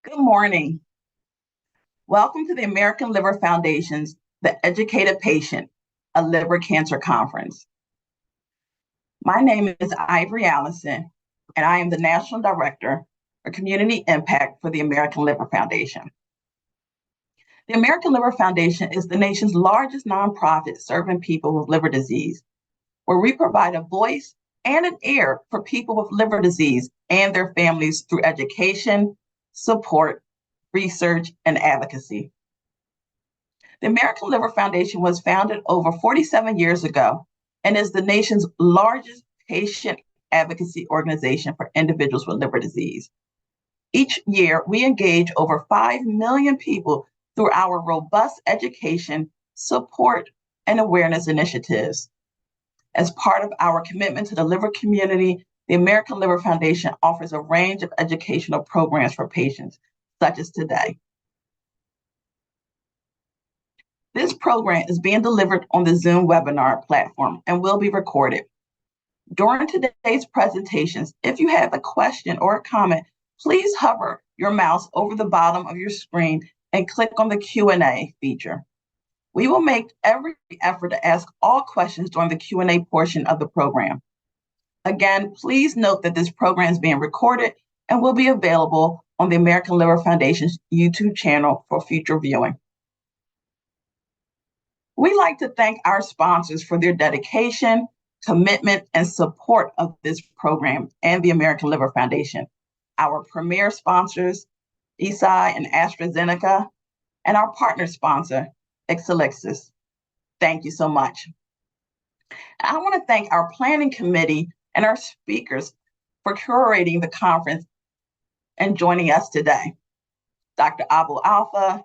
Good morning. Welcome to the American Liver Foundation's The Educated Patient, a Liver Cancer Conference. My name is Ivory, Allison, and I am the National Director for Community Impact for the American Liver Foundation. The American Liver Foundation is the nation's largest nonprofit serving people with liver disease, where we provide a voice and an ear for people with liver disease and their families through education, support, research, and advocacy. The American Liver Foundation was founded over 47 years ago and is the nation's largest patient advocacy organization for individuals with liver disease. Each year, we engage over 5 million people through our robust education, support, and awareness initiatives. As part of our commitment to the liver community, the American Liver Foundation offers a range of educational programs for patients, such as today. This program is being delivered on the Zoom webinar platform and will be recorded. During today's presentations, if you have a question or a comment, please hover your mouse over the bottom of your screen and click on the Q&A feature. We will make every effort to ask all questions during the Q&A portion of the program. Again, please note that this program is being recorded and will be available on the American Liver Foundation's YouTube channel for future viewing. We'd like to thank our sponsors for their dedication, commitment, and support of this program and the American Liver Foundation. Our premier sponsors, Eisai and AstraZeneca, and our partner sponsor, Exelixis. Thank you so much. I want to thank our planning committee and our speakers for curating the conference and joining us today. Dr. Abou-Alfa,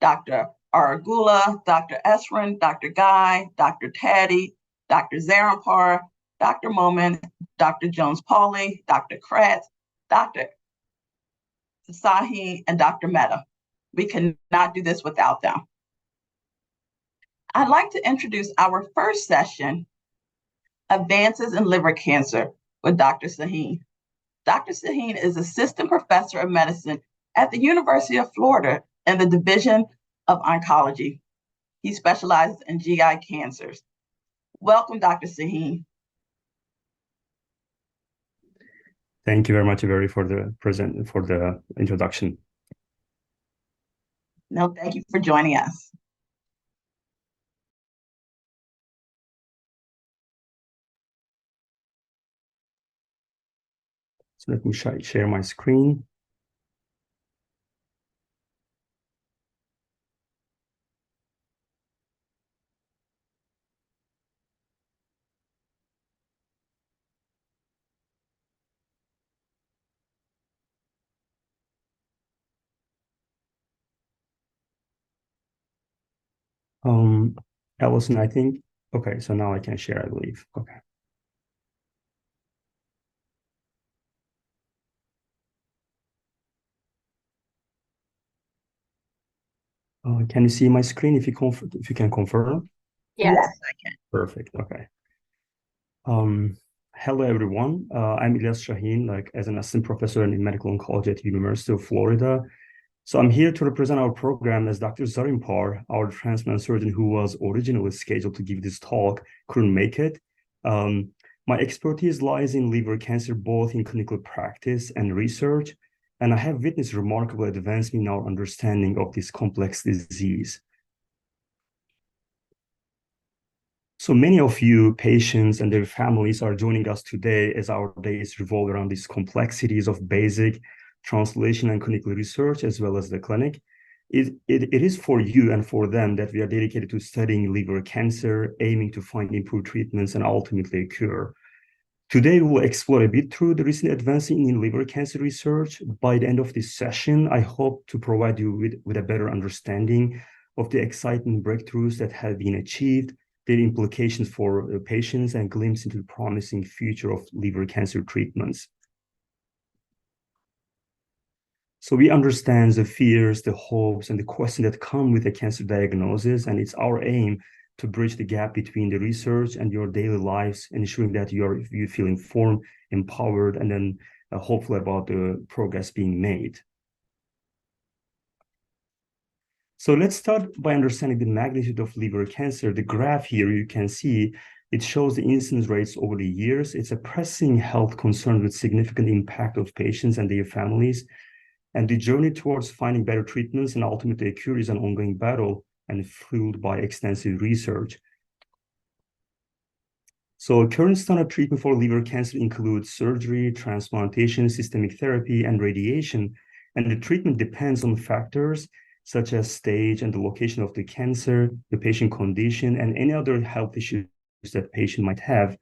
Dr. Aragula, Dr. Eswaran, Dr. Guy, Dr. Taddei, Dr. Zarrinpar, Dr. Momin, Dr. Jones-Pauley, Dr. Kratz, Dr. Sahin, and Dr. Mehta. We cannot do this without them. I'd like to introduce our first session, Advances in Liver Cancer, with Dr. Sahin. Dr. Sahin is Assistant Professor of Medicine at the University of Florida in the Division of Oncology. He specializes in GI cancers. Welcome, Dr. Sahin. Thank you very much, Ivory, for the introduction. No, thank you for joining us. So let me share my screen. Allison, I think, okay, so now I can share, I believe. Okay. Can you see my screen if you can confirm? Yes, I can. Perfect. Okay. Hello, everyone. I'm Ilyas as an assistant professor in medical oncology at the University of Florida. So I'm here to represent our program as Dr. Zarrinpar, our transplant surgeon who was originally scheduled to give this talk, couldn't make it. My expertise lies in liver cancer, both in clinical practice and research, and I have witnessed remarkable advancement in our understanding of this complex disease. So many of you patients and their families are joining us today as our days revolve around these complexities of basic translation and clinical research, as well as the clinic. It is for you and for them that we are dedicated to studying liver cancer, aiming to find improved treatments and ultimately a cure. Today, we will explore a bit through the recent advancing in liver cancer research. By the end of this session, I hope to provide you with a better understanding of the exciting breakthroughs that have been achieved, their implications for patients, and glimpse into the promising future of liver cancer treatments. So we understand the fears, the hopes, and the questions that come with a cancer diagnosis, and it's our aim to bridge the gap between the research and your daily lives, ensuring that you feel informed, empowered, and then hopeful about the progress being made. So let's start by understanding the magnitude of liver cancer. The graph here, you can see, it shows the incidence rates over the years. It's a pressing health concern with significant impact of patients and their families. And the journey towards finding better treatments and ultimately a cure is an ongoing battle and fueled by extensive research. So current standard treatment for liver cancer includes surgery, transplantation, systemic therapy, and radiation. And the treatment depends on factors such as stage and the location of the cancer, the patient condition, and any other health issues that patient might have.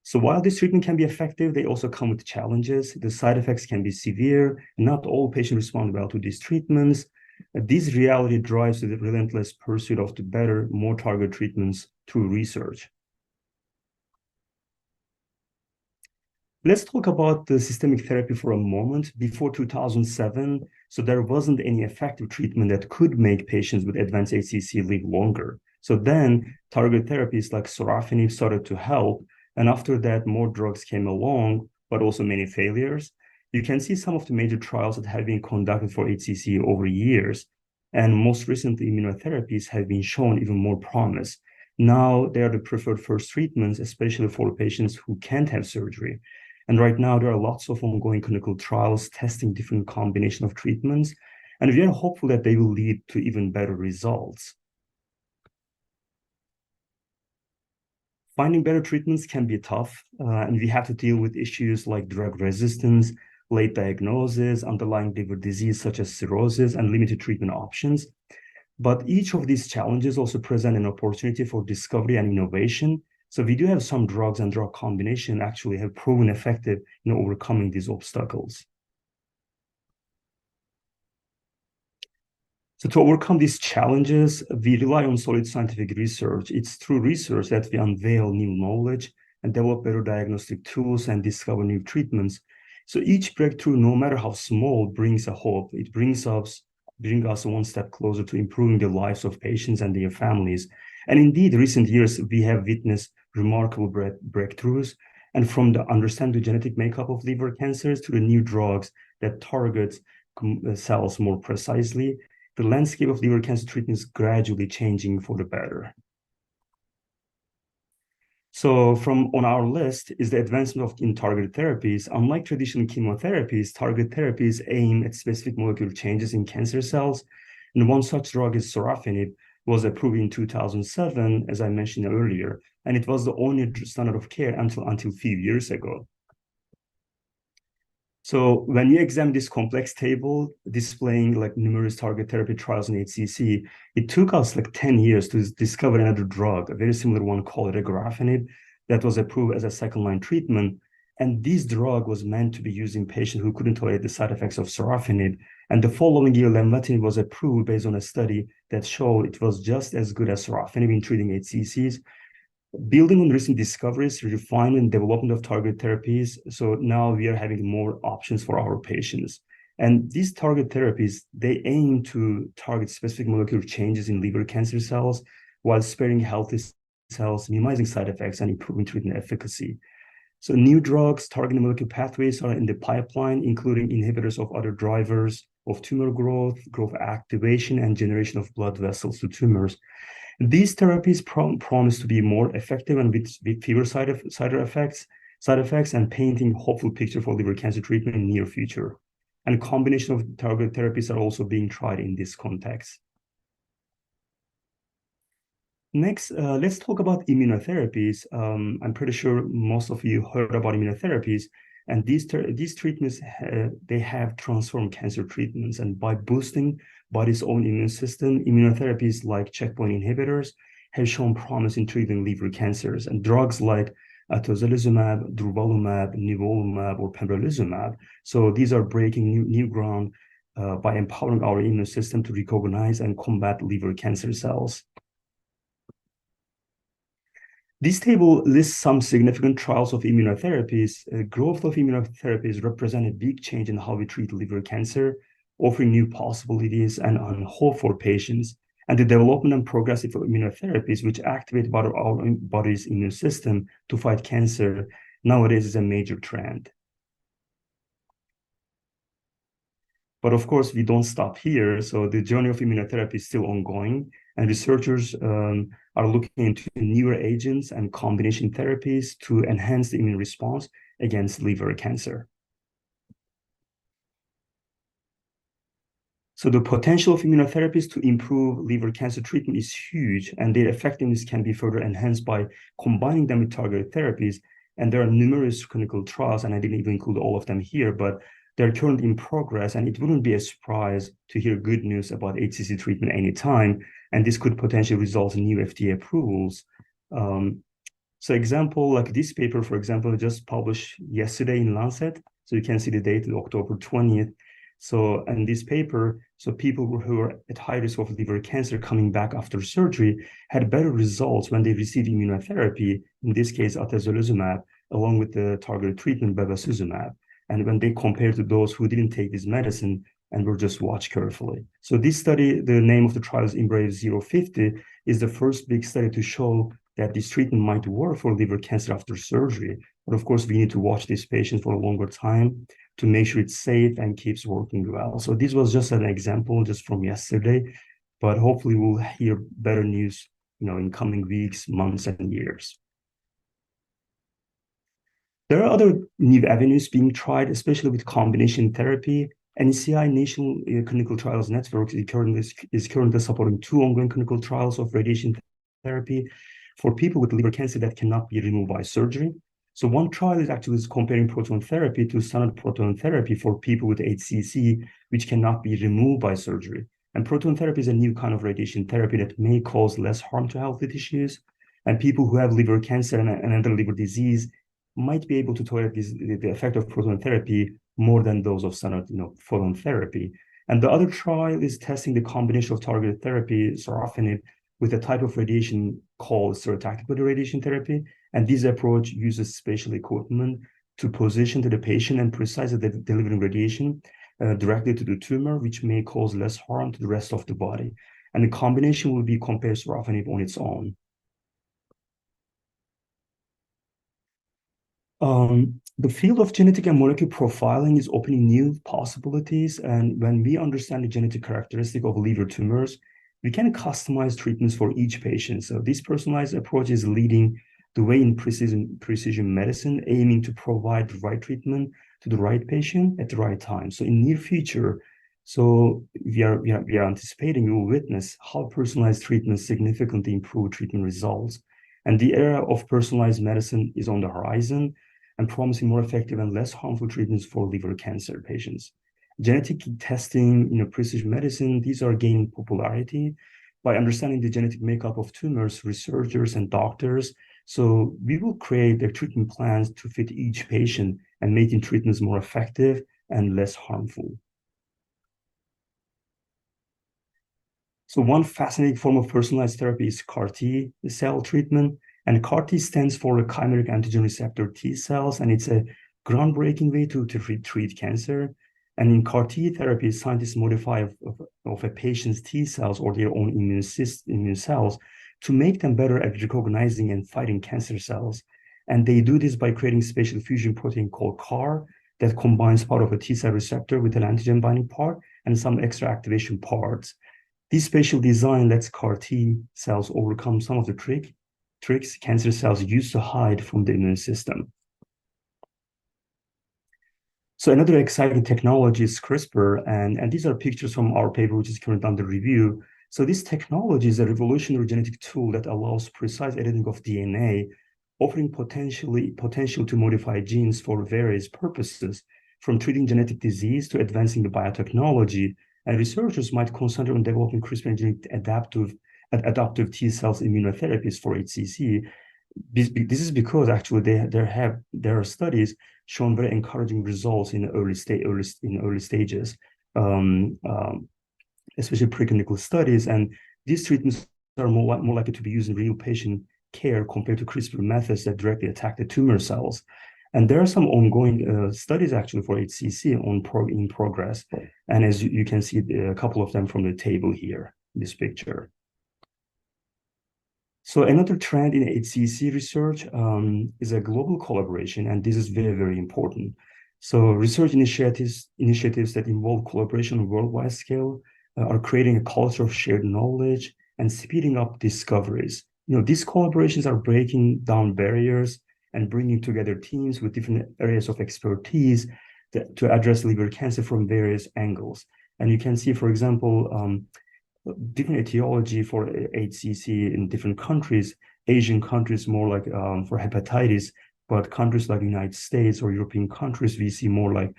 So while this treatment can be effective, they also come with challenges. The side effects can be severe. Not all patients respond well to these treatments. This reality drives the relentless pursuit of the better, more targeted treatments through research. Let's talk about the systemic therapy for a moment. Before 2007, so there wasn't any effective treatment that could make patients with advanced HCC live longer. So then targeted therapies like sorafenib started to help. And after that, more drugs came along, but also many failures. You can see some of the major trials that have been conducted for HCC over years. And most recently, immunotherapies have been shown even more promise. Now they are the preferred first treatments, especially for patients who can't have surgery. And right now, there are lots of ongoing clinical trials testing different combination of treatments. And we are hopeful that they will lead to even better results. Finding better treatments can be tough, and we have to deal with issues like drug resistance, late diagnosis, underlying liver disease such as cirrhosis, and limited treatment options. But each of these challenges also present an opportunity for discovery and innovation. So we do have some drugs and drug combination actually have proven effective in overcoming these obstacles. So to overcome these challenges, we rely on solid scientific research. It's through research that we unveil new knowledge and develop better diagnostic tools and discover new treatments. So each breakthrough, no matter how small, brings a hope. It brings us one step closer to improving the lives of patients and their families. And indeed, recent years, we have witnessed remarkable breakthroughs. And from the understanding the genetic makeup of liver cancers to the new drugs that target cells more precisely, the landscape of liver cancer treatment is gradually changing for the better. So on our list is the advancement in targeted therapies. Unlike traditional chemotherapies, targeted therapies aim at specific molecular changes in cancer cells. And one such drug is sorafenib, was approved in 2007, as I mentioned earlier, and it was the only standard of care until a few years ago. So when you examine this complex table displaying like numerous target therapy trials in HCC, it took us like 10 years to discover another drug, a very similar one called regorafenib, that was approved as a second-line treatment. And this drug was meant to be used in patients who couldn't tolerate the side effects of sorafenib. And the following year, lenvatinib was approved based on a study that showed it was just as good as sorafenib in treating HCCs. Building on recent discoveries, refinement and development of target therapies, so now we are having more options for our patients. And these target therapies, they aim to target specific molecular changes in liver cancer cells while sparing healthy cells, minimizing side effects, and improving treatment efficacy. So new drugs targeting molecular pathways are in the pipeline, including inhibitors of other drivers of tumor growth activation, and generation of blood vessels to tumors. These therapies promise to be more effective and with fewer side effects, and painting a hopeful picture for liver cancer treatment in the near future. And a combination of targeted therapies are also being tried in this context. Next, let's talk about immunotherapies. I'm pretty sure most of you heard about immunotherapies, and these treatments, they have transformed cancer treatments. And by boosting body's own immune system, immunotherapies like checkpoint inhibitors have shown promise in treating liver cancers. And drugs like atezolizumab, durvalumab, nivolumab, or pembrolizumab. So these are breaking new ground by empowering our immune system to recognize and combat liver cancer cells. This table lists some significant trials of immunotherapies. Growth of immunotherapies represent a big change in how we treat liver cancer, offering new possibilities and hope for patients. And the development and progress of immunotherapies, which activate our body's immune system to fight cancer, nowadays is a major trend. But of course, we don't stop here. So the journey of immunotherapy is still ongoing, and researchers are looking into newer agents and combination therapies to enhance the immune response against liver cancer. So the potential of immunotherapies to improve liver cancer treatment is huge, and their effectiveness can be further enhanced by combining them with targeted therapies. And there are numerous clinical trials, and I didn't even include all of them here, but they're currently in progress, and it wouldn't be a surprise to hear good news about HCC treatment anytime, and this could potentially result in new FDA approvals. So example, like this paper, for example, just published yesterday in Lancet. So you can see the date, October 20th. So in this paper, so people who are at high risk of liver cancer coming back after surgery had better results when they received immunotherapy, in this case, atezolizumab, along with the targeted treatment, bevacizumab. And when they compared to those who didn't take this medicine and were just watched carefully. So this study, the name of the trial is Embrave 050, is the first big study to show that this treatment might work for liver cancer after surgery. But of course, we need to watch these patients for a longer time to make sure it's safe and keeps working well. So this was just an example just from yesterday, but hopefully we'll hear better news, in coming weeks, months, and years. There are other new avenues being tried, especially with combination therapy. NCI National Clinical Trials Network is currently supporting 2 ongoing clinical trials of radiation therapy for people with liver cancer that cannot be removed by surgery. So one trial is actually comparing proton therapy to standard proton therapy for people with HCC, which cannot be removed by surgery. And proton therapy is a new kind of radiation therapy that may cause less harm to healthy tissues. And people who have liver cancer and other liver disease might be able to tolerate the effect of proton therapy more than those of standard, photon therapy. And the other trial is testing the combination of targeted therapy, sorafenib, with a type of radiation called stereotactic radiation therapy. And this approach uses spatial equipment to position to the patient and precisely delivering radiation directly to the tumor, which may cause less harm to the rest of the body. And the combination will be compared to sorafenib on its own. The field of genetic and molecular profiling is opening new possibilities. And when we understand the genetic characteristic of liver tumors, we can customize treatments for each patient. So this personalized approach is leading the way in precision medicine, aiming to provide the right treatment to the right patient at the right time. So in near future, so we are anticipating we will witness how personalized treatments significantly improve treatment results. And the era of personalized medicine is on the horizon and promising more effective and less harmful treatments for liver cancer patients. Genetic testing, precision medicine, these are gaining popularity by understanding the genetic makeup of tumors, researchers and doctors. So we will create their treatment plans to fit each patient and making treatments more effective and less harmful. So one fascinating form of personalized therapy is CAR-T cell treatment. And CAR-T stands for chimeric antigen receptor T cells, and it's a groundbreaking way to treat cancer. And in CAR-T therapy, scientists modify of a patient's T cells or their own immune cells to make them better at recognizing and fighting cancer cells. And they do this by creating spatial fusion protein called CAR that combines part of a T cell receptor with an antigen binding part and some extra activation parts. This spatial design lets CAR-T cells overcome some of the tricks cancer cells use to hide from the immune system. So another exciting technology is CRISPR, and these are pictures from our paper, which is currently under review. So this technology is a revolutionary genetic tool that allows precise editing of DNA, offering potential to modify genes for various purposes, from treating genetic disease to advancing the biotechnology. And researchers might concentrate on developing CRISPR engineered adaptive T cells immunotherapies for HCC. This is because actually there are studies showing very encouraging results in early stages, especially preclinical studies. And these treatments are more likely to be used in real patient care compared to CRISPR methods that directly attack the tumor cells. And there are some ongoing studies actually for HCC in progress. And as you can see, a couple of them from the table here, in this picture. So another trend in HCC research is a global collaboration, and this is very, very important. So research initiatives that involve collaboration on a worldwide scale are creating a culture of shared knowledge and speeding up discoveries. These collaborations are breaking down barriers and bringing together teams with different areas of expertise to address liver cancer from various angles. And you can see, for example, different etiology for HCC in different countries. Asian countries more like for hepatitis, but countries like the United States or European countries, we see more like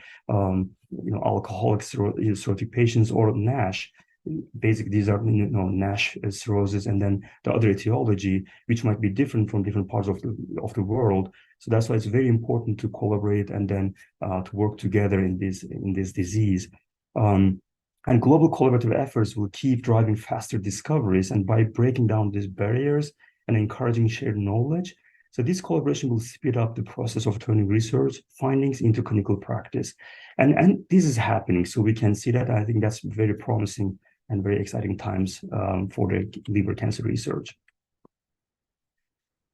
alcoholic cirrhotic patients or NASH. Basically, these are NASH cirrhosis, and then the other etiology, which might be different from different parts of the world. So that's why it's very important to collaborate and then to work together in this disease. And global collaborative efforts will keep driving faster discoveries, and by breaking down these barriers and encouraging shared knowledge. So this collaboration will speed up the process of turning research findings into clinical practice. And this is happening. So we can see that. I think that's very promising and very exciting times for the liver cancer research.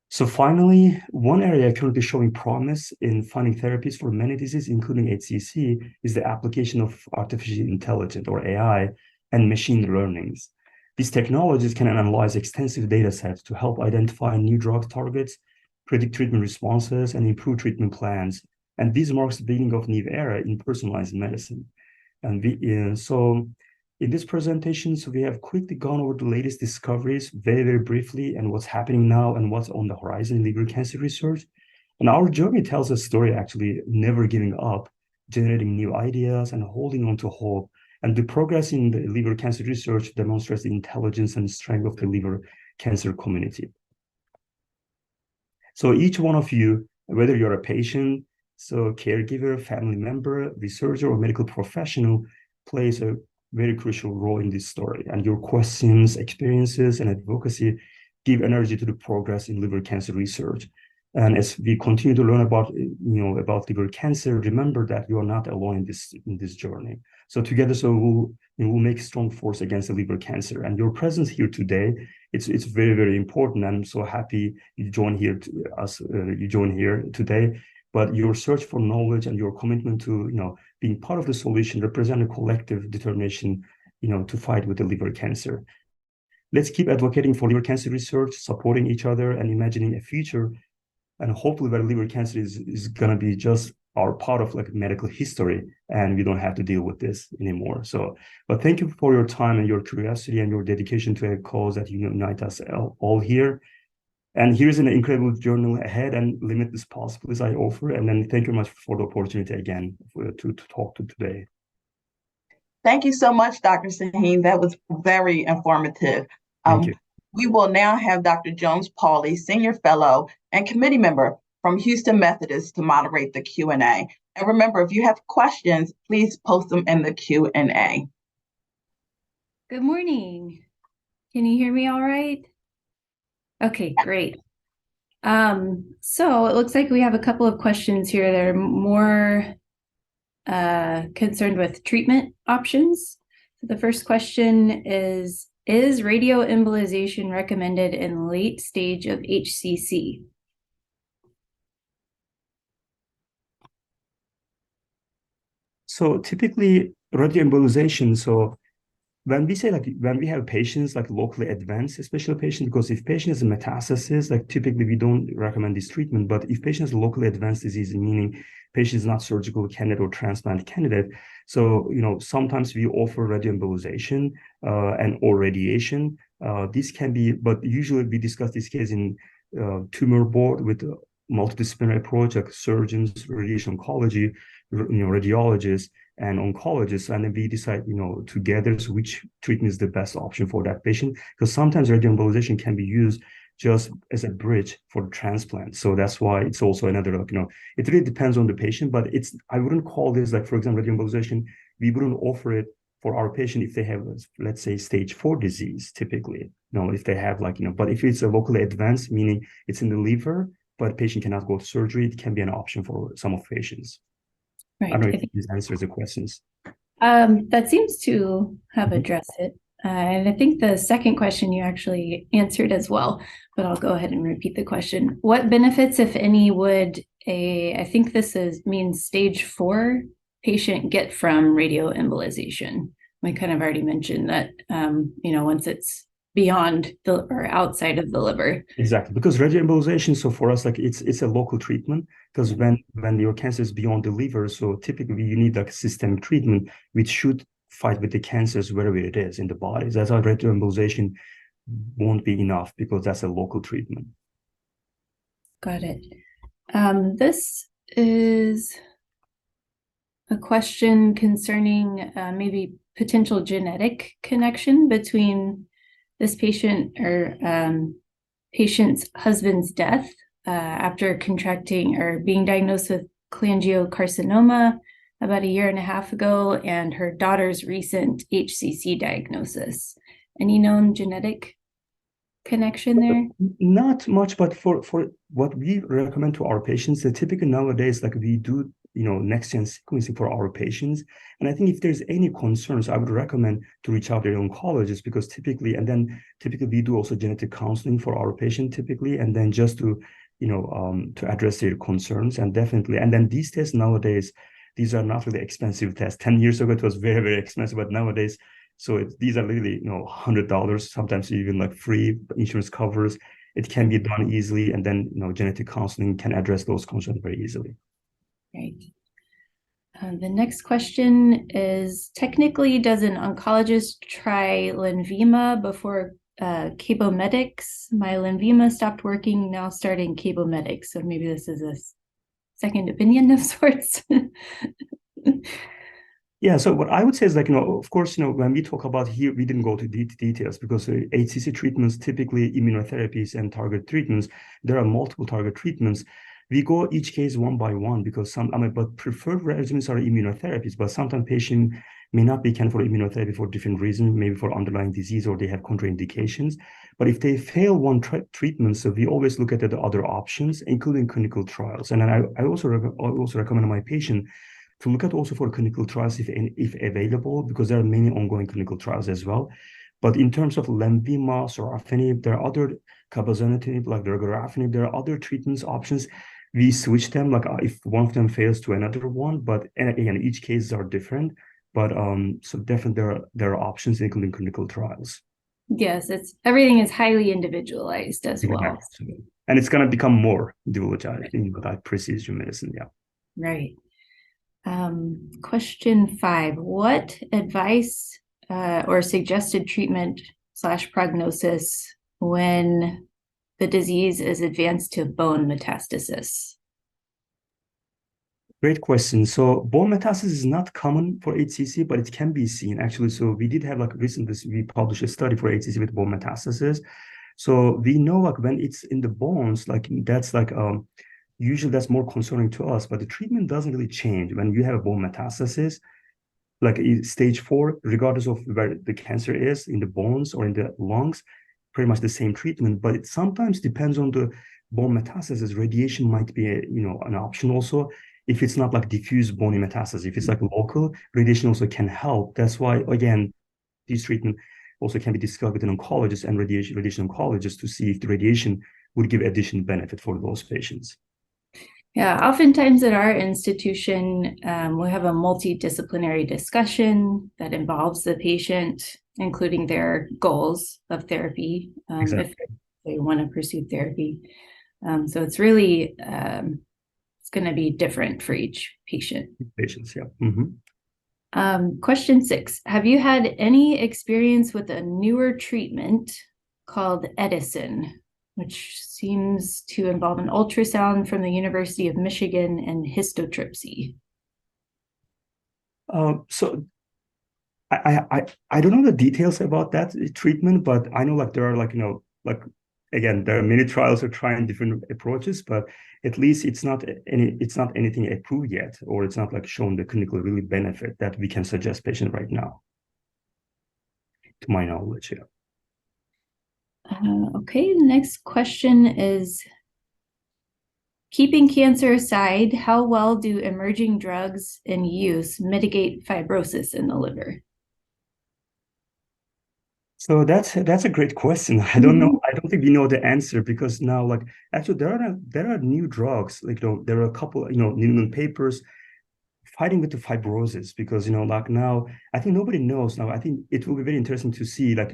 So finally, one area currently showing promise in finding therapies for many diseases, including HCC, is the application of artificial intelligence, or AI, and machine learnings. These technologies can analyze extensive data sets to help identify new drug targets, predict treatment responses, and improve treatment plans. And this marks the beginning of a new era in personalized medicine. And so in this presentation, so we have quickly gone over the latest discoveries very, very briefly and what's happening now and what's on the horizon in liver cancer research. And our journey tells a story, actually, never giving up, generating new ideas and holding on to hope. And the progress in the liver cancer research demonstrates the intelligence and strength of the liver cancer community. So each one of you, whether you're a patient, so caregiver, family member, researcher, or medical professional, plays a very crucial role in this story. And your questions, experiences, and advocacy give energy to the progress in liver cancer research. And as we continue to learn about liver cancer, remember that you are not alone in this journey. So together, we'll make a strong force against the liver cancer. And your presence here today, it's very, very important. I'm so happy you join here today. But your search for knowledge and your commitment to being part of the solution represent a collective determination to fight with the liver cancer. Let's keep advocating for liver cancer research, supporting each other, and imagining a future. And hopefully where liver cancer is going to be just our part of like medical history, and we don't have to deal with this anymore. But thank you for your time and your curiosity and your dedication to a cause that unite us all here. And here's an incredible journey ahead and limitless possibilities I offer. And then thank you very much for the opportunity again to talk to today. Thank you so much, Dr. Sahin. That was very informative. Thank you. We will now have Dr. Jones-Pauley, Senior Fellow and Committee Member from Houston Methodist, to moderate the Q&A. And remember, if you have questions, please post them in the Q&A. Good morning. Can you hear me all right? Okay, great. So it looks like we have a couple of questions here that are more concerned with treatment options. So the first question is radioembolization recommended in late stage of HCC? So typically radioembolization, so when we have patients like locally advanced, especially patients, because if patient is a metastasis, like typically we don't recommend this treatment, but if patient has locally advanced disease, meaning patient is not surgical candidate or transplant candidate, so sometimes we offer radioembolization and or radiation. This can be, but usually we discuss this case in tumor board with a multidisciplinary approach, like surgeons, radiation oncology, radiologists, and oncologists, and then we decide, together, so which treatment is the best option for that patient. Because sometimes radioembolization can be used just as a bridge for transplant. So that's why it's also another, it really depends on the patient, but I wouldn't call this, like, for example, radioembolization, we wouldn't offer it for our patient if they have, let's say, stage 4 disease, typically. If they have but if it's a locally advanced, meaning it's in the liver, but patient cannot go to surgery, it can be an option for some of patients. Right. I don't know if this answers the questions. That seems to have addressed it. And I think the second question you actually answered as well, but I'll go ahead and repeat the question. What benefits, if any, would I think this means stage 4 patient get from radioembolization. We kind of already mentioned that, once it's beyond or outside of the liver. Exactly, because radioembolization, so for us, like it's a local treatment, because when your cancer is beyond the liver, so typically you need like systemic treatment, which should fight with the cancers wherever it is in the body. That's how radioembolization won't be enough, because that's a local treatment. Got it. This is a question concerning maybe potential genetic connection between this patient or patient's husband's death after contracting or being diagnosed with cholangiocarcinoma about 1.5 years ago, and her daughter's recent HCC diagnosis. Any known genetic connection there? Not much, but for what we recommend to our patients, typically nowadays, like we do, next-gen sequencing for our patients. And I think if there's any concerns, I would recommend to reach out to their oncologist, because typically we do also genetic counseling for our patient typically, and then just to, to address their concerns. And definitely, and then these tests nowadays, these are not really expensive tests. 10 years ago, it was very, very expensive, but nowadays, so these are really, $100, sometimes even like free, insurance covers. It can be done easily, and then, genetic counseling can address those concerns very easily. Right. The next question is, technically, does an oncologist try Lenvima before Cabometyx? My Lenvima stopped working, now starting Cabometyx. So maybe this is a second opinion of sorts. Yeah, so what I would say is like, of course, when we talk about here, we didn't go to details, because HCC treatments, typically immunotherapies and target treatments, there are multiple target treatments. We go each case one by one, because but preferred regimens are immunotherapies, but sometimes patient may not be candidate for immunotherapy for different reasons, maybe for underlying disease, or they have contraindications. But if they fail one treatment, so we always look at the other options, including clinical trials. And then I also recommend my patient to look at also for clinical trials if available, because there are many ongoing clinical trials as well. But in terms of Lenvima, sorafenib, there are other cabozantinib, like regorafenib, there are other treatments options. We switch them, like if one of them fails to another one, but and again, each cases are different. But so definitely there are options, including clinical trials. Yes, everything is highly individualized as well. Absolutely. And it's going to become more individualized in that precision medicine. Yeah. Right. Question 5, what advice or suggested treatment / prognosis when the disease is advanced to bone metastasis? Great question. So bone metastasis is not common for HCC, but it can be seen actually. So we did have recently, we published a study for HCC with bone metastasis. So we know when it's in the bones, that's usually that's more concerning to us, but the treatment doesn't really change when you have a bone metastasis, like stage 4, regardless of where the cancer is, in the bones or in the lungs, pretty much the same treatment. But it sometimes depends on the bone metastasis. Radiation might be an option also. If it's not diffuse bony metastasis, if it's local, radiation also can help. That's why, again, this treatment also can be discussed with an oncologist and radiation oncologist to see if the radiation would give additional benefit for those patients. Yeah, oftentimes at our institution, we have a multidisciplinary discussion that involves the patient, including their goals of therapy, exactly. if they want to pursue therapy. So it's really, it's going to be different for each patient. Patients, yeah. Mm-hmm. Question 6, have you had any experience with a newer treatment called Edison, which seems to involve an ultrasound from the University of Michigan and histotripsy? So I don't know the details about that treatment, but I know there are again, there are many trials are trying different approaches, but at least it's not anything approved yet, or it's not shown the clinical really benefit that we can suggest patient right now, to my knowledge. Yeah. Okay, the next question is, keeping cancer aside, how well do emerging drugs in use mitigate fibrosis in the liver? So that's a great question. I don't know. I don't think we know the answer because now, like, actually, there are new drugs. Like, there are a couple, new papers fighting with the fibrosis because like now I think nobody knows now. I think it will be very interesting to see like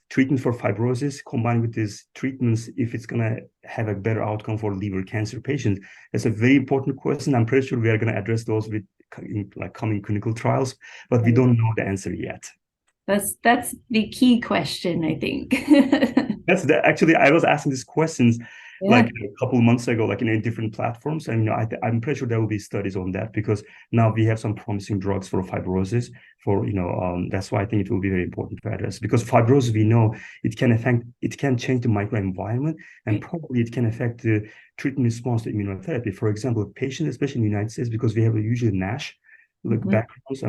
treatment for fibrosis combined with these treatments if it's gonna have a better outcome for liver cancer patients. That's a very important question. I'm pretty sure we are gonna address those with like coming clinical trials, but we don't know the answer yet. That's the key question, I think. Actually, I was asking these questions like a couple of months ago, like in different platforms, and I'm pretty sure there will be studies on that because now we have some promising drugs for fibrosis. That's why I think it will be very important to address because fibrosis, we know it can change the microenvironment, and probably it can affect the treatment response to immunotherapy. For example, patients, especially in the United States, because we have usually NASH backgrounds,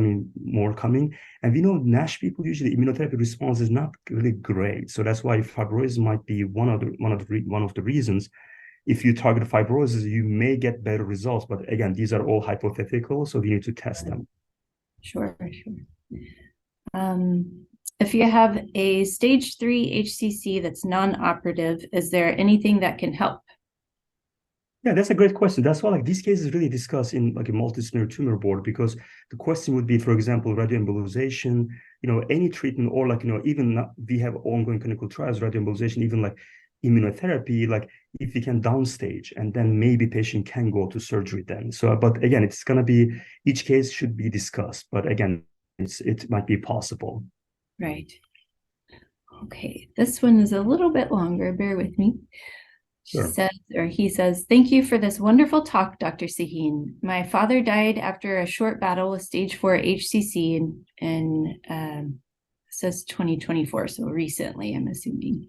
more coming. And we know NASH people usually immunotherapy response is not really great. So that's why fibrosis might be one of the reasons. If you target fibrosis, you may get better results. But again, these are all hypothetical, so we need to test them. Sure. If you have a stage 3 HCC that's non-operative, is there anything that can help? Yeah, that's a great question. That's why these cases really discussed in like a multidisciplinary tumor board because the question would be, for example, radioembolization, any treatment or even we have ongoing clinical trials, radioembolization, even like immunotherapy, like if we can downstage and then maybe patient can go to surgery then. So, but again, it's going to be, each case should be discussed, but again, it might be possible. Right. Okay, this one is a little bit longer, bear with me. Sure. He says, thank you for this wonderful talk, Dr. Sahin. My father died after a short battle with stage 4 HCC in says 2024, so recently, I'm assuming.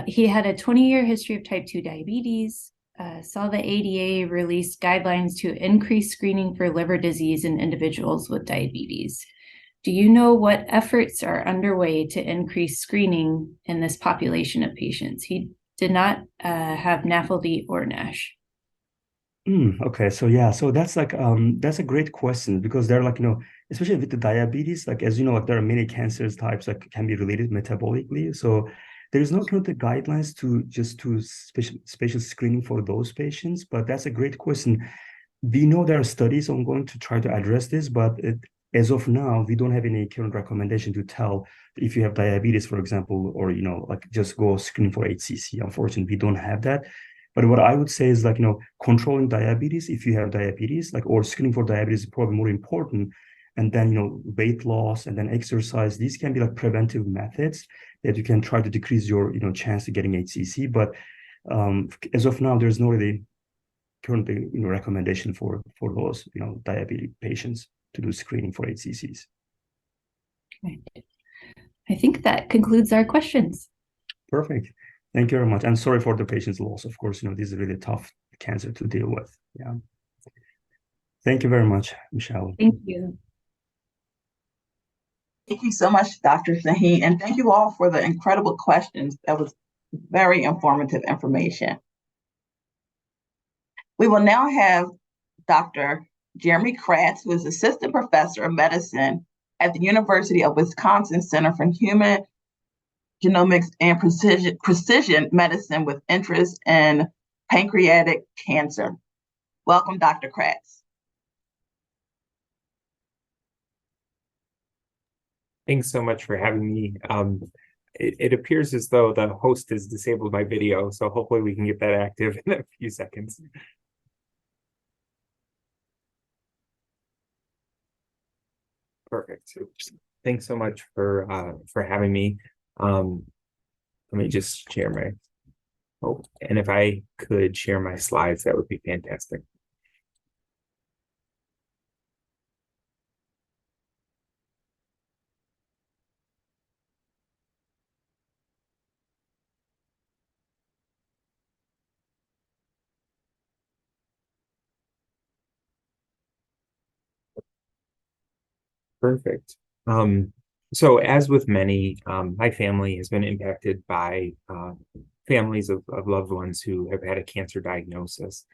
He had a 20-year history of type 2 diabetes, saw the ADA release guidelines to increase screening for liver disease in individuals with diabetes. Do you know what efforts are underway to increase screening in this population of patients? He did not have NAFLD or NASH. Okay, so that's that's a great question because they're especially with the diabetes, as there are many cancers types that can be related metabolically. So there's no current guidelines to special screening for those patients, but that's a great question. We know there are studies ongoing to try to address this, but as of now, we don't have any current recommendation to tell if you have diabetes, for example, or just go screen for HCC. Unfortunately, we don't have that. But what I would say is controlling diabetes, if you have diabetes, or screening for diabetes is probably more important. And then weight loss and then exercise. These can be preventive methods that you can try to decrease your chance of getting HCC. But as of now, there's no really currently recommendation for those diabetic patients to do screening for HCCs. Okay. I think that concludes our questions. Perfect. Thank you very much. I'm sorry for the patient's loss. Of course, this is a really tough cancer to deal with. Yeah. Thank you very much, Michelle. Thank you. Thank you so much, Dr. Sahin, and thank you all for the incredible questions. That was very informative information. We will now have Dr. Jeremy Kratz, who is Assistant Professor of Medicine at the University of Wisconsin Center for Human Genomics and Precision Medicine with interest in pancreatic cancer. Welcome, Dr. Kratz. Thanks so much for having me. It appears as though the host has disabled my video, so hopefully we can get that active in a few seconds. Perfect. Thanks so much for having me. Let me just share my, and if I could share my slides, that would be fantastic. Perfect. So as with many, my family has been impacted by families of loved ones who have had a cancer diagnosis.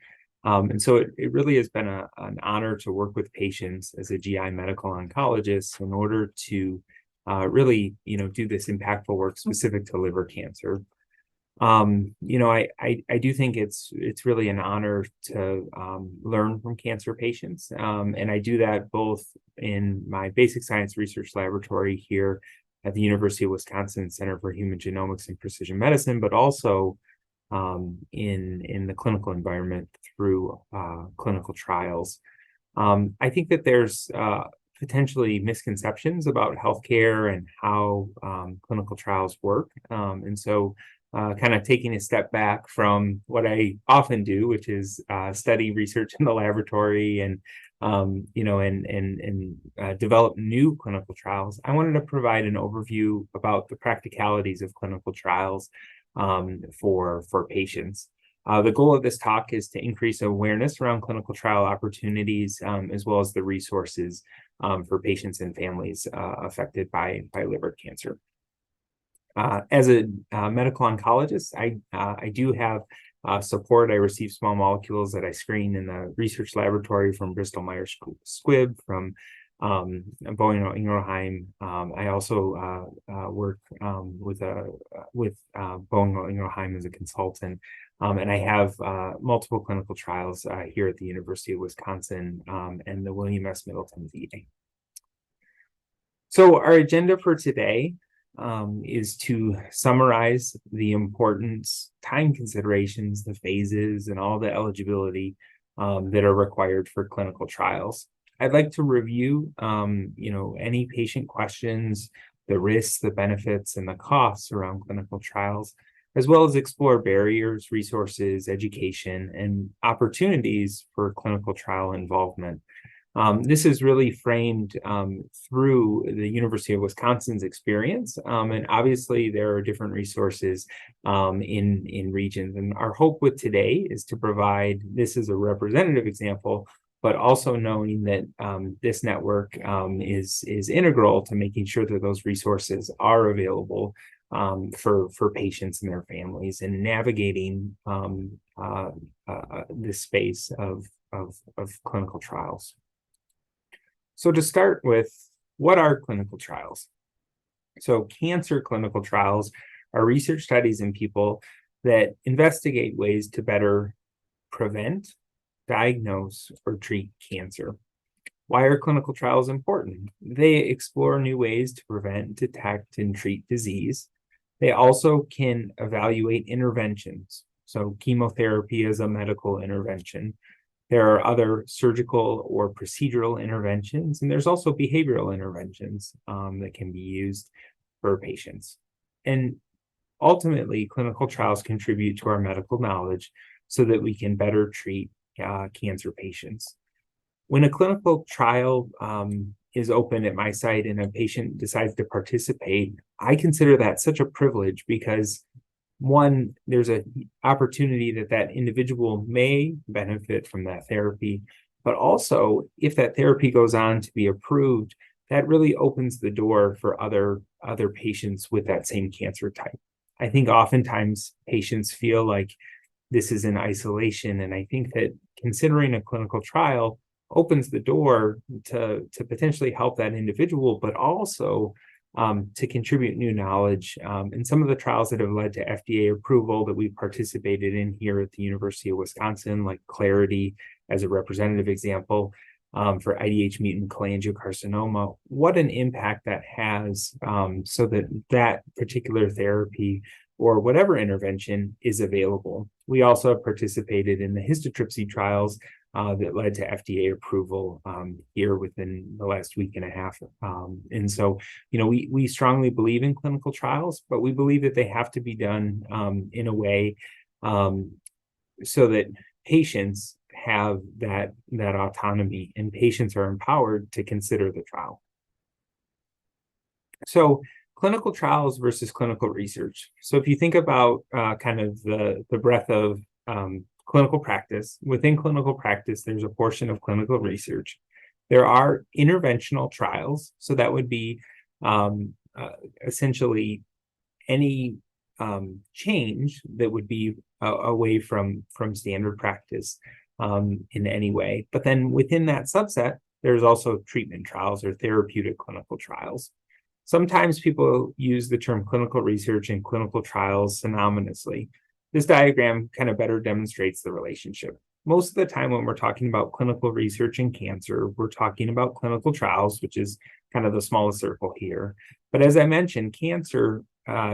And so it really has been an honor to work with patients as a GI medical oncologist in order to really, do this impactful work specific to liver cancer. I do think it's really an honor to learn from cancer patients, and I do that both in my basic science research laboratory here at the University of Wisconsin Center for Human Genomics and Precision Medicine, but also in the clinical environment through clinical trials. I think that there's potentially misconceptions about healthcare and how clinical trials work, and so kind of taking a step back from what I often do, which is study research in the laboratory and develop new clinical trials. I wanted to provide an overview about the practicalities of clinical trials for patients. The goal of this talk is to increase awareness around clinical trial opportunities, as well as the resources for patients and families affected by liver cancer. As a medical oncologist, I do have support. I receive small molecules that I screen in the research laboratory from Bristol Myers Squibb, from Boehringer Ingelheim. I also work with Boehringer Ingelheim as a consultant, and I have multiple clinical trials here at the University of Wisconsin and the William S. Middleton VA. So our agenda for today is to summarize the importance, time considerations, the phases, and all the eligibility that are required for clinical trials. I'd like to review, any patient questions, the risks, the benefits, and the costs around clinical trials, as well as explore barriers, resources, education, and opportunities for clinical trial involvement. This is really framed through the University of Wisconsin's experience, and obviously there are different resources in regions. And our hope with today is to provide this as a representative example, but also knowing that this network is integral to making sure that those resources are available for patients and their families, and navigating this space of clinical trials. So to start with, what are clinical trials? So cancer clinical trials are research studies in people that investigate ways to better prevent, diagnose, or treat cancer. Why are clinical trials important? They explore new ways to prevent, detect, and treat disease. They also can evaluate interventions. So chemotherapy is a medical intervention. There are other surgical or procedural interventions, and there's also behavioral interventions that can be used for patients. And ultimately, clinical trials contribute to our medical knowledge so that we can better treat cancer patients. When a clinical trial is open at my site and a patient decides to participate, I consider that such a privilege because, one, there's an opportunity that individual may benefit from that therapy, but also if that therapy goes on to be approved, that really opens the door for other patients with that same cancer type. I think oftentimes patients feel like this is in isolation, and I think that considering a clinical trial opens the door to potentially help that individual, but also to contribute new knowledge. And some of the trials that have led to FDA approval that we participated in here at the University of Wisconsin, like Clarity as a representative example, for IDH mutant cholangiocarcinoma, what an impact that has, so that particular therapy or whatever intervention is available. We also participated in the histotripsy trials that led to FDA approval here within the last week and a half. And so, we strongly believe in clinical trials, but we believe that they have to be done in a way so that patients have that autonomy and patients are empowered to consider the trial. So clinical trials versus clinical research. So if you think about kind of the breadth of clinical practice, within clinical practice, there's a portion of clinical research. There are interventional trials. So that would be essentially any change that would be away from standard practice in any way. But then within that subset, there's also treatment trials or therapeutic clinical trials. Sometimes people use the term clinical research and clinical trials synonymously. This diagram kind of better demonstrates the relationship. Most of the time when we're talking about clinical research in cancer, we're talking about clinical trials, which is kind of the smallest circle here. But as I mentioned, cancer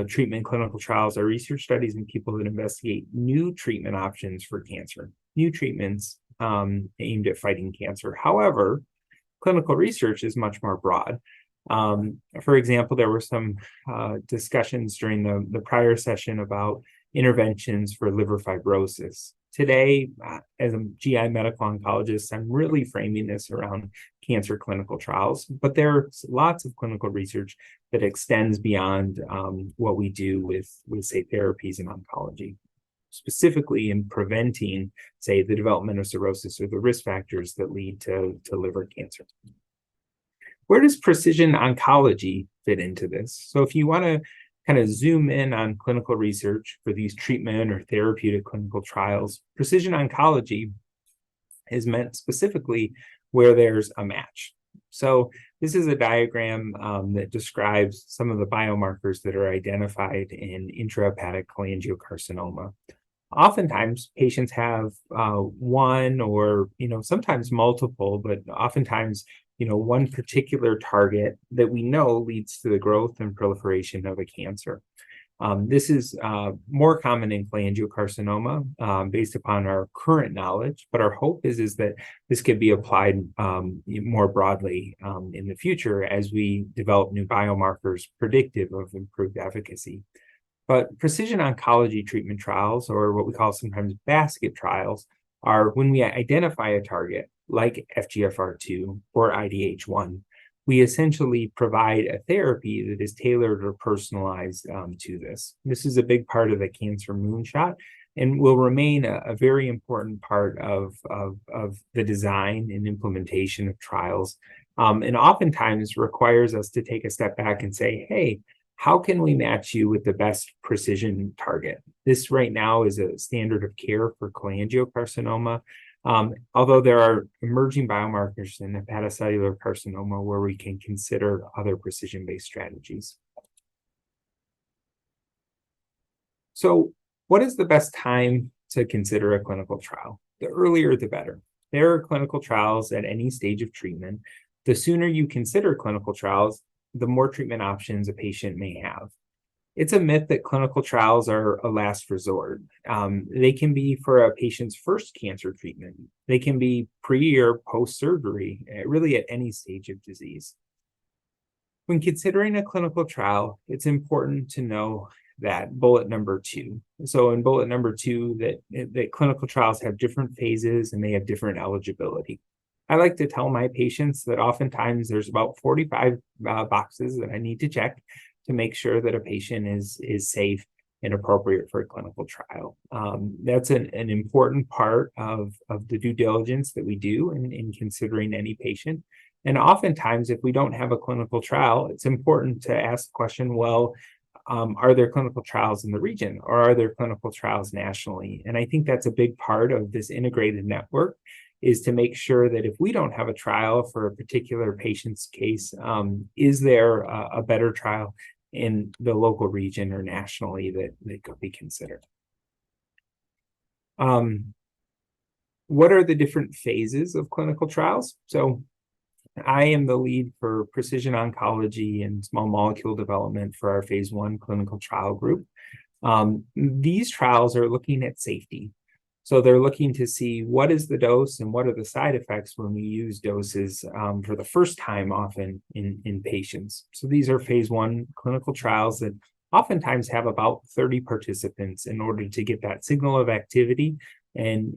treatment clinical trials are research studies in people that investigate new treatment options for cancer, new treatments aimed at fighting cancer. However, clinical research is much more broad. For example, there were some discussions during the prior session about interventions for liver fibrosis. Today, as a GI medical oncologist, I'm really framing this around cancer clinical trials, but there's lots of clinical research that extends beyond what we do with say, therapies in oncology, specifically in preventing, say, the development of cirrhosis or the risk factors that lead to liver cancer. Where does precision oncology fit into this? So if you want to kind of zoom in on clinical research for these treatment or therapeutic clinical trials, precision oncology is meant specifically where there's a match. So this is a diagram that describes some of the biomarkers that are identified in intrahepatic cholangiocarcinoma. Oftentimes, patients have one or, sometimes multiple, but oftentimes, one particular target that we know leads to the growth and proliferation of a cancer. This is more common in cholangiocarcinoma based upon our current knowledge, but our hope is that this could be applied more broadly in the future as we develop new biomarkers predictive of improved efficacy. But precision oncology treatment trials, or what we call sometimes basket trials, are when we identify a target like FGFR2 or IDH1, we essentially provide a therapy that is tailored or personalized to this. This is a big part of the cancer moonshot and will remain a very important part of the design and implementation of trials, and oftentimes requires us to take a step back and say, hey, how can we match you with the best precision target? This right now is a standard of care for cholangiocarcinoma, although there are emerging biomarkers in hepatocellular carcinoma where we can consider other precision-based strategies. So what is the best time to consider a clinical trial? The earlier, the better. There are clinical trials at any stage of treatment. The sooner you consider clinical trials, the more treatment options a patient may have. It's a myth that clinical trials are a last resort. They can be for a patient's first cancer treatment. They can be pre or post-surgery, really at any stage of disease. When considering a clinical trial, it's important to know that bullet number 2. So in bullet number 2, that clinical trials have different phases and they have different eligibility. I like to tell my patients that oftentimes there's about 45 boxes that I need to check to make sure that a patient is safe and appropriate for a clinical trial. That's an important part of the due diligence that we do in considering any patient. And oftentimes, if we don't have a clinical trial, it's important to ask the question, well, are there clinical trials in the region or are there clinical trials nationally? And I think that's a big part of this integrated network, is to make sure that if we don't have a trial for a particular patient's case, is there a better trial in the local region or nationally that could be considered? What are the different phases of clinical trials? So I am the lead for precision oncology and small molecule development for our phase 1 clinical trial group. These trials are looking at safety. So they're looking to see what is the dose and what are the side effects when we use doses for the first time often in patients. So these are phase 1 clinical trials that oftentimes have about 30 participants in order to get that signal of activity and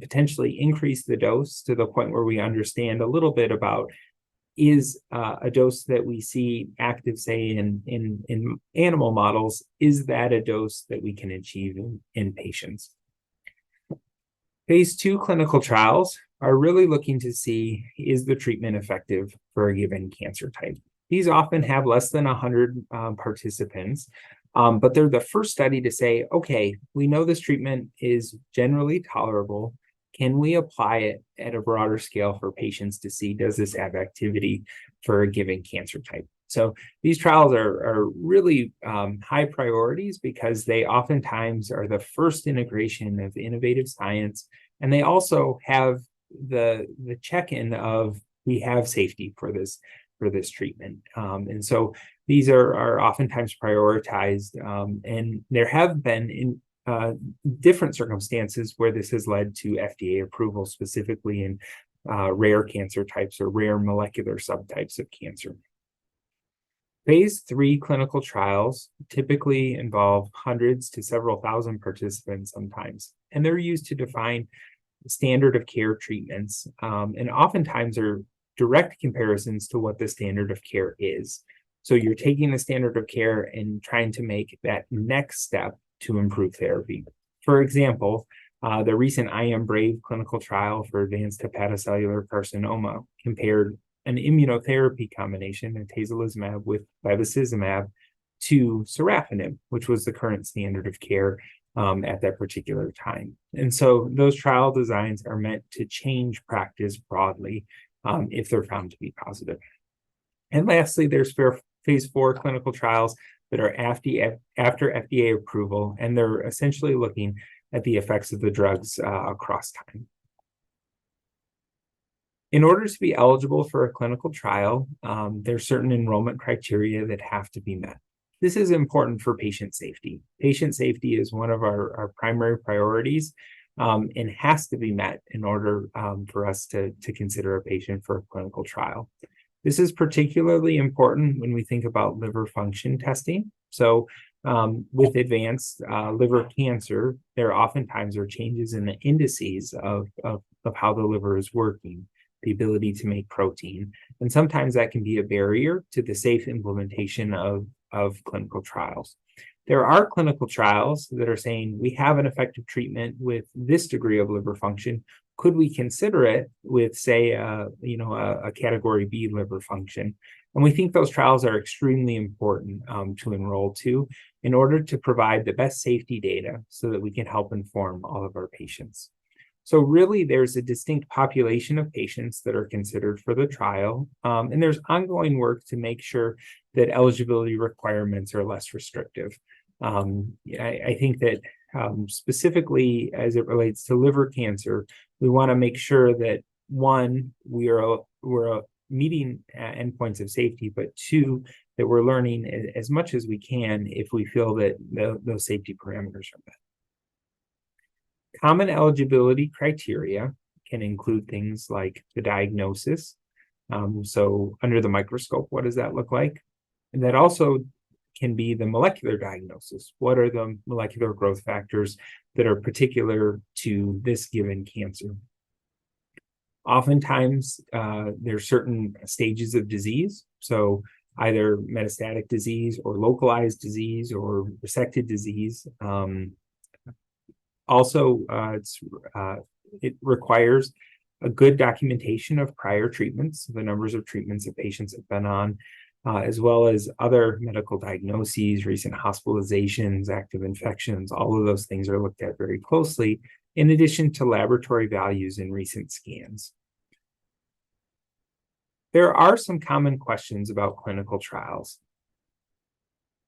potentially increase the dose to the point where we understand a little bit about, is a dose that we see active, say, in animal models, is that a dose that we can achieve in patients? Phase 2 clinical trials are really looking to see, is the treatment effective for a given cancer type? These often have less than 100 participants, but they're the first study to say, okay, we know this treatment is generally tolerable. Can we apply it at a broader scale for patients to see, does this have activity for a given cancer type? So these trials are really high priorities because they oftentimes are the first integration of innovative science, and they also have the check-in of we have safety for this treatment. And so these are oftentimes prioritized, and there have been in different circumstances where this has led to FDA approval, specifically in rare cancer types or rare molecular subtypes of cancer. Phase 3 clinical trials typically involve hundreds to several thousand participants sometimes, and they're used to define standard of care treatments, and oftentimes are direct comparisons to what the standard of care is. So you're taking the standard of care and trying to make that next step to improve therapy. For example, the recent I Am Brave clinical trial for advanced hepatocellular carcinoma compared an immunotherapy combination, atezolizumab with bevacizumab, to sorafenib, which was the current standard of care at that particular time. And so those trial designs are meant to change practice broadly if they're found to be positive. And lastly, there's phase 4 clinical trials that are after FDA approval, and they're essentially looking at the effects of the drugs across time. In order to be eligible for a clinical trial, there's certain enrollment criteria that have to be met. This is important for patient safety. Patient safety is one of our primary priorities, and has to be met in order for us to consider a patient for a clinical trial. This is particularly important when we think about liver function testing. So with advanced liver cancer, there oftentimes are changes in the indices of how the liver is working, the ability to make protein. And sometimes that can be a barrier to the safe implementation of clinical trials. There are clinical trials that are saying we have an effective treatment with this degree of liver function. Could we consider it with, say, a category B liver function? And we think those trials are extremely important to enroll to in order to provide the best safety data so that we can help inform all of our patients. So really, there's a distinct population of patients that are considered for the trial, and there's ongoing work to make sure that eligibility requirements are less restrictive. I think that specifically as it relates to liver cancer, we want to make sure that, one, we're meeting endpoints of safety, but two, that we're learning as much as we can if we feel that those safety parameters are met. Common eligibility criteria can include things like the diagnosis. So under the microscope, what does that look like? And that also can be the molecular diagnosis. What are the molecular growth factors that are particular to this given cancer? Oftentimes, there's certain stages of disease. So either metastatic disease or localized disease or resected disease. Also, it requires a good documentation of prior treatments, the numbers of treatments that patients have been on, as well as other medical diagnoses, recent hospitalizations, active infections. All of those things are looked at very closely, in addition to laboratory values in recent scans. There are some common questions about clinical trials.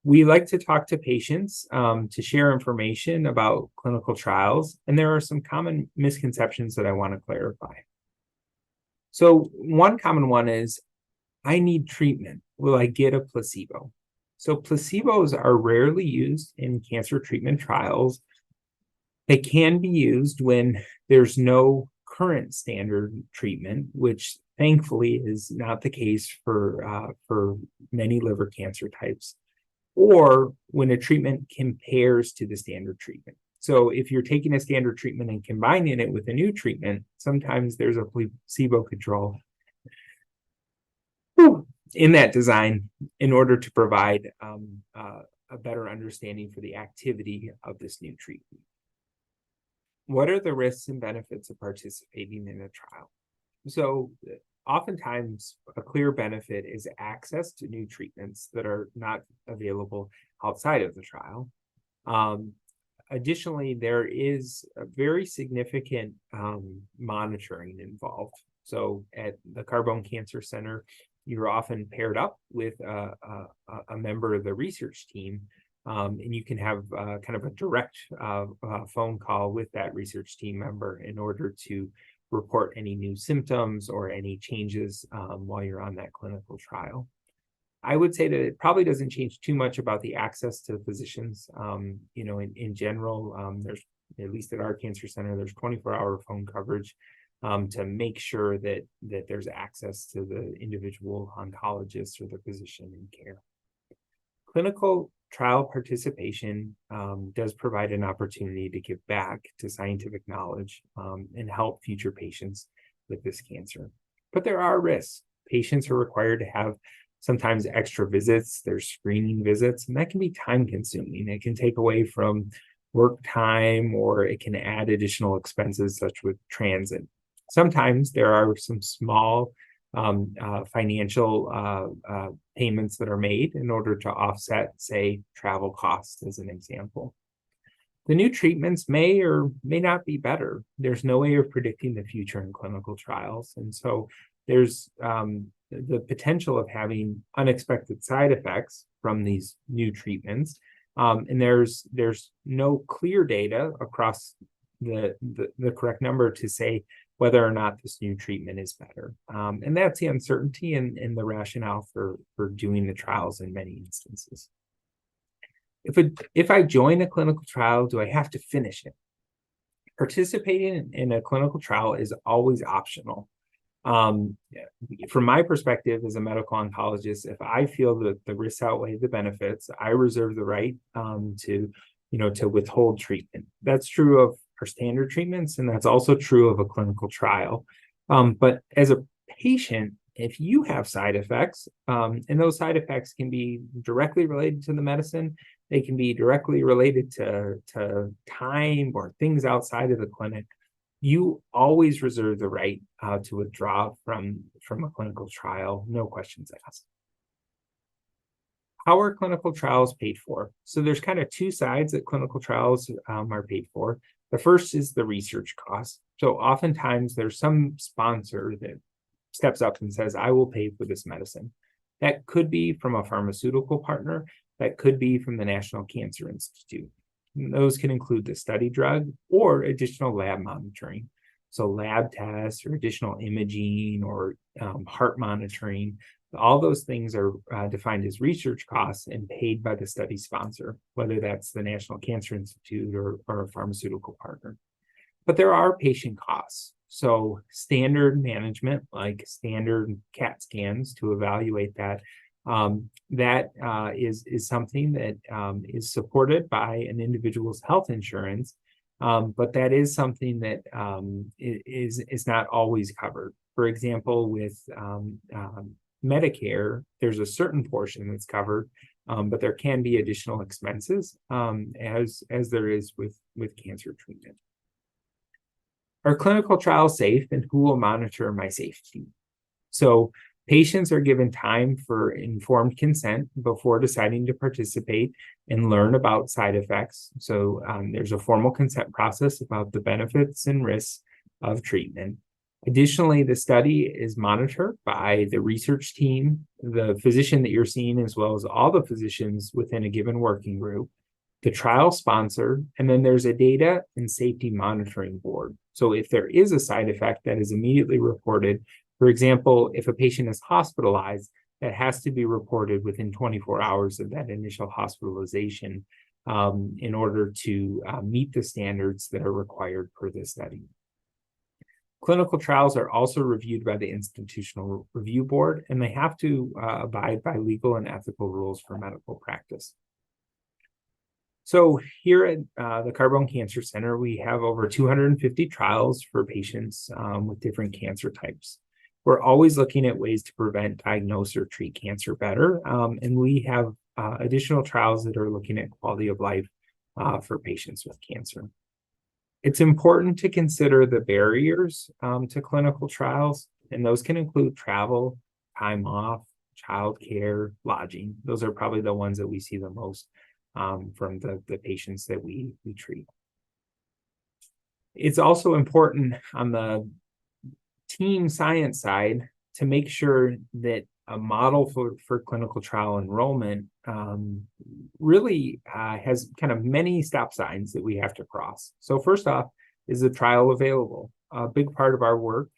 We like to talk to patients to share information about clinical trials, and there are some common misconceptions that I want to clarify. So one common one is, I need treatment. Will I get a placebo? So placebos are rarely used in cancer treatment trials. They can be used when there's no current standard treatment, which thankfully is not the case for many liver cancer types, or when a treatment compares to the standard treatment. So if you're taking a standard treatment and combining it with a new treatment, sometimes there's a placebo control in that design in order to provide a better understanding for the activity of this new treatment. What are the risks and benefits of participating in a trial? So oftentimes, a clear benefit is access to new treatments that are not available outside of the trial. Additionally, there is a very significant monitoring involved. So at the Carbone Cancer Center, you're often paired up with a member of the research team, and you can have kind of a direct phone call with that research team member in order to report any new symptoms or any changes while you're on that clinical trial. I would say that it probably doesn't change too much about the access to physicians. In general, there's, at least at our cancer center, there's 24-hour phone coverage to make sure that there's access to the individual oncologist or the physician in care. Clinical trial participation does provide an opportunity to give back to scientific knowledge and help future patients with this cancer. But there are risks. Patients are required to have sometimes extra visits, there's screening visits, and that can be time consuming. It can take away from work time, or it can add additional expenses such with transit. Sometimes there are some small financial payments that are made in order to offset, say, travel costs as an example. The new treatments may or may not be better. There's no way of predicting the future in clinical trials. And so there's the potential of having unexpected side effects from these new treatments. And there's no clear data across the correct number to say whether or not this new treatment is better. And that's the uncertainty and the rationale for doing the trials in many instances. If I join a clinical trial, do I have to finish it? Participating in a clinical trial is always optional. From my perspective as a medical oncologist, if I feel that the risks outweigh the benefits, I reserve the right to withhold treatment. That's true of our standard treatments, and that's also true of a clinical trial. But as a patient, if you have side effects, and those side effects can be directly related to the medicine, they can be directly related to time or things outside of the clinic, you always reserve the right to withdraw from a clinical trial, no questions asked. How are clinical trials paid for? So there's kind of two sides that clinical trials are paid for. The first is the research cost. So oftentimes there's some sponsor that steps up and says, I will pay for this medicine. That could be from a pharmaceutical partner. That could be from the National Cancer Institute. And those can include the study drug or additional lab monitoring. So lab tests or additional imaging or heart monitoring, all those things are defined as research costs and paid by the study sponsor, whether that's the National Cancer Institute or a pharmaceutical partner. But there are patient costs. So standard management, like standard CAT scans to evaluate that, is something that is supported by an individual's health insurance, but that is something that is not always covered. For example, with Medicare, there's a certain portion that's covered, but there can be additional expenses as there is with cancer treatment. Are clinical trials safe, and who will monitor my safety? So patients are given time for informed consent before deciding to participate and learn about side effects. So there's a formal consent process about the benefits and risks of treatment. Additionally, the study is monitored by the research team, the physician that you're seeing, as well as all the physicians within a given working group, the trial sponsor, and then there's a data and safety monitoring board. So if there is a side effect that is immediately reported, for example, if a patient is hospitalized, that has to be reported within 24 hours of that initial hospitalization in order to meet the standards that are required per the study. Clinical trials are also reviewed by the Institutional Review Board, and they have to abide by legal and ethical rules for medical practice. So here at the Carbone Cancer Center, we have over 250 trials for patients with different cancer types. We're always looking at ways to prevent, diagnose, or treat cancer better, and we have additional trials that are looking at quality of life for patients with cancer. It's important to consider the barriers to clinical trials, and those can include travel, time off, childcare, lodging. Those are probably the ones that we see the most from the patients that we treat. It's also important on the team science side to make sure that a model for clinical trial enrollment really has kind of many stop signs that we have to cross. So first off, is the trial available? A big part of our work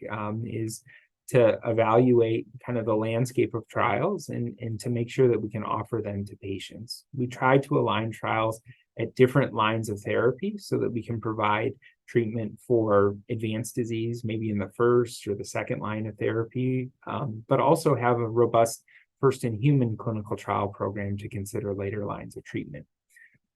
is to evaluate kind of the landscape of trials and to make sure that we can offer them to patients. We try to align trials at different lines of therapy so that we can provide treatment for advanced disease, maybe in the first or the second line of therapy, but also have a robust first-in-human clinical trial program to consider later lines of treatment.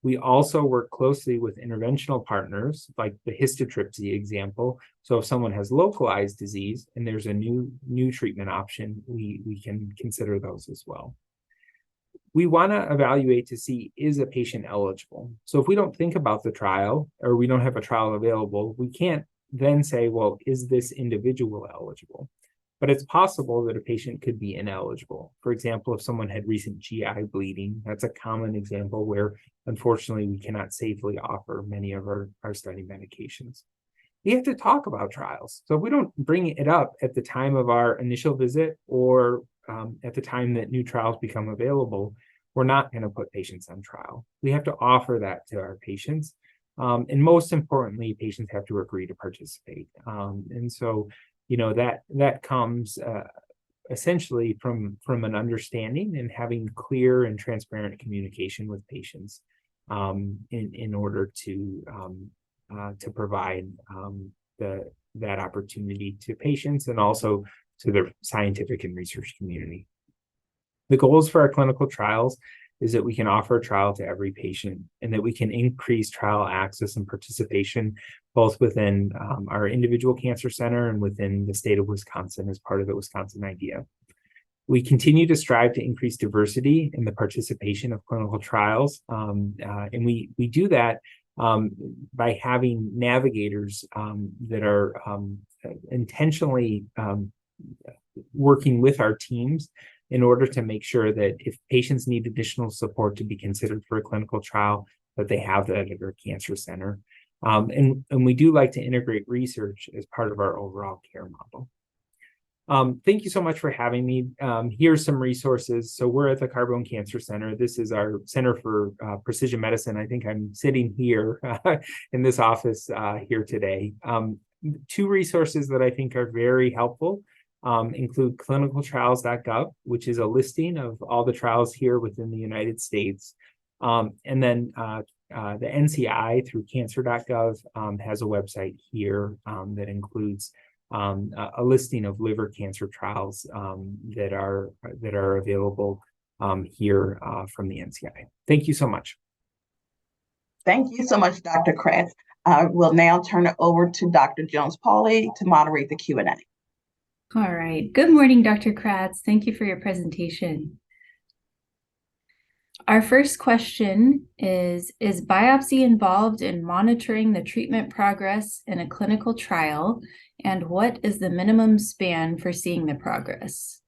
We also work closely with interventional partners, like the histotripsy example. So if someone has localized disease and there's a new treatment option, we can consider those as well. We want to evaluate to see, is a patient eligible? So if we don't think about the trial or we don't have a trial available, we can't then say, well, is this individual eligible? But it's possible that a patient could be ineligible. For example, if someone had recent GI bleeding, that's a common example where, unfortunately, we cannot safely offer many of our study medications. We have to talk about trials. So if we don't bring it up at the time of our initial visit or at the time that new trials become available, we're not going to put patients on trial. We have to offer that to our patients. And most importantly, patients have to agree to participate. And so, that comes essentially from an understanding and having clear and transparent communication with patients in order to provide that opportunity to patients and also to the scientific and research community. The goals for our clinical trials is that we can offer a trial to every patient and that we can increase trial access and participation both within our individual cancer center and within the state of Wisconsin as part of the Wisconsin IDEA. We continue to strive to increase diversity in the participation of clinical trials, and we do that by having navigators that are intentionally working with our teams in order to make sure that if patients need additional support to be considered for a clinical trial, that they have that at our cancer center. And we do like to integrate research as part of our overall care model. Thank you so much for having me. Here's some resources. So we're at the Carbone Cancer Center. This is our Center for Precision Medicine. I think I'm sitting here in this office here today. Two resources that I think are very helpful include clinicaltrials.gov, which is a listing of all the trials here within the United States. And then the NCI through cancer.gov has a website here that includes a listing of liver cancer trials that are available here from the NCI. Thank you so much. Thank you so much, Dr. Kratz. We'll now turn it over to Dr. Jones-Pauley to moderate the Q&A. All right. Good morning, Dr. Kratz. Thank you for your presentation. Our first question is biopsy involved in monitoring the treatment progress in a clinical trial? And what is the minimum span for seeing the progress?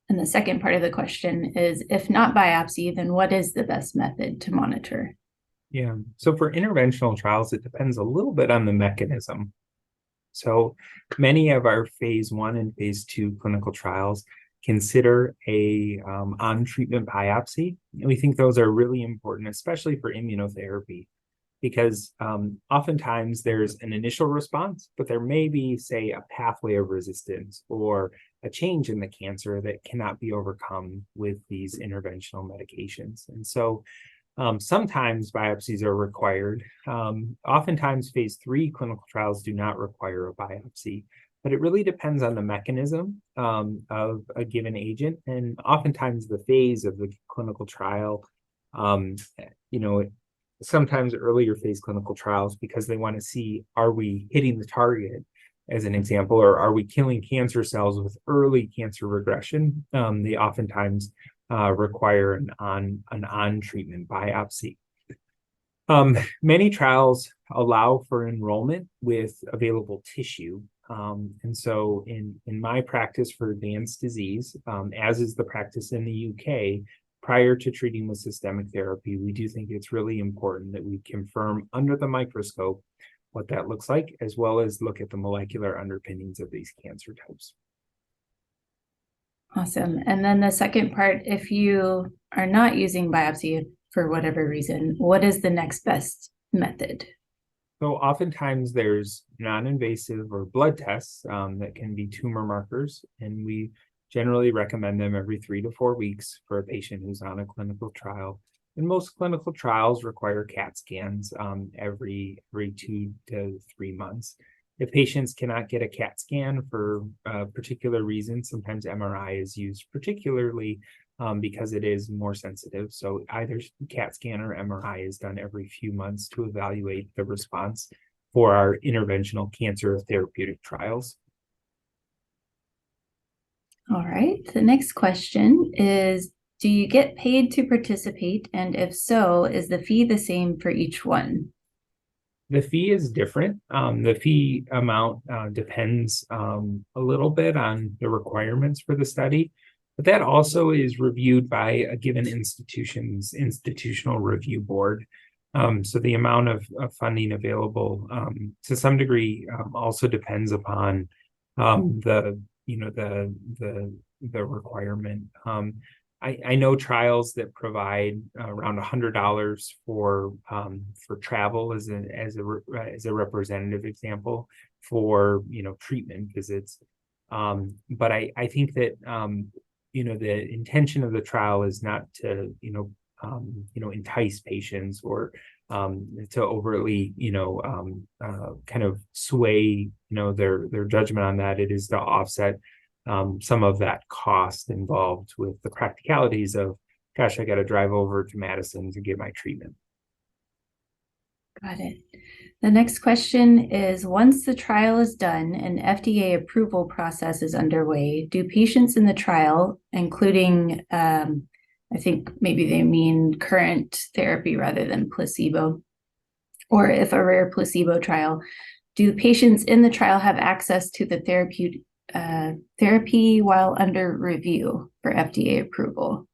And the second part of the question is, if not biopsy, then what is the best method to monitor? Yeah, so for interventional trials, it depends a little bit on the mechanism. So many of our phase 1 and phase 2 clinical trials consider a on-treatment biopsy. And we think those are really important, especially for immunotherapy, because oftentimes there's an initial response, but there may be, say, a pathway of resistance or a change in the cancer that cannot be overcome with these interventional medications. And so sometimes biopsies are required. Oftentimes phase 3 clinical trials do not require a biopsy, but it really depends on the mechanism of a given agent and oftentimes the phase of the clinical trial. Sometimes earlier phase clinical trials, because they want to see, are we hitting the target, as an example, or are we killing cancer cells with early cancer regression? They oftentimes require an on-treatment biopsy. Many trials allow for enrollment with available tissue. And so in my practice for advanced disease, as is the practice in the UK, prior to treating with systemic therapy, we do think it's really important that we confirm under the microscope what that looks like, as well as look at the molecular underpinnings of these cancer types. Awesome. And then the second part, if you are not using biopsy for whatever reason, what is the next best method? So oftentimes there's non-invasive or blood tests that can be tumor markers, and we generally recommend them every 3 to 4 weeks for a patient who's on a clinical trial. And most clinical trials require CAT scans every 2 to 3 months. If patients cannot get a CAT scan for a particular reason, sometimes MRI is used, particularly because it is more sensitive. So either CAT scan or MRI is done every few months to evaluate the response for our interventional cancer therapeutic trials. All right. The next question is, do you get paid to participate? And if so, is the fee the same for each one? The fee is different. The fee amount depends a little bit on the requirements for the study, but that also is reviewed by a given institution's institutional review board. So the amount of funding available to some degree also depends upon the requirement. I know trials that provide around $100 for travel as a representative example for treatment visits, but I think that the intention of the trial is not to entice patients or to overtly kind of sway their judgment on that. It is to offset some of that cost involved with the practicalities of, gosh, I got to drive over to Madison to get my treatment. Got it. The next question is, once the trial is done and FDA approval process is underway, do patients in the trial, including, I think maybe they mean current therapy rather than placebo, or if a rare placebo trial, do patients in the trial have access to the therapy while under review for FDA approval?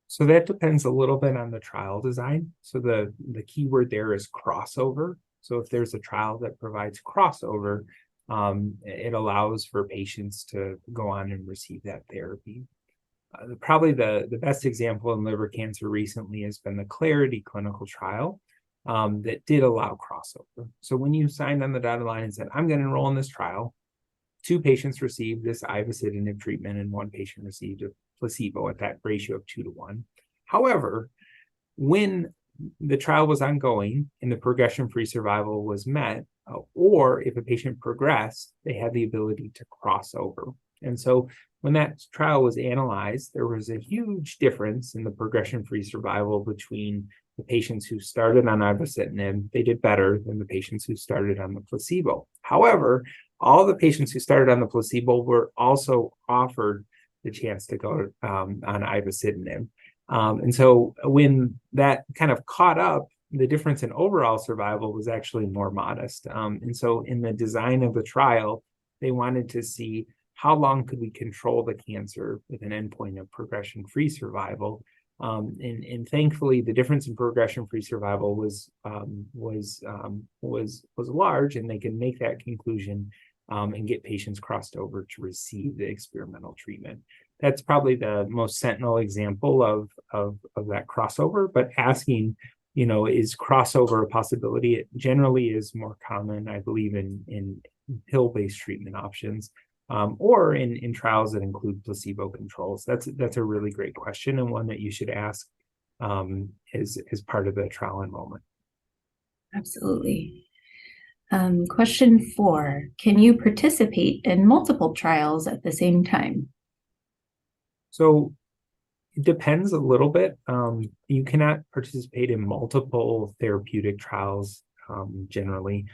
So that depends a little bit on the trial design. So the key word there is crossover. So if there's a trial that provides crossover, it allows for patients to go on and receive that therapy. Probably the best example in liver cancer recently has been the Clarity clinical trial that did allow crossover. So when you signed on the dotted line and said, I'm going to enroll in this trial, 2 patients received this ivosidenib treatment and 1 patient received a placebo at that ratio of 2 to 1. However, when the trial was ongoing and the progression-free survival was met, or if a patient progressed, they had the ability to cross over. And so when that trial was analyzed, there was a huge difference in the progression-free survival between the patients who started on ivosidenib. They did better than the patients who started on the placebo. However, all the patients who started on the placebo were also offered the chance to go on ivosidenib. And so when that kind of caught up, the difference in overall survival was actually more modest. And so in the design of the trial, they wanted to see how long could we control the cancer with an endpoint of progression-free survival. And thankfully, the difference in progression-free survival was large, and they can make that conclusion and get patients crossed over to receive the experimental treatment. That's probably the most sentinel example of that crossover. But asking, is crossover a possibility? It generally is more common, I believe, in pill-based treatment options. Or in trials that include placebo controls. That's a really great question, and one that you should ask as part of the trial enrollment. Absolutely. Question 4, can you participate in multiple trials at the same time? So it depends a little bit. You cannot participate in multiple therapeutic trials generally.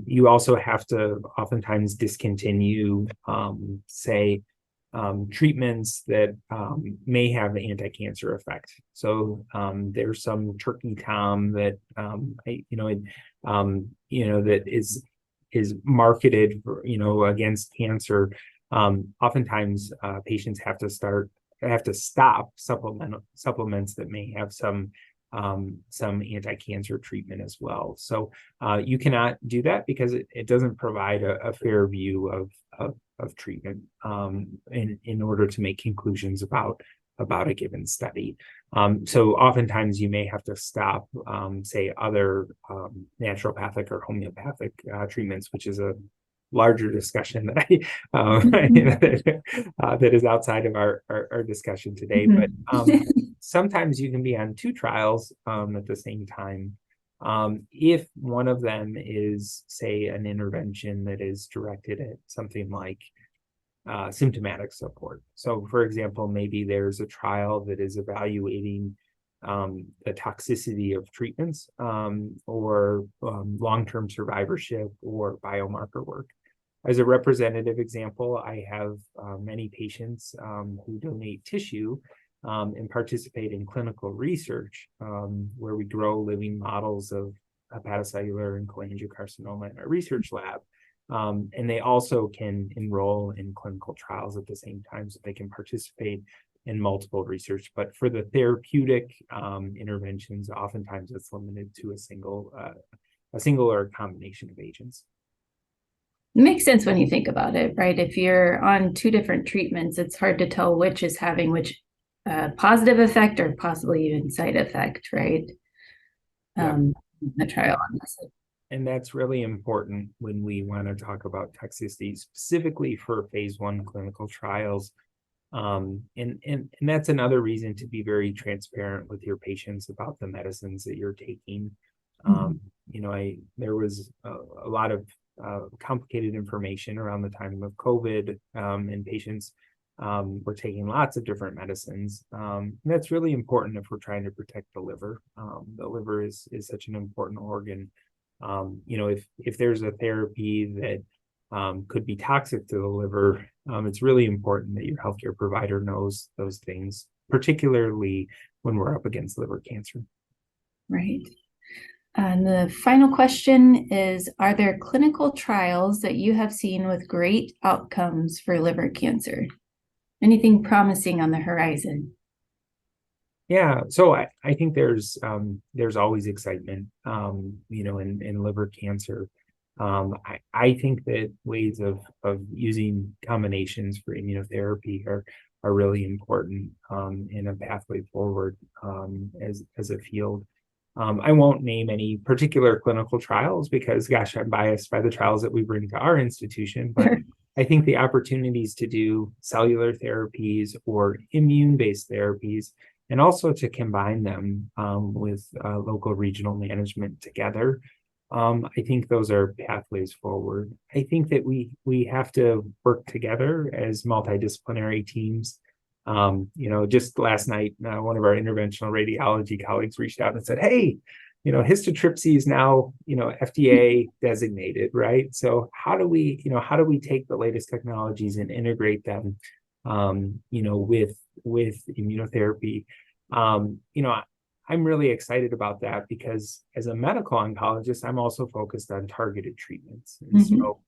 You also have to oftentimes discontinue, treatments that may have an anti-cancer effect. So there's some turkey tom that that is marketed for, against cancer. Oftentimes patients have to stop supplements that may have some anti-cancer treatment as well. So you cannot do that because it doesn't provide a fair view of treatment in order to make conclusions about a given study. So oftentimes you may have to stop, say, other naturopathic or homeopathic treatments, which is a larger discussion that that is outside of our discussion today. But sometimes you can be on two trials at the same time. If one of them is, say, an intervention that is directed at something like symptomatic support. So, for example, maybe there's a trial that is evaluating the toxicity of treatments or long-term survivorship or biomarker work. As a representative example, I have many patients who donate tissue and participate in clinical research where we grow living models of hepatocellular and cholangiocarcinoma in our research lab. And they also can enroll in clinical trials at the same time, so they can participate in multiple research. But for the therapeutic interventions, oftentimes it's limited to a single or a combination of agents. It makes sense when you think about it, right? If you're on two different treatments, it's hard to tell which is having which positive effect or possibly even side effect, right? The trial on this. And that's really important when we want to talk about toxicity, specifically for phase 1 clinical trials. And that's another reason to be very transparent with your patients about the medicines that you're taking. There was a lot of complicated information around the time of COVID, and patients were taking lots of different medicines. And that's really important if we're trying to protect the liver. The liver is such an important organ. If there's a therapy that could be toxic to the liver, it's really important that your healthcare provider knows those things, particularly when we're up against liver cancer. Right. And the final question is, are there clinical trials that you have seen with great outcomes for liver cancer? Anything promising on the horizon? Yeah, so I think there's always excitement, in liver cancer. I think that ways of using combinations for immunotherapy are really important in a pathway forward as a field. I won't name any particular clinical trials because, gosh, I'm biased by the trials that we bring to our institution, but I think the opportunities to do cellular therapies or immune-based therapies, and also to combine them with local regional management together, I think those are pathways forward. I think that we have to work together as multidisciplinary teams. Just last night, one of our interventional radiology colleagues reached out and said, "Hey, histotripsy is now, FDA designated, right? So how do we take the latest technologies and integrate them, with immunotherapy?" I'm really excited about that because as a medical oncologist, I'm also focused on targeted treatments. And so,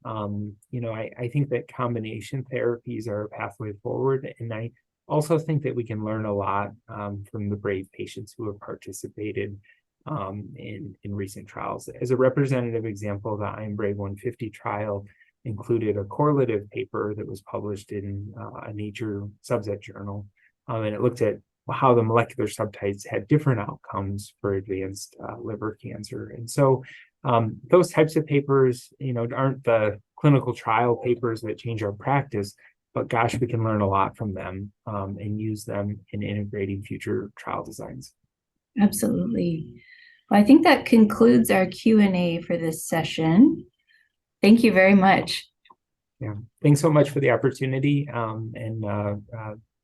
I think that combination therapies are a pathway forward. And I also think that we can learn a lot from the brave patients who have participated in recent trials. As a representative example, the I Am Brave 150 trial included a correlative paper that was published in a Nature subset journal. And it looked at how the molecular subtypes had different outcomes for advanced liver cancer. And so those types of papers, aren't the clinical trial papers that change our practice, but gosh, we can learn a lot from them and use them in integrating future trial designs. Absolutely. Well, I think that concludes our Q&A for this session. Thank you very much. Yeah, thanks so much for the opportunity.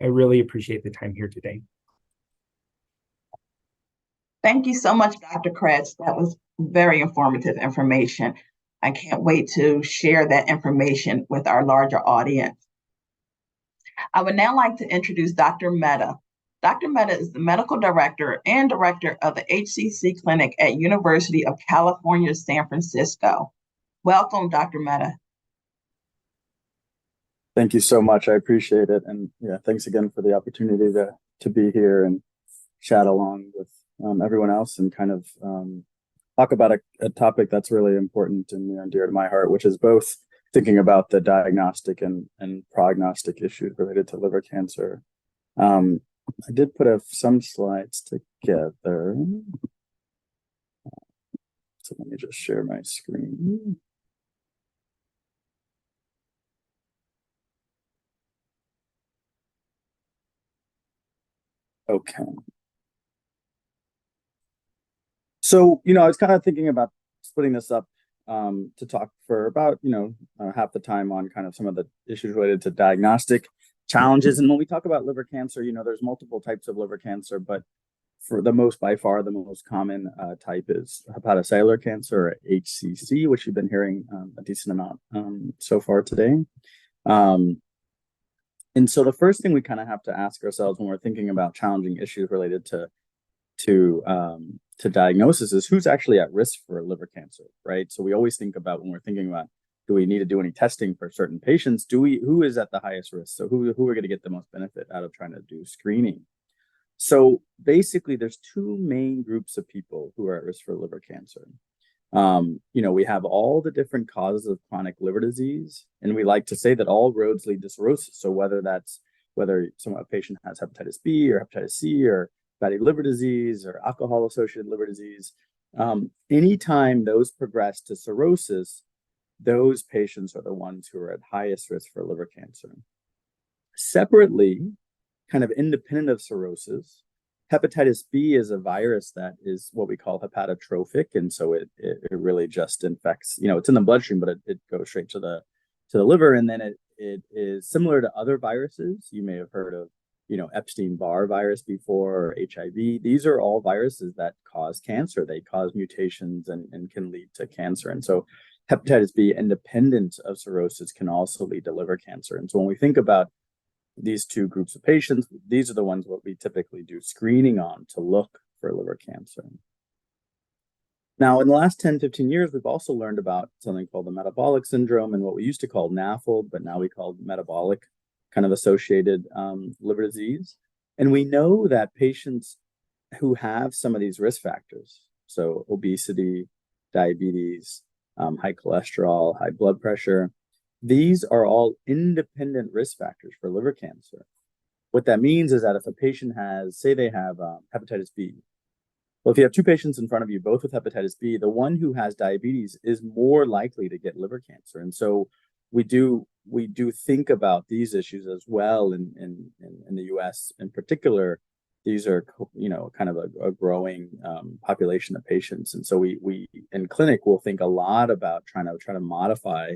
I really appreciate the time here today. Thank you so much, Dr. Kratz. That was very informative information. I can't wait to share that information with our larger audience. I would now like to introduce Dr. Mehta. Dr. Mehta is the medical director and director of the HCC clinic at University of California, San Francisco. Welcome, Dr. Mehta. Thank you so much. I appreciate it. And yeah, thanks again for the opportunity to be here and chat along with everyone else and kind of talk about a topic that's really important and near and dear to my heart, which is both thinking about the diagnostic and prognostic issues related to liver cancer. I did put some slides together. So let me just share my screen. Okay. So, I was kind of thinking about splitting this up to talk for about, half the time on kind of some of the issues related to diagnostic challenges. And when we talk about liver cancer, there's multiple types of liver cancer, but by far the most common type is hepatocellular cancer, or HCC, which you've been hearing a decent amount so far today. And so the first thing we kind of have to ask ourselves when we're thinking about challenging issues related to diagnosis is who's actually at risk for liver cancer, right? So we always think about, when we're thinking about, do we need to do any testing for certain patients? Who is at the highest risk? So who are going to get the most benefit out of trying to do screening? So basically, there's two main groups of people who are at risk for liver cancer. We have all the different causes of chronic liver disease, and we like to say that all roads lead to cirrhosis. So whether a patient has hepatitis B or hepatitis C or fatty liver disease or alcohol-associated liver disease, anytime those progress to cirrhosis, those patients are the ones who are at highest risk for liver cancer. Separately, kind of independent of cirrhosis, hepatitis B is a virus that is what we call hepatotrophic, and so it really just infects. It's in the bloodstream, but it goes straight to the liver, and then it is similar to other viruses. You may have heard of Epstein-Barr virus before, or HIV. These are all viruses that cause cancer. They cause mutations and can lead to cancer. And so hepatitis B, independent of cirrhosis, can also lead to liver cancer. And so when we think about these two groups of patients, these are the ones what we typically do screening on to look for liver cancer. Now, in the last 10, 15 years, we've also learned about something called the metabolic syndrome and what we used to call NAFLD, but now we call metabolic kind of associated liver disease. And we know that patients who have some of these risk factors, so obesity, diabetes, high cholesterol, high blood pressure, these are all independent risk factors for liver cancer. What that means is that if a patient say they have hepatitis B, well, if you have two patients in front of you, both with hepatitis B, the one who has diabetes is more likely to get liver cancer. And so we do think about these issues as well in the US in particular. These are, kind of a growing population of patients. And so we in clinic will think a lot about trying to modify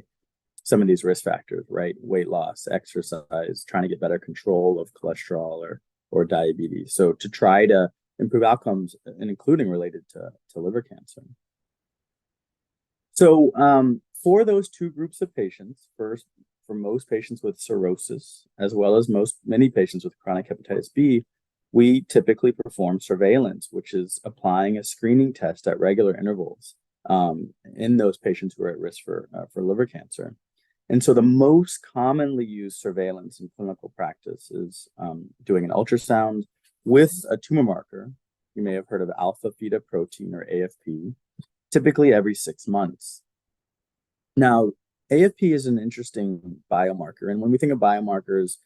some of these risk factors, right? Weight loss, exercise, trying to get better control of cholesterol or diabetes. So to try to improve outcomes, and including related to liver cancer. So for those two groups of patients, first, for most patients with cirrhosis, as well as many patients with chronic hepatitis B, we typically perform surveillance, which is applying a screening test at regular intervals in those patients who are at risk for liver cancer. And so the most commonly used surveillance in clinical practice is doing an ultrasound with a tumor marker. You may have heard of alpha-fetoprotein, or AFP, typically every 6 months. Now, AFP is an interesting biomarker. And when we think of biomarkers,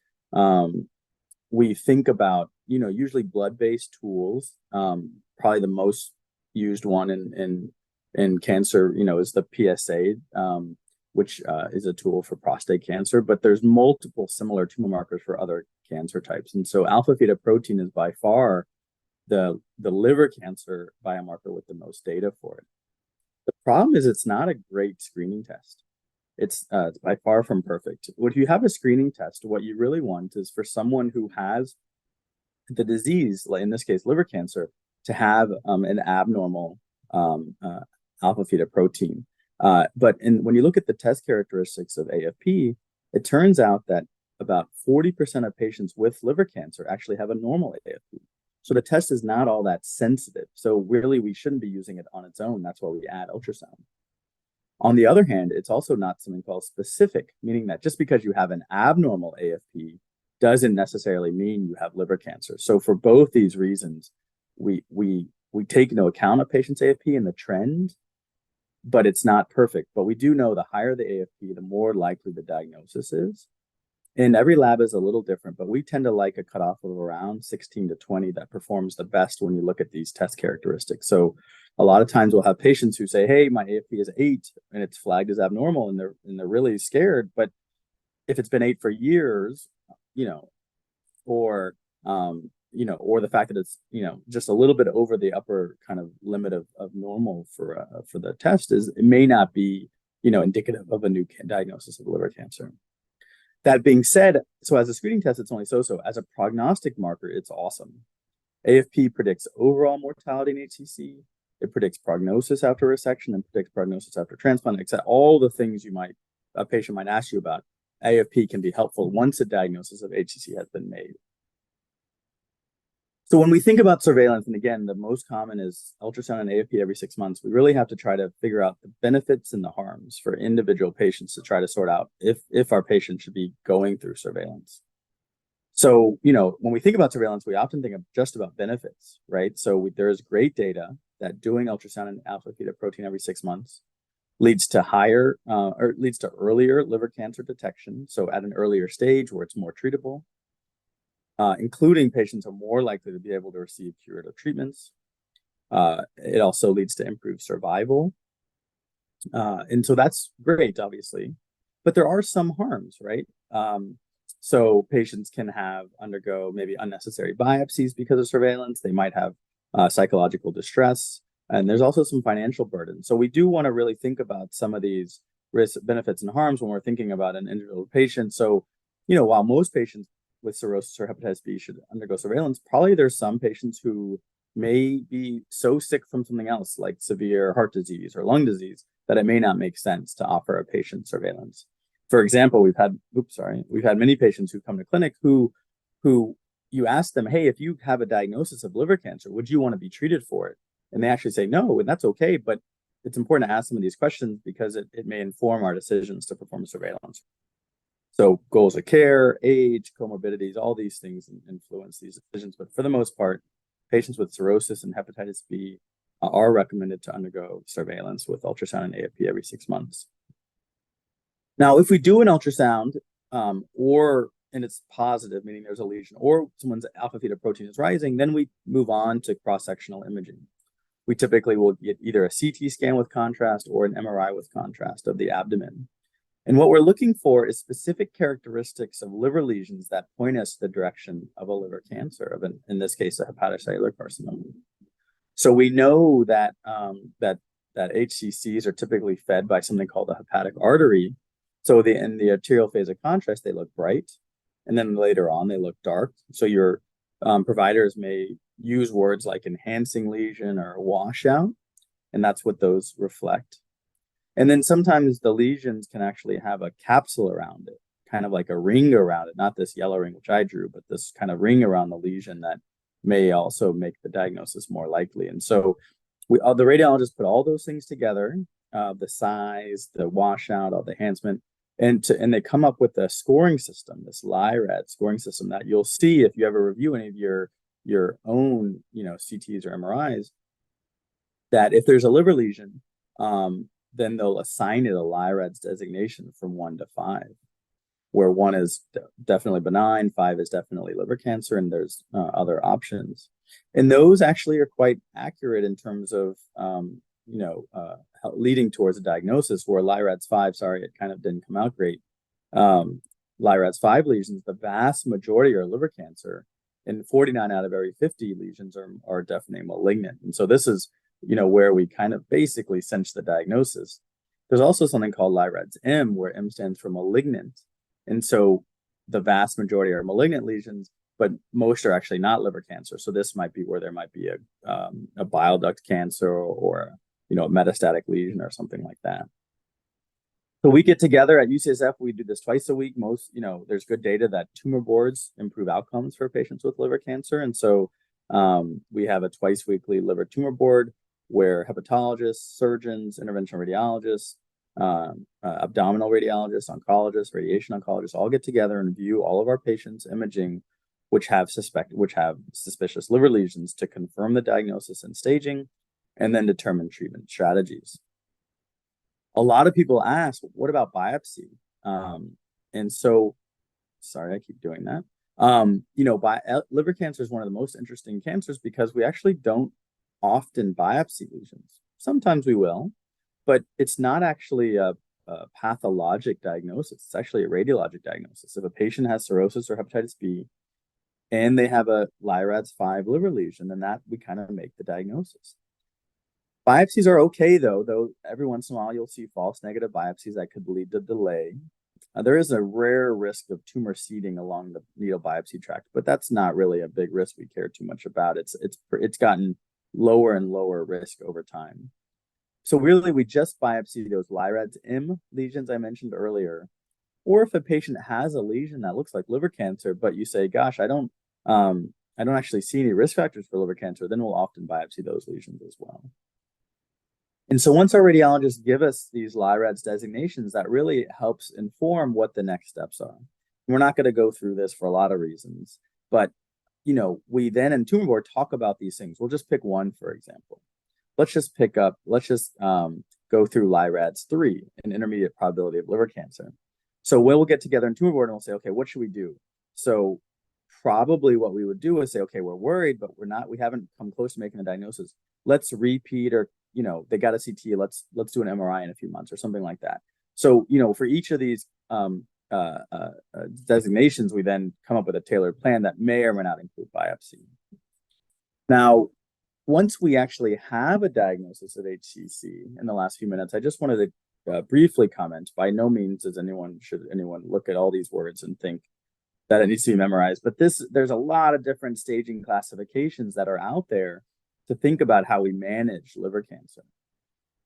we think about, usually blood-based tools. Probably the most used one in cancer, is the PSA, which is a tool for prostate cancer, but there's multiple similar tumor markers for other cancer types. And so alpha-fetoprotein is by far the liver cancer biomarker with the most data for it. The problem is it's not a great screening test. It's by far from perfect. If you have a screening test, what you really want is for someone who has the disease, like in this case, liver cancer, to have an abnormal alpha-fetoprotein. But when you look at the test characteristics of AFP, it turns out that about 40% of patients with liver cancer actually have a normal AFP. So the test is not all that sensitive. So really, we shouldn't be using it on its own. That's why we add ultrasound. On the other hand, it's also not something called specific, meaning that just because you have an abnormal AFP doesn't necessarily mean you have liver cancer. So for both these reasons, we take into account a patient's AFP and the trend, but it's not perfect. But we do know the higher the AFP, the more likely the diagnosis is. And every lab is a little different, but we tend to like a cutoff of around 16 to 20 that performs the best when you look at these test characteristics. So a lot of times we'll have patients who say, hey, my AFP is 8 and it's flagged as abnormal, and they're really scared. But if it's been 8 for years, or the fact that it's, just a little bit over the upper kind of limit of normal for the test, it may not be, indicative of a new diagnosis of liver cancer. That being said, so as a screening test, it's only so-so. As a prognostic marker, it's awesome. AFP predicts overall mortality in HCC. It predicts prognosis after resection and predicts prognosis after transplant, except all the things a patient might ask you about. AFP can be helpful once a diagnosis of HCC has been made. So when we think about surveillance, and again, the most common is ultrasound and AFP every 6 months, we really have to try to figure out the benefits and the harms for individual patients to try to sort out if our patient should be going through surveillance. So, when we think about surveillance, we often think of just about benefits, right? So there is great data that doing ultrasound and alpha-fetoprotein every 6 months leads to earlier liver cancer detection. So at an earlier stage where it's more treatable. Including patients are more likely to be able to receive curative treatments. It also leads to improved survival. And so that's great, obviously. But there are some harms, right? So patients can undergo maybe unnecessary biopsies because of surveillance. They might have psychological distress. And there's also some financial burden. So we do want to really think about some of these risks, benefits, and harms when we're thinking about an individual patient. So, while most patients with cirrhosis or hepatitis B should undergo surveillance, probably there's some patients who may be so sick from something else, like severe heart disease or lung disease, that it may not make sense to offer a patient surveillance. For example, we've had many patients who come to clinic who you ask them, hey, if you have a diagnosis of liver cancer, would you want to be treated for it? And they actually say no, and that's okay, but it's important to ask some of these questions because it may inform our decisions to perform surveillance. So goals of care, age, comorbidities, all these things influence these decisions. But for the most part, patients with cirrhosis and hepatitis B are recommended to undergo surveillance with ultrasound and AFP every 6 months. Now, if we do an ultrasound and it's positive, meaning there's a lesion, or someone's alpha-fetoprotein is rising, then we move on to cross-sectional imaging. We typically will get either a CT scan with contrast or an MRI with contrast of the abdomen. And what we're looking for is specific characteristics of liver lesions that point us the direction of a liver cancer, in this case, a hepatocellular carcinoma. So we know that that HCCs are typically fed by something called the hepatic artery. So in the arterial phase of contrast, they look bright, and then later on they look dark. So your providers may use words like enhancing lesion or washout, and that's what those reflect. And then sometimes the lesions can actually have a capsule around it, kind of like a ring around it, not this yellow ring, which I drew, but this kind of ring around the lesion that may also make the diagnosis more likely. And so the radiologists put all those things together, the size, the washout, all the enhancement, and they come up with a scoring system, this LIRAD scoring system that you'll see if you ever review any of your own, CTs or MRIs, that if there's a liver lesion, then they'll assign it a LIRADS designation from 1 to 5, where 1 is definitely benign, 5 is definitely liver cancer, and there's other options. And those actually are quite accurate in terms of, leading towards a diagnosis, where LIRADS 5, sorry, it kind of didn't come out great. LIRADS 5 lesions, the vast majority are liver cancer, and 49 out of every 50 lesions are definitely malignant. And so this is where we kind of basically cinch the diagnosis. There's also something called LIRADS M, where M stands for malignant. And so the vast majority are malignant lesions, but most are actually not liver cancer. So this might be where there might be a bile duct cancer or a metastatic lesion or something like that. So we get together at UCSF, we do this twice a week. There's good data that tumor boards improve outcomes for patients with liver cancer. And so we have a twice weekly liver tumor board where hepatologists, surgeons, interventional radiologists, abdominal radiologists, oncologists, radiation oncologists all get together and view all of our patients' imaging, which have suspicious liver lesions, to confirm the diagnosis and staging, and then determine treatment strategies. a lot of people ask, what about biopsy? And so, sorry, I keep doing that. Liver cancer is one of the most interesting cancers because we actually don't often biopsy lesions. Sometimes we will, but it's not actually a pathologic diagnosis. It's actually a radiologic diagnosis. If a patient has cirrhosis or hepatitis B and they have a LIRADS-5 liver lesion, then that we kind of make the diagnosis. Biopsies are okay, though every once in a while you'll see false negative biopsies that could lead to delay. There is a rare risk of tumor seeding along the needle biopsy tract, but that's not really a big risk we care too much about. It's gotten lower and lower risk over time. So really, we just biopsy those LIRADS-M lesions I mentioned earlier, or if a patient has a lesion that looks like liver cancer, but you say, "Gosh, I don't actually see any risk factors for liver cancer," then we'll often biopsy those lesions as well. And so once our radiologists give us these LIRADS designations, that really helps inform what the next steps are. We're not going to go through this for a lot of reasons, but we then in tumor board talk about these things. We'll just pick one, for example. Let's just go through LIRADS-3, an intermediate probability of liver cancer. So we'll get together in tumor board and we'll say, okay, what should we do? So probably what we would do is say, okay, we're worried, but we haven't come close to making a diagnosis. Let's repeat, or they got a CT, let's do an MRI in a few months or something like that. So for each of these designations, we then come up with a tailored plan that may or may not include biopsy. Now, once we actually have a diagnosis of HCC in the last few minutes, I just wanted to briefly comment. By no means should anyone look at all these words and think that it needs to be memorized, but there's a lot of different staging classifications that are out there to think about how we manage liver cancer.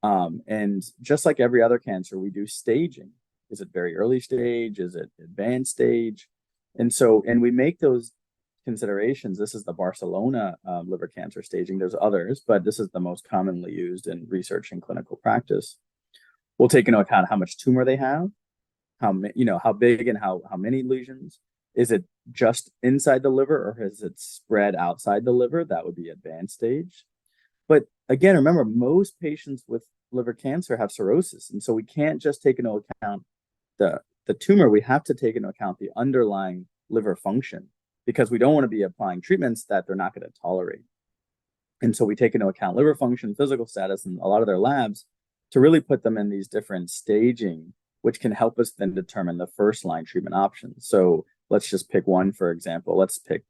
And just like every other cancer, we do staging. Is it very early stage? Is it advanced stage? And we make those considerations. This is the Barcelona liver cancer staging. There's others, but this is the most commonly used in research and clinical practice. We'll take into account how much tumor they have, how big and how many lesions. Is it just inside the liver or is it spread outside the liver? That would be advanced stage. But again, remember, most patients with liver cancer have cirrhosis. And so we can't just take into account the tumor. We have to take into account the underlying liver function because we don't want to be applying treatments that they're not going to tolerate. And so we take into account liver function, physical status, and a lot of their labs to really put them in these different staging, which can help us then determine the first line treatment options. So let's just pick one, for example. Let's pick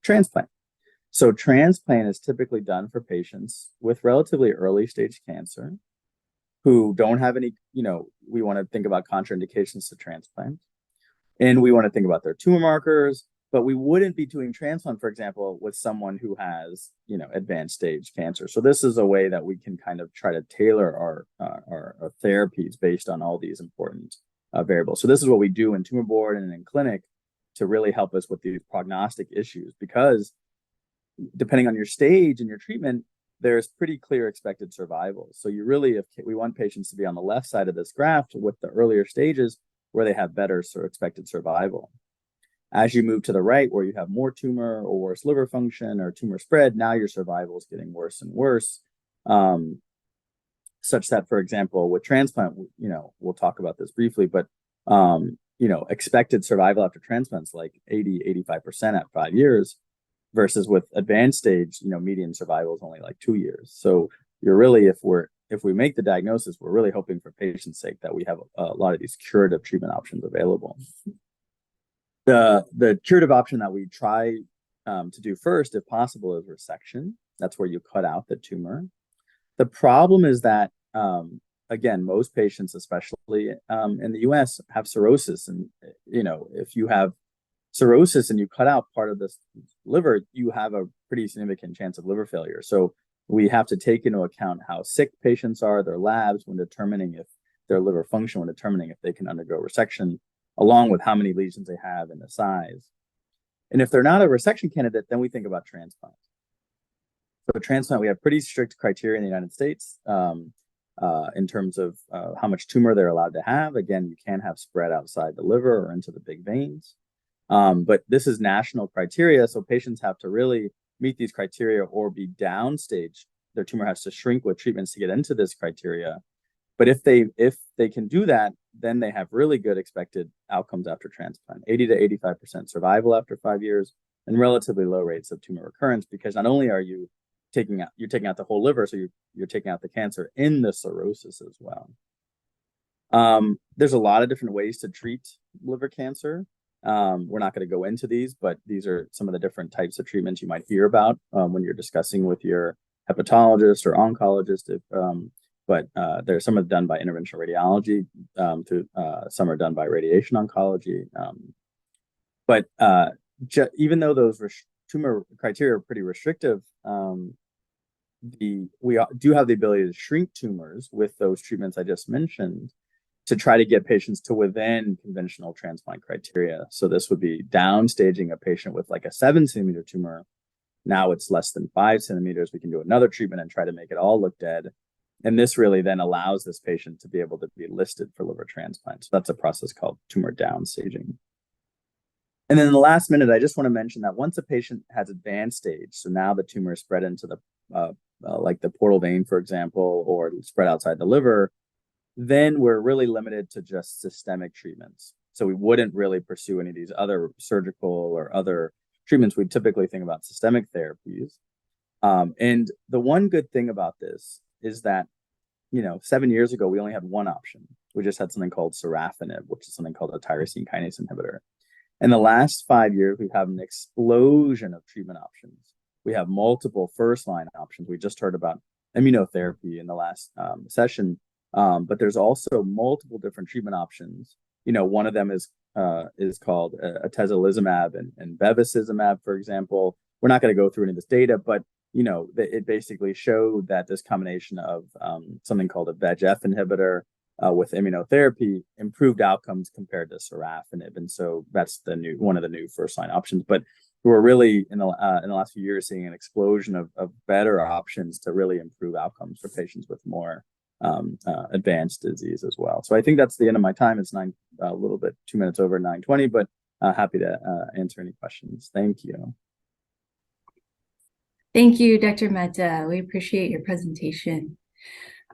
transplant. So transplant is typically done for patients with relatively early stage cancer who don't have any, we want to think about contraindications to transplant. And we want to think about their tumor markers, but we wouldn't be doing transplant, for example, with someone who has, advanced stage cancer. So this is a way that we can kind of try to tailor our therapies based on all these important variables. So this is what we do in tumor board and in clinic to really help us with these prognostic issues, because depending on your stage and your treatment, there's pretty clear expected survival. So we want patients to be on the left side of this graph with the earlier stages where they have better expected survival. As you move to the right, where you have more tumor or worse liver function or tumor spread, now your survival is getting worse and worse. Such that, for example, with transplant, we'll talk about this briefly, but, expected survival after transplants like 80-85% at 5 years, versus with advanced stage, median survival is only like 2 years. So you're really, if we make the diagnosis, we're really hoping for patients' sake that we have a lot of these curative treatment options available. The curative option that we try to do first, if possible, is resection. That's where you cut out the tumor. The problem is that, again, most patients, especially in the US, have cirrhosis. And, if you have cirrhosis and you cut out part of this liver, you have a pretty significant chance of liver failure. So we have to take into account how sick patients are, their labs, when determining if their liver function, when determining if they can undergo resection, along with how many lesions they have and the size. And if they're not a resection candidate, then we think about transplant. So transplant, we have pretty strict criteria in the United States in terms of how much tumor they're allowed to have. Again, you can't have spread outside the liver or into the big veins. But this is national criteria, so patients have to really meet these criteria or be downstage their tumor has to shrink with treatments to get into this criteria. But if they can do that, then they have really good expected outcomes after transplant, 80 to 85% survival after 5 years, and relatively low rates of tumor recurrence, because not only are you taking out the whole liver, so you're taking out the cancer in the cirrhosis as well. There's a lot of different ways to treat liver cancer. We're not going to go into these, but these are some of the different types of treatments you might hear about when you're discussing with your hepatologist or oncologist. But there's some are done by interventional radiology, some are done by radiation oncology. But even though those tumor criteria are pretty restrictive, we do have the ability to shrink tumors with those treatments I just mentioned to try to get patients to within conventional transplant criteria. So this would be downstaging a patient with like a 7-centimeter tumor. Now it's less than 5 centimeters. We can do another treatment and try to make it all look dead. And this really then allows this patient to be able to be listed for liver transplant. So that's a process called tumor downstaging. And then in the last minute, I just want to mention that once a patient has advanced stage, so now the tumor is spread into the like the portal vein, for example, or spread outside the liver, then we're really limited to just systemic treatments. So we wouldn't really pursue any of these other surgical or other treatments. We typically think about systemic therapies. And the one good thing about this is that, 7 years ago, we only had one option. We just had something called sorafenib, which is something called a tyrosine kinase inhibitor. In the last 5 years, we've had an explosion of treatment options. We have multiple first-line options. We just heard about immunotherapy in the last session, but there's also multiple different treatment options. One of them is called atezolizumab and bevacizumab, for example. We're not going to go through any of this data, but it basically showed that this combination of something called a VEGF inhibitor with immunotherapy improved outcomes compared to sorafenib, and so that's one of the new first-line options. But we're really in the last few years seeing an explosion of better options to really improve outcomes for patients with more advanced disease as well. So I think that's the end of my time. It's 2 minutes over 9:20, but happy to answer any questions. Thank you. Thank you, Dr. Mehta. We appreciate your presentation.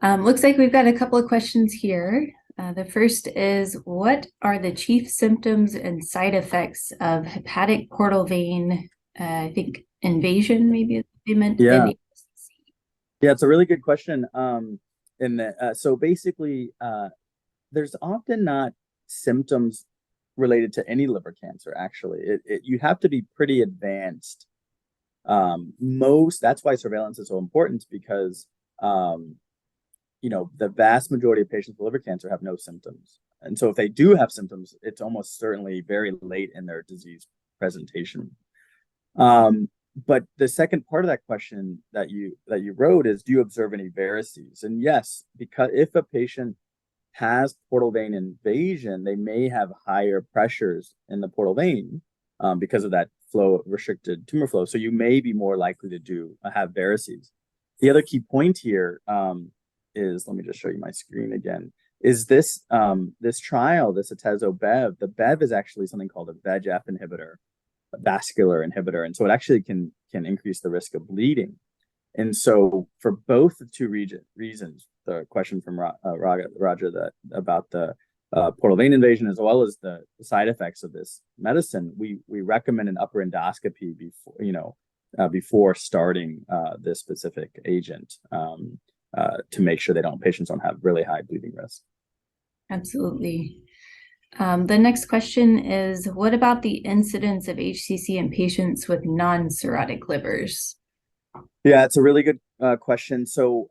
Looks like we've got a couple of questions here. The first is, what are the chief symptoms and side effects of hepatic portal vein, I think invasion, maybe they meant? Yeah, it's a really good question. So basically, there's often not symptoms related to any liver cancer, actually. You have to be pretty advanced. That's why surveillance is so important, because the vast majority of patients with liver cancer have no symptoms. And so if they do have symptoms, it's almost certainly very late in their disease presentation. But the second part of that question that you wrote is, do you observe any varices? And yes, because if a patient has portal vein invasion, they may have higher pressures in the portal vein because of that restricted tumor flow. So you may be more likely to have varices. The other key point here is, let me just show you my screen again, is this trial, this atezo-bev. The bev is actually something called a VEGF inhibitor, a vascular inhibitor, and so it actually can increase the risk of bleeding. And so for both the two reasons, the question from Roger about the portal vein invasion, as well as the side effects of this medicine, we recommend an upper endoscopy before starting this specific agent to make sure patients don't have really high bleeding risk. Absolutely. The next question is, what about the incidence of HCC in patients with non-cirrhotic livers? Yeah, it's a really good question. So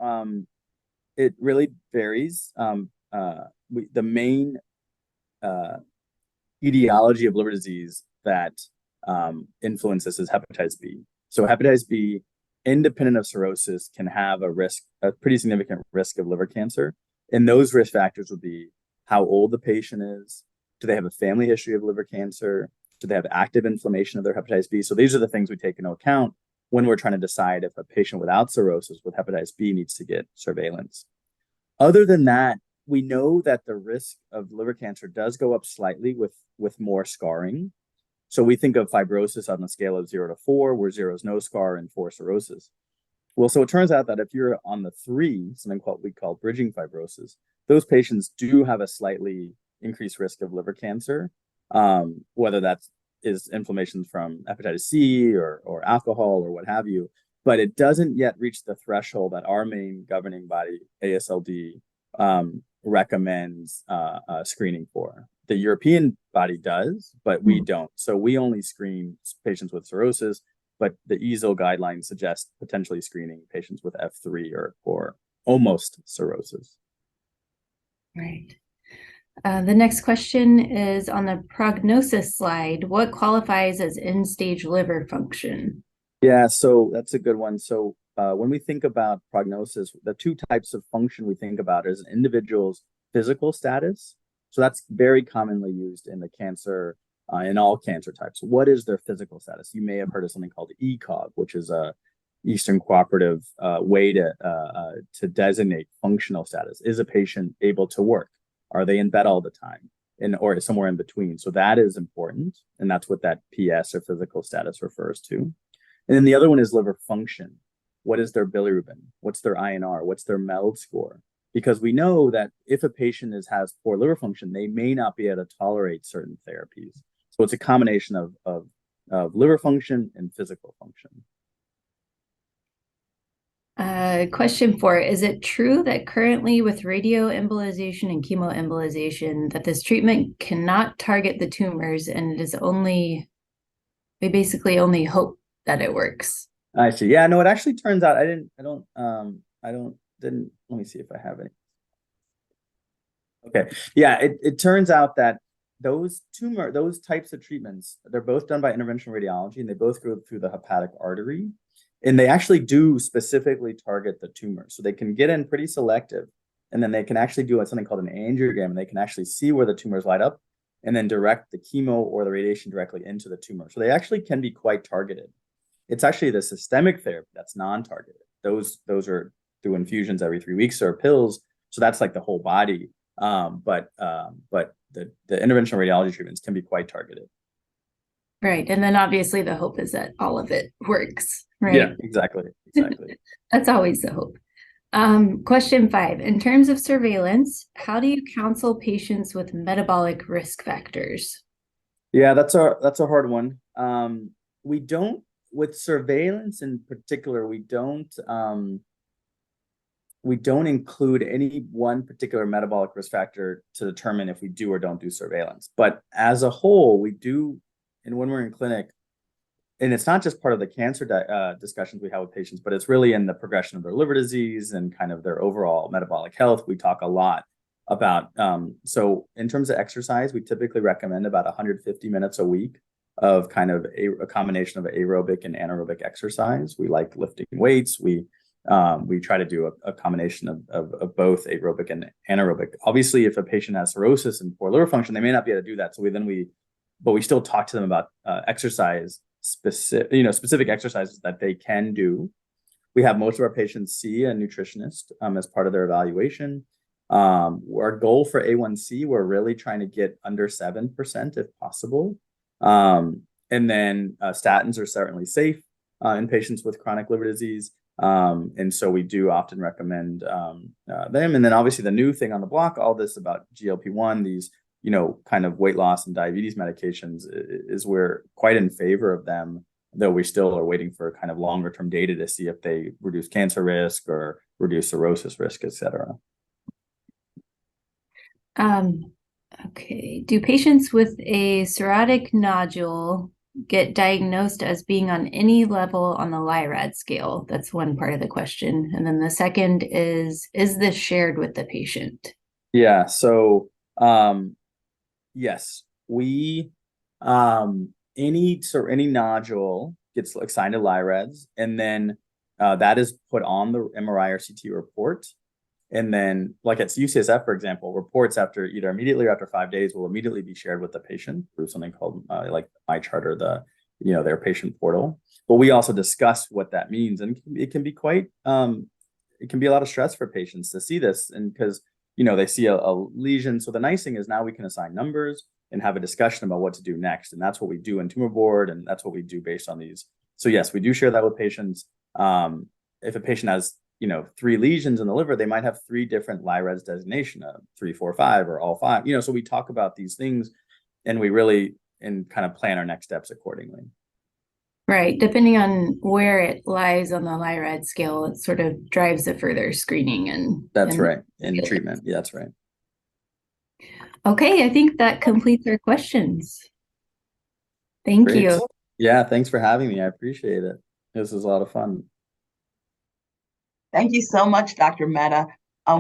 it really varies. The main etiology of liver disease that influences is hepatitis B. So hepatitis B, independent of cirrhosis, can have a pretty significant risk of liver cancer. And those risk factors would be how old the patient is. Do they have a family history of liver cancer? Do they have active inflammation of their hepatitis B? So these are the things we take into account when we're trying to decide if a patient without cirrhosis with hepatitis B needs to get surveillance. Other than that, we know that the risk of liver cancer does go up slightly with more scarring. So we think of fibrosis on the scale of 0 to 4, where 0 is no scar and 4 cirrhosis. Well, so it turns out that if you're on the 3, something we call bridging fibrosis, those patients do have a slightly increased risk of liver cancer, whether that is inflammation from hepatitis C or alcohol or what have you. But it doesn't yet reach the threshold that our main governing body, AASLD, recommends screening for. The European body does, but we don't. So we only screen patients with cirrhosis, but the EASL guidelines suggest potentially screening patients with F3 or almost cirrhosis. Right. The next question is on the prognosis slide. What qualifies as end-stage liver function? Yeah, so that's a good one. So when we think about prognosis, the 2 types of function we think about is an individual's physical status. So that's very commonly used in the cancer, in all cancer types. What is their physical status? You may have heard of something called ECOG, which is a Eastern Cooperative way to designate functional status. Is a patient able to work? Are they in bed all the time? Or somewhere in between? So that is important. And that's what that PS or physical status refers to. And then the other one is liver function. What is their bilirubin? What's their INR? What's their MELD score? Because we know that if a patient has poor liver function, they may not be able to tolerate certain therapies. So it's a combination of liver function and physical function. Question 4, is it true that currently with radioembolization and chemoembolization that this treatment cannot target the tumors and it is we basically only hope that it works? I see. Yeah, no, it actually turns out let me see if I have any. Okay. Yeah, it turns out that those types of treatments, they're both done by interventional radiology and they both go through the hepatic artery. And they actually do specifically target the tumor. So they can get in pretty selective, and then they can actually do something called an angiogram, and they can actually see where the tumors light up and then direct the chemo or the radiation directly into the tumor. So they actually can be quite targeted. It's actually the systemic therapy that's non-targeted. Those are through infusions every 3 weeks or pills. So that's like the whole body. But the interventional radiology treatments can be quite targeted. Right. And then obviously the hope is that all of it works, right? Yeah, exactly. That's always the hope. Question 5, in terms of surveillance, how do you counsel patients with metabolic risk factors? Yeah, that's a hard one. We don't, with surveillance in particular, we don't include any one particular metabolic risk factor to determine if we do or don't do surveillance. But as a whole, we do. And when we're in clinic, and it's not just part of the cancer discussions we have with patients, but it's really in the progression of their liver disease and kind of their overall metabolic health. We talk a lot about, so in terms of exercise, we typically recommend about 150 minutes a week of kind of a combination of aerobic and anaerobic exercise. We like lifting weights. We try to do a combination of both aerobic and anaerobic. Obviously, if a patient has cirrhosis and poor liver function, they may not be able to do that. So but we still talk to them about specific exercises that they can do. We have most of our patients see a nutritionist as part of their evaluation. Our goal for A1C, we're really trying to get under 7% if possible. And then statins are certainly safe in patients with chronic liver disease. And so we do often recommend them. And then obviously the new thing on the block, all this about GLP-1, these kind of weight loss and diabetes medications is we're quite in favor of them, though we still are waiting for kind of longer term data to see if they reduce cancer risk or reduce cirrhosis risk, et cetera. Okay. Do patients with a cirrhotic nodule get diagnosed as being on any level on the LIRAD scale? That's one part of the question. And then the second is this shared with the patient? Yeah. So, yes, we any nodule gets assigned to LIRADS, and then that is put on the MRI or CT report, and then like at UCSF, for example, reports after either immediately or after 5 days will immediately be shared with the patient through something called like MyChart or their patient portal. But we also discuss what that means, and it can be quite it can be a lot of stress for patients to see this, and because they see a lesion. So the nice thing is now we can assign numbers and have a discussion about what to do next. And that's what we do in tumor board. And that's what we do based on these. So yes, we do share that with patients. And if a patient has, 3 lesions in the liver, they might have 3 different LIREDS designation, 3, 4, 5, or all 5. So we talk about these things, and we really and kind of plan our next steps accordingly. Right. Depending on where it lies on the LIRAD scale, it sort of drives the further screening and right. And treatment. Yeah, that's right. Okay, I think that completes our questions. Thank Great. you. Yeah, thanks for having me. I appreciate it. This was a lot of fun. Thank you so much, Dr. Mehta.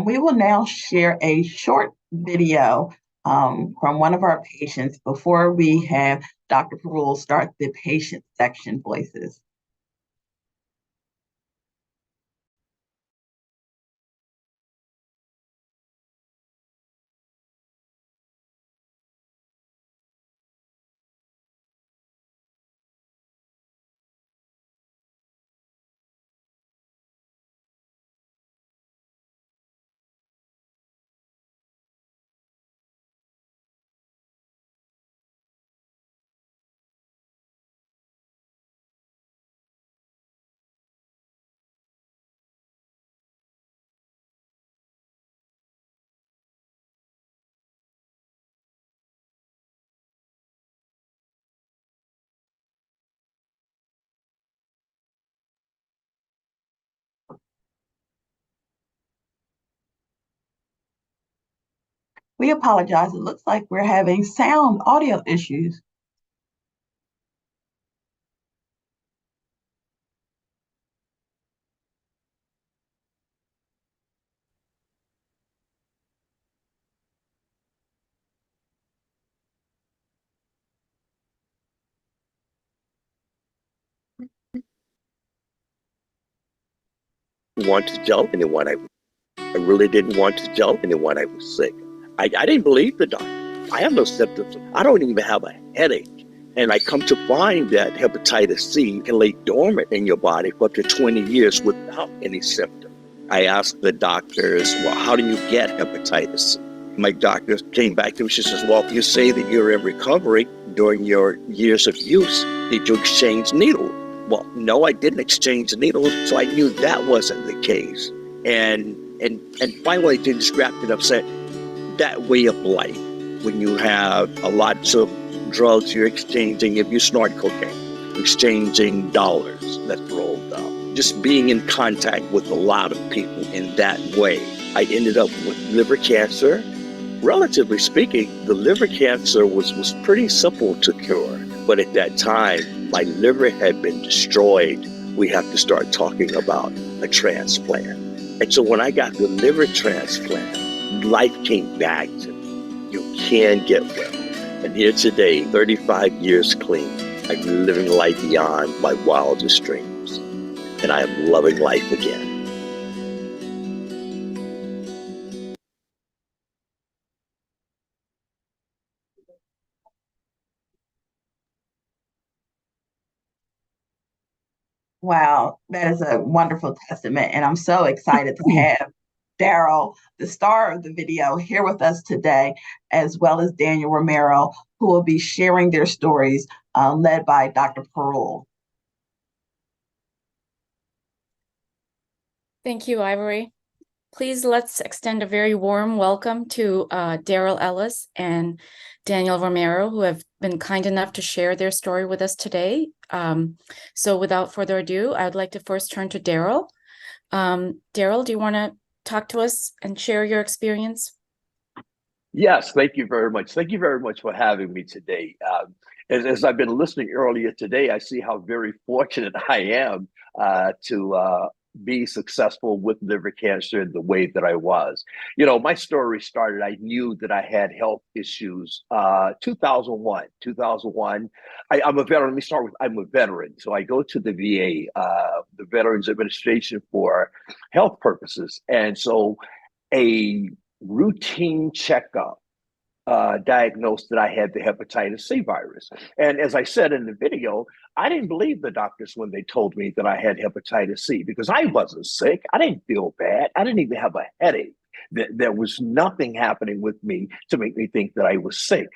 We will now share a short video from one of our patients before we have Dr. Parul start the patient section voices. We apologize. It looks like we're having sound audio issues. Want to tell anyone I really didn't want to tell anyone I was sick. I didn't believe the doctor. I have no symptoms. I don't even have a headache. And I come to find that hepatitis C can lay dormant in your body for up to 20 years without any symptoms. I asked the doctors, well, how do you get hepatitis C? My doctor came back to me. She says, well, if you say that you're in recovery during your years of use, did you exchange needles? Well, no, I didn't exchange needles, so I knew that wasn't the case. And finally, they just wrapped it up saying that way of life, when you have a lot of drugs you're exchanging, if you snort cocaine, exchanging dollars that's rolled up, just being in contact with a lot of people in that way. I ended up with liver cancer. Relatively speaking, the liver cancer was pretty simple to cure. But at that time, my liver had been destroyed. We have to start talking about a transplant. And so when I got the liver transplant, life came back to me. You can get well. And here today, 35 years clean, I'm living life beyond my wildest dreams. And I am loving life again. Wow, that is a wonderful testament. And I'm so excited to have Darryl, the star of the video, here with us today, as well as Daniel Romero, who will be sharing their stories, led by Dr. Parul. Thank you, Ivory. Please let's extend a very warm welcome to Darryl Ellis and Daniel Romero, who have been kind enough to share their story with us today. So without further ado, I would like to first turn to Darryl. Darryl, do you want to talk to us and share your experience? Yes, thank you very much. Thank you very much for having me today. As I've been listening earlier today, I see how very fortunate I am to be successful with liver cancer in the way that I was. My story started, I knew that I had health issues 2001. I'm a veteran. Let me start with, I'm a veteran. So I go to the VA, the Veterans Administration, for health purposes. And so a routine checkup diagnosed that I had the hepatitis C virus. And as I said in the video, I didn't believe the doctors when they told me that I had hepatitis C, because I wasn't sick. I didn't feel bad. I didn't even have a headache. There was nothing happening with me to make me think that I was sick.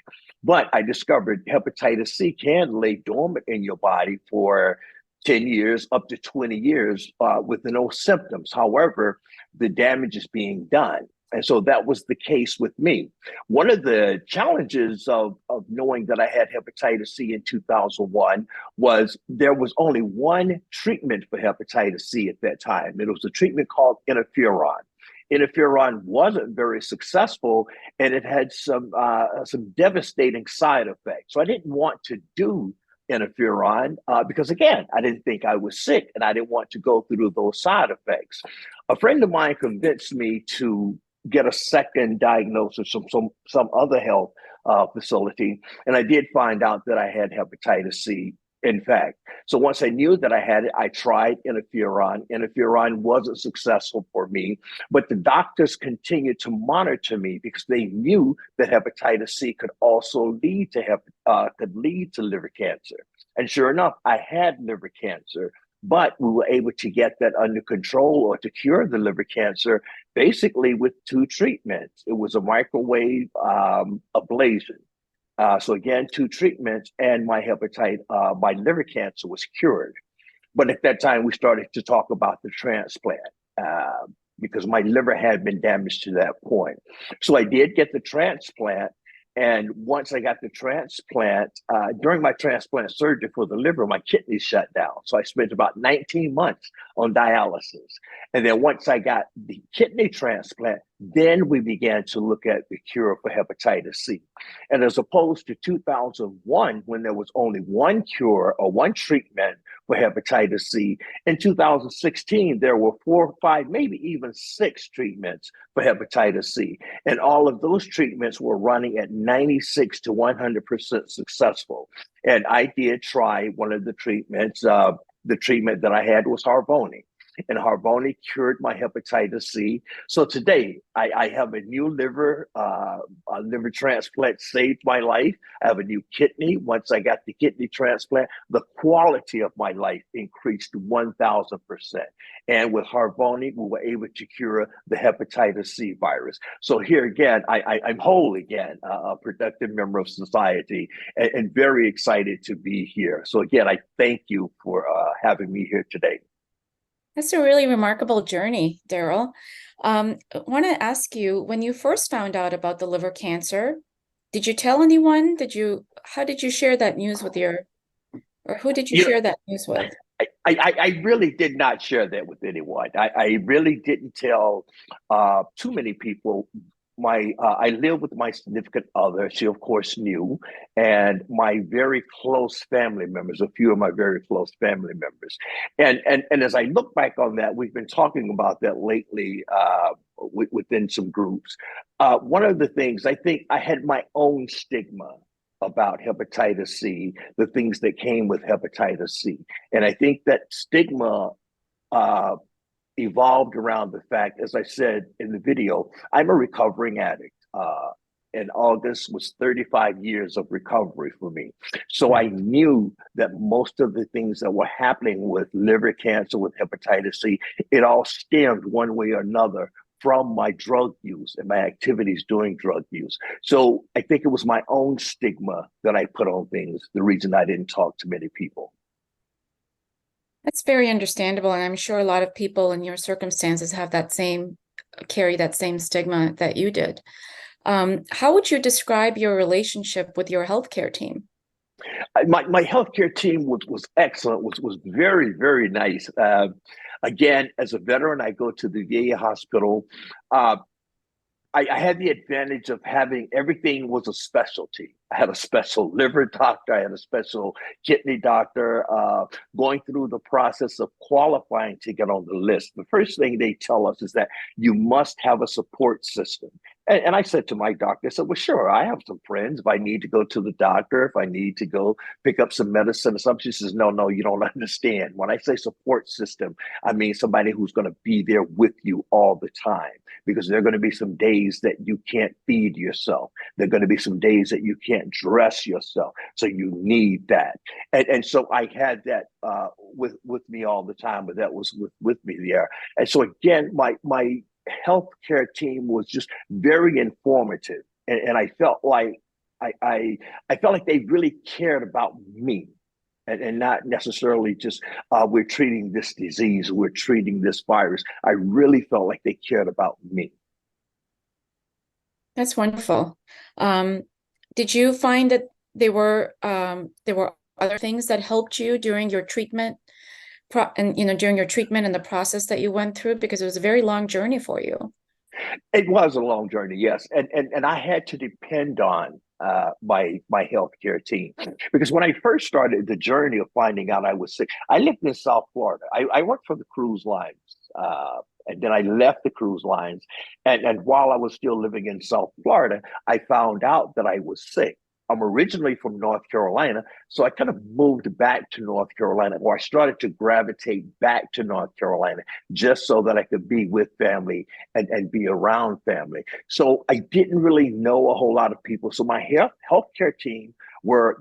But I discovered hepatitis C can lay dormant in your body for 10 years up to 20 years with no symptoms. However, the damage is being done. And so that was the case with me. One of the challenges of knowing that I had hepatitis C in 2001 was there was only one treatment for hepatitis C at that time. It was a treatment called interferon. Interferon wasn't very successful, and it had some devastating side effects. So I didn't want to do interferon because, again, I didn't think I was sick, and I didn't want to go through those side effects. A friend of mine convinced me to get a second diagnosis from some other health facility, and I did find out that I had hepatitis C, in fact. So once I knew that I had it, I tried interferon. Interferon wasn't successful for me, but the doctors continued to monitor me because they knew that hepatitis C could also lead to liver cancer. And sure enough, I had liver cancer, but we were able to get that under control or to cure the liver cancer basically with two treatments. It was a microwave ablation. So again, two treatments, and my liver cancer was cured. But at that time, we started to talk about the transplant because my liver had been damaged to that point. So I did get the transplant. And once I got the transplant, during my transplant surgery for the liver, my kidneys shut down. So I spent about 19 months on dialysis. And then once I got the kidney transplant, then we began to look at the cure for hepatitis C. And as opposed to 2001, when there was only one cure or one treatment for hepatitis C, in 2016, there were 4 or 5, maybe even 6 treatments for hepatitis C. And all of those treatments were running at 96 to 100% successful. And I did try one of the treatments. The treatment that I had was Harvoni. And Harvoni cured my hepatitis C. So today, I have a new liver. A liver transplant saved my life. I have a new kidney. Once I got the kidney transplant, the quality of my life increased 1,000%. And with Harvoni, we were able to cure the hepatitis C virus. So here again, I'm whole again, a productive member of society, and very excited to be here. So again, I thank you for having me here today. That's a really remarkable journey, Darryl. I want to ask you, when you first found out about the liver cancer, did you tell anyone? How did you share that news with who did you share that news with? I really did not share that with anyone. I really didn't tell too many people. I live with my significant other. She, of course, knew, and my very close family members, a few of my very close family members. And as I look back on that, we've been talking about that lately within some groups. One of the things, I think I had my own stigma about hepatitis C, the things that came with hepatitis C. And I think that stigma evolved around the fact, as I said in the video, I'm a recovering addict. And August was 35 years of recovery for me. So I knew that most of the things that were happening with liver cancer, with hepatitis C, it all stemmed one way or another from my drug use and my activities during drug use. So I think it was my own stigma that I put on things, the reason I didn't talk to many people. That's very understandable, and I'm sure a lot of people in your circumstances have carry that same stigma that you did. How would you describe your relationship with your healthcare team? My healthcare team was excellent, was very, very nice. Again, as a veteran, I go to the Yale hospital. I had the advantage of having everything was a specialty. I had a special liver doctor. I had a special kidney doctor. Going through the process of qualifying to get on the list, the first thing they tell us is that you must have a support system. And I said to my doctor, I said, well, sure, I have some friends. If I need to go to the doctor, if I need to go pick up some medicine or something, she says, no, you don't understand. When I say support system, I mean somebody who's going to be there with you all the time, because there are going to be some days that you can't feed yourself. There are going to be some days that you can't dress yourself. So you need that. And so I had that with me all the time, but that was with me there. And so again, my healthcare team was just very informative, and I felt like I felt like they really cared about me. and not necessarily just we're treating this disease, we're treating this virus. I really felt like they cared about me. That's wonderful. Did you find that there were other things that helped you during your treatment, during your treatment and the process that you went through, because it was a very long journey for you? It was a long journey, yes, and I had to depend on my healthcare team, because when I first started the journey of finding out I was sick, I lived in South Florida. I worked for the cruise lines, and then I left the cruise lines, and while I was still living in South Florida, I found out that I was sick. I'm originally from North Carolina, so I kind of moved back to North Carolina, or I started to gravitate back to North Carolina just so that I could be with family and be around family. So I didn't really know a whole lot of people. So my healthcare team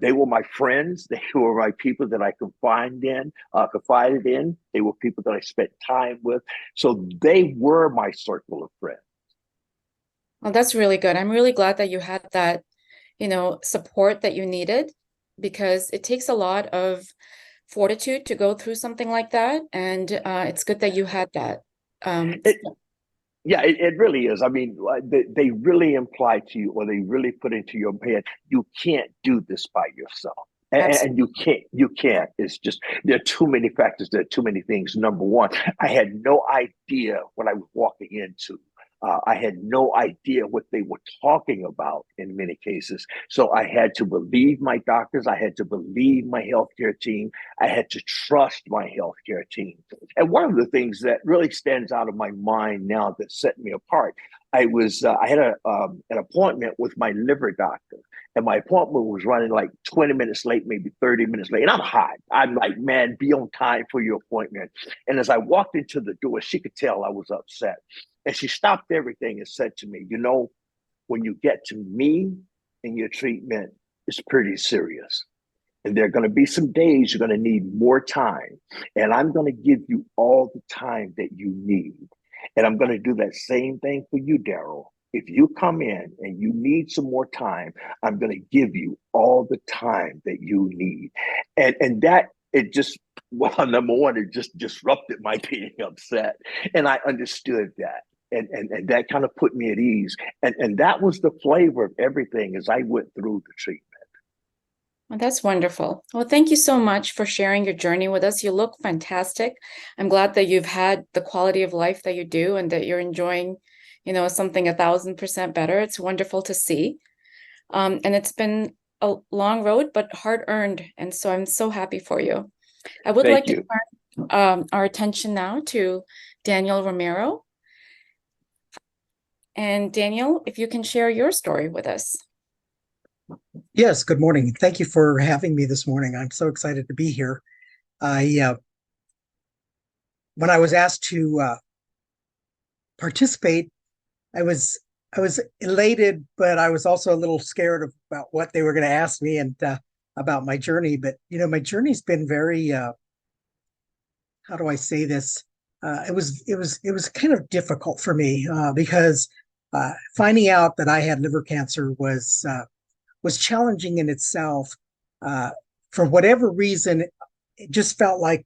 they were my friends. They were my people that I confided in. They were people that I spent time with. So they were my circle of friends. Well, that's really good. I'm really glad that you had that support that you needed, because it takes a lot of fortitude to go through something like that. And it's good that you had that. It really is. I mean, they really imply to you, or they really put into your head, you can't do this by yourself. And you can't. It's just, there are too many factors. There are too many things. Number one, I had no idea what I was walking into. I had no idea what they were talking about in many cases. So I had to believe my doctors. I had to believe my healthcare team. I had to trust my healthcare team. And one of the things that really stands out of my mind now that set me apart, I had an appointment with my liver doctor. And my appointment was running like 20 minutes late, maybe 30 minutes late. And I'm hot. I'm like, man, be on time for your appointment. And as I walked into the door, she could tell I was upset. And she stopped everything and said to me, when you get to me and your treatment, it's pretty serious. And there are going to be some days you're going to need more time. And I'm going to give you all the time that you need. And I'm going to do that same thing for you, Darryl. If you come in and you need some more time, I'm going to give you all the time that you need. And that, it just, number one, it just disrupted my being upset. And I understood that. And that kind of put me at ease. And that was the flavor of everything as I went through the treatment. Well, that's wonderful. Well, thank you so much for sharing your journey with us. You look fantastic. I'm glad that you've had the quality of life that you do and that you're enjoying, something 1,000% better. It's wonderful to see. And it's been a long road, but hard earned. And so I'm so happy for you. I would like to turn our attention now to Daniel Romero. And Daniel, if you can share your story with us. Yes, good morning. Thank you for having me this morning. I'm so excited to be here. When I was asked to participate, I was elated, but I was also a little scared about what they were going to ask me and about my journey. But my journey's been very how do I say this? It was kind of difficult for me because finding out that I had liver cancer was challenging in itself. For whatever reason, it just felt like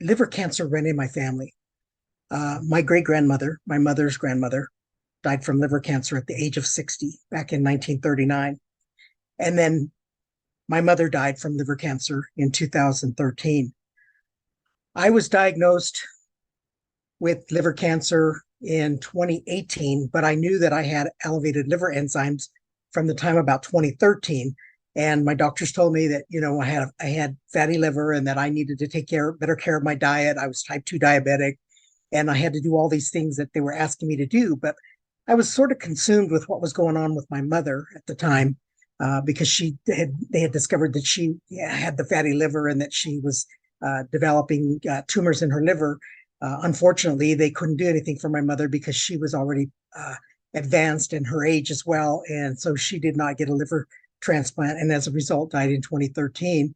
liver cancer ran in my family. My great-grandmother, my mother's grandmother, died from liver cancer at the age of 60 back in 1939. And then my mother died from liver cancer in 2013. I was diagnosed with liver cancer in 2018, but I knew that I had elevated liver enzymes from the time about 2013. And my doctors told me that, I had fatty liver and that I needed to take better care of my diet. I was type 2 diabetic and I had to do all these things that they were asking me to do. But I was sort of consumed with what was going on with my mother at the time because they had discovered that she had the fatty liver and that she was developing tumors in her liver. Unfortunately, they couldn't do anything for my mother because she was already advanced in her age as well. And so she did not get a liver transplant and as a result died in 2013.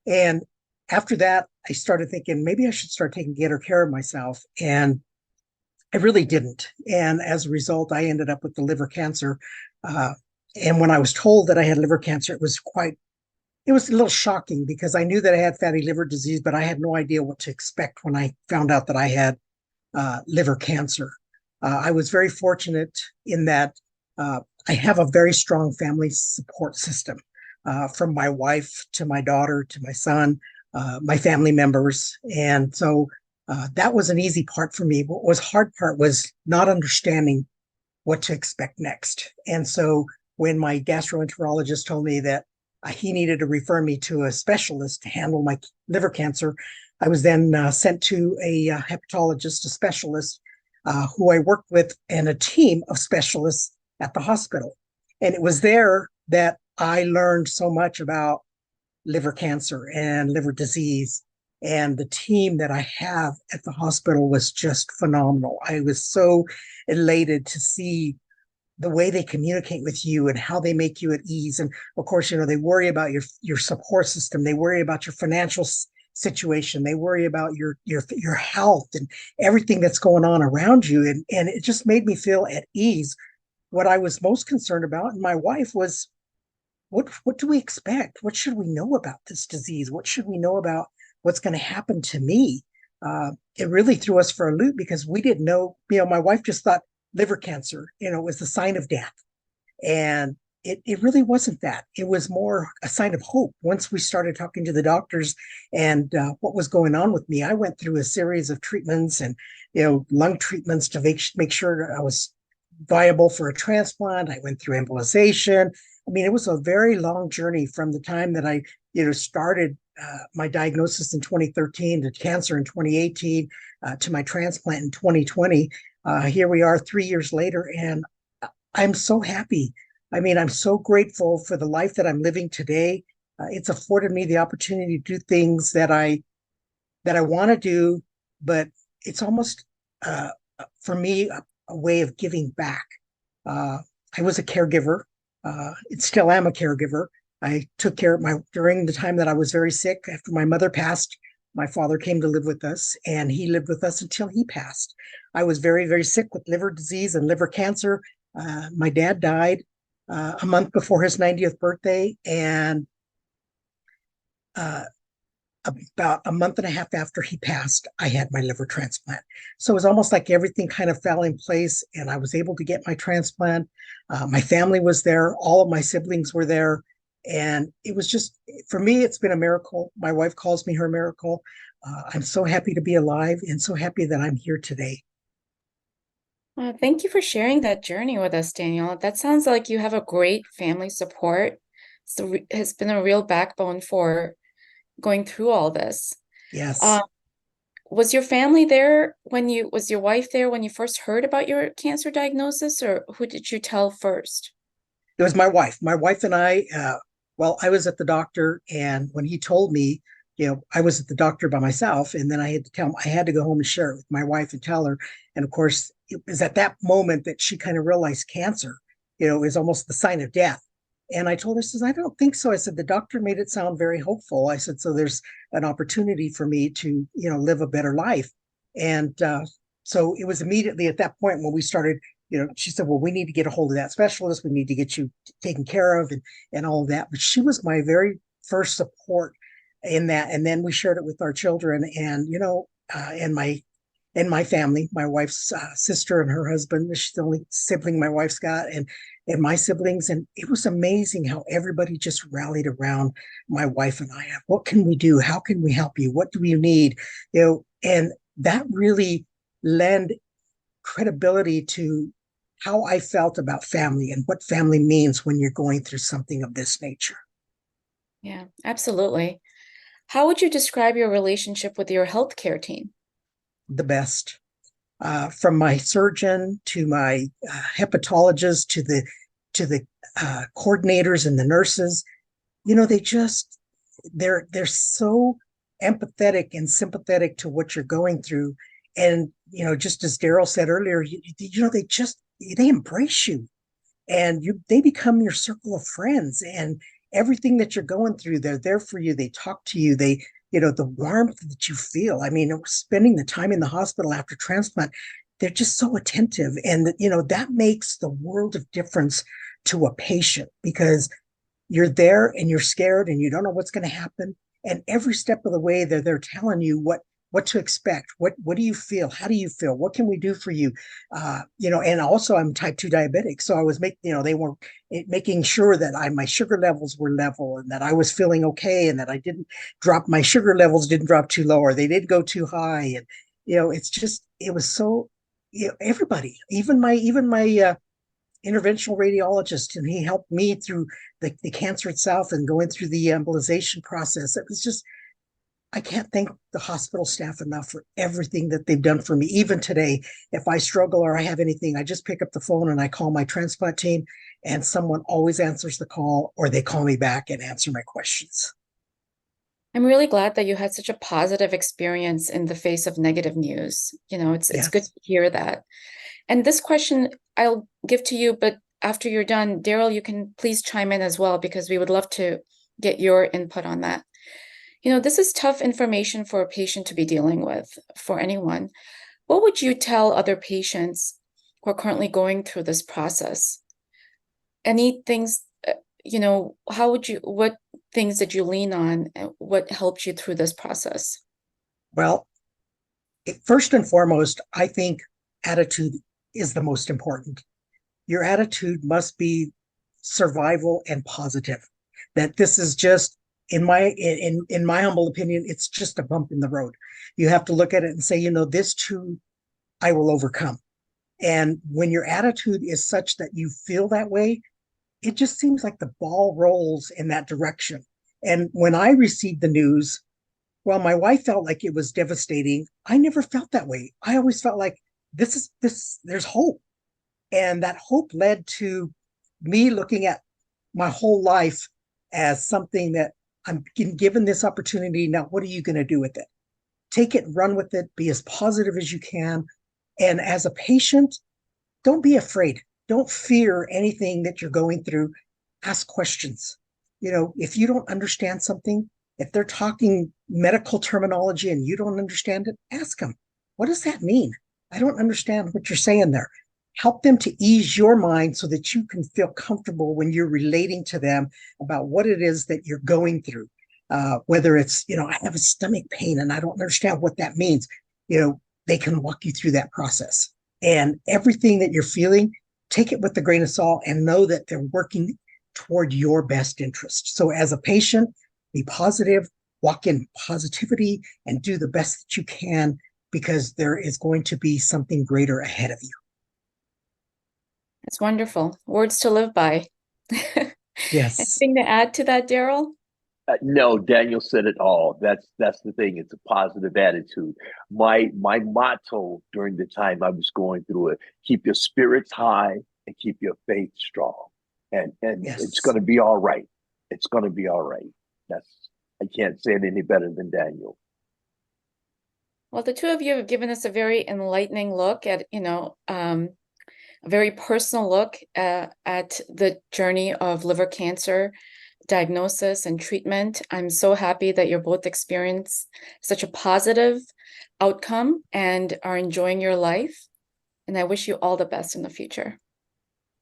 And after that, I started thinking maybe I should start taking better care of myself. And I really didn't. And as a result, I ended up with the liver cancer. And when I was told that I had liver cancer, it it was a little shocking because I knew that I had fatty liver disease, but I had no idea what to expect when I found out that I had liver cancer. I was very fortunate in that I have a very strong family support system, from my wife to my daughter to my son, my family members. And so that was an easy part for me. What was hard part was not understanding what to expect next. And so when my gastroenterologist told me that he needed to refer me to a specialist to handle my liver cancer, I was then sent to a hepatologist, a specialist, who I worked with, and a team of specialists at the hospital. And it was there that I learned so much about liver cancer and liver disease. And the team that I have at the hospital was just phenomenal. I was so elated to see the way they communicate with you and how they make you at ease. And of course, you know, they worry about your support system. They worry about your financial situation. They worry about your health and everything that's going on around you. And it just made me feel at ease. What I was most concerned about, and my wife, was what do we expect? What should we know about this disease? What should we know about what's going to happen to me? It really threw us for a loop because we didn't know. You know, my wife just thought liver cancer, you know, was the sign of death. And it really wasn't that. It was more a sign of hope. Once we started talking to the doctors and what was going on with me, I went through a series of treatments and, you know, lung treatments to make sure I was viable for a transplant. I went through embolization. I mean, it was a very long journey from the time that I, you know, started my diagnosis in 2013 to cancer in 2018 to my transplant in 2020. Here we are 3 years later, and I'm so happy. I mean, I'm so grateful for the life that I'm living today. It's afforded me the opportunity to do things that I want to do, but it's almost for me a way of giving back. I was a caregiver. It still am a caregiver. I took care of during the time that I was very sick. After my mother passed, my father came to live with us, and he lived with us until he passed. I was very, very sick with liver disease and liver cancer. My dad died a month before his 90th birthday, and about a month and a half after he passed, I had my liver transplant. So it was almost like everything kind of fell in place, and I was able to get my transplant. My family was there. All of my siblings were there. And it was just, for me, it's been a miracle. My wife calls me her miracle. I'm so happy to be alive and so happy that I'm here today. Thank you for sharing that journey with us, Daniel. That sounds like you have a great family support. So it has been a real backbone for going through all this. Yes. Was your family there was your wife there when you first heard about your cancer diagnosis, or who did you tell first? It was my wife. My wife and I, I was at the doctor, and when he told me, you know, I was at the doctor by myself, and then I had to go home and share it with my wife and tell her. And of course, it was at that moment that she kind of realized cancer, you know, is almost the sign of death. And I told her, says, I don't think so. I said, the doctor made it sound very hopeful. I said, so there's an opportunity for me to, you know, live a better life. And so it was immediately at that point when we started, you know, she said, well, we need to get a hold of that specialist. We need to get you taken care of and all of that. But she was my very first support in that. And then we shared it with our children and, you know, and my family, my wife's sister and her husband. She's the only sibling my wife's got, and my siblings. And it was amazing how everybody just rallied around my wife and I. What can we do? How can we help you? What do you need? You know, and that really lent credibility to how I felt about family and what family means when you're going through something of this nature. Yeah, absolutely. How would you describe your relationship with your healthcare team? The best. From my surgeon to my hepatologist to the coordinators and the nurses, you know, they're so empathetic and sympathetic to what you're going through. And, you know, just as Darryl said earlier, you know, they embrace you, and they become your circle of friends, and everything that you're going through, they're there for you. They talk to you. You know, the warmth that you feel. I mean, spending the time in the hospital after transplant, they're just so attentive. And, you know, that makes the world of difference to a patient, because you're there and you're scared and you don't know what's going to happen. And every step of the way, they're telling you what to expect. What do you feel? How do you feel? What can we do for you? And also I'm type 2 diabetic. So I was they were making sure that my sugar levels were level and that I was feeling okay and that I didn't drop, my sugar levels didn't drop too low or they didn't go too high. And, it was so, everybody, even my interventional radiologist, and he helped me through the cancer itself and going through the embolization process. It was just, I can't thank the hospital staff enough for everything that they've done for me. Even today, if I struggle or I have anything, I just pick up the phone and I call my transplant team, and someone always answers the call or they call me back and answer my questions. I'm really glad that you had such a positive experience in the face of negative news. It's good to hear that. And this question I'll give to you, but after you're done, Darryl, you can please chime in as well, because we would love to get your input on that. This is tough information for a patient to be dealing with, for anyone. What would you tell other patients who are currently going through this process? Any things, what things did you lean on? What helped you through this process? Well, first and foremost, I think attitude is the most important. Your attitude must be survival and positive. That this is just, in my humble opinion, it's just a bump in the road. You have to look at it and say, this too, I will overcome. And when your attitude is such that you feel that way, it just seems like the ball rolls in that direction. And when I received the news, well, my wife felt like it was devastating. I never felt that way. I always felt like there's hope. And that hope led to me looking at my whole life as something that I'm given this opportunity. Now, what are you going to do with it? Take it, run with it, be as positive as you can. And as a patient, don't be afraid. Don't fear anything that you're going through. Ask questions. If you don't understand something, if they're talking medical terminology and you don't understand it, ask them, what does that mean? I don't understand what you're saying there. Help them to ease your mind so that you can feel comfortable when you're relating to them about what it is that you're going through. Whether it's, I have a stomach pain and I don't understand what that means. They can walk you through that process. And everything that you're feeling, take it with a grain of salt and know that they're working toward your best interest. So as a patient, be positive, walk in positivity, and do the best that you can, because there is going to be something greater ahead of you. That's wonderful. Words to live by. Yes. Anything to add to that, Darryl? No, Daniel said it all. That's the thing. It's a positive attitude. My motto during the time I was going through it: keep your spirits high and keep your faith strong. And yes, it's going to be all right. It's going to be all right. I can't say it any better than Daniel. Well, the two of you have given us a very enlightening look at, a very personal look at the journey of liver cancer diagnosis and treatment. I'm so happy that you're both experienced such a positive outcome and are enjoying your life. And I wish you all the best in the future.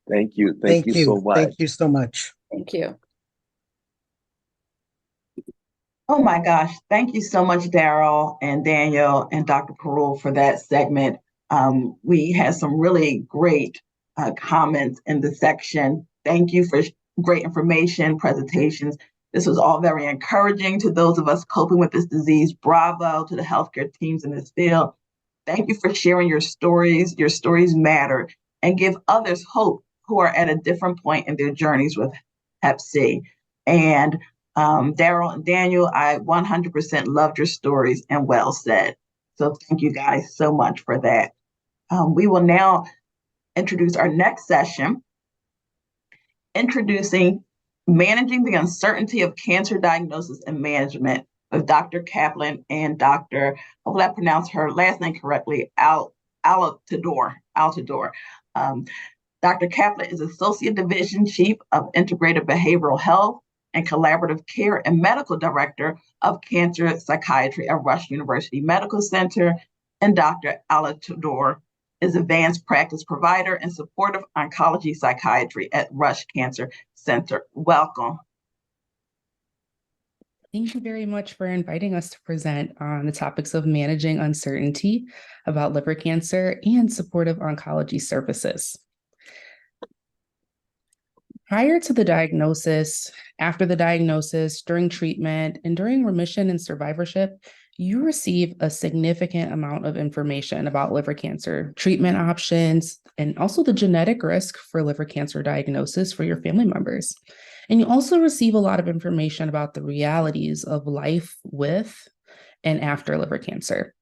Thank you. Thank you so much. Thank you so much. Thank you. Oh my gosh. Thank you so much, Darryl and Daniel and Dr. Parul, for that segment. We had some really great comments in the section. Thank you for great information, presentations. This was all very encouraging to those of us coping with this disease. Bravo to the healthcare teams in this field. Thank you for sharing your stories. Your stories matter and give others hope who are at a different point in their journeys with Hep C. And Darryl and Daniel, I 100% loved your stories, and well said. So thank you guys so much for that. We will now introduce our next session, introducing Managing the Uncertainty of Cancer Diagnosis and Management with Dr. Kaplan and Dr., hopefully I pronounced her last name correctly, Altidor. Dr. Kaplan is Associate Division Chief of Integrated Behavioral Health and Collaborative Care and Medical Director of Cancer Psychiatry at Rush University Medical Center. And Dr. Altidor is Advanced Practice Provider and Supportive Oncology Psychiatry at Rush Cancer Center. Welcome, Thank you very much for inviting us to present on the topics of managing uncertainty about liver cancer and supportive oncology services. Prior to the diagnosis, after the diagnosis, during treatment, and during remission and survivorship, you receive a significant amount of information about liver cancer, treatment options, and also the genetic risk for liver cancer diagnosis for your family members. And you also receive a lot of information about the realities of life with and after liver cancer.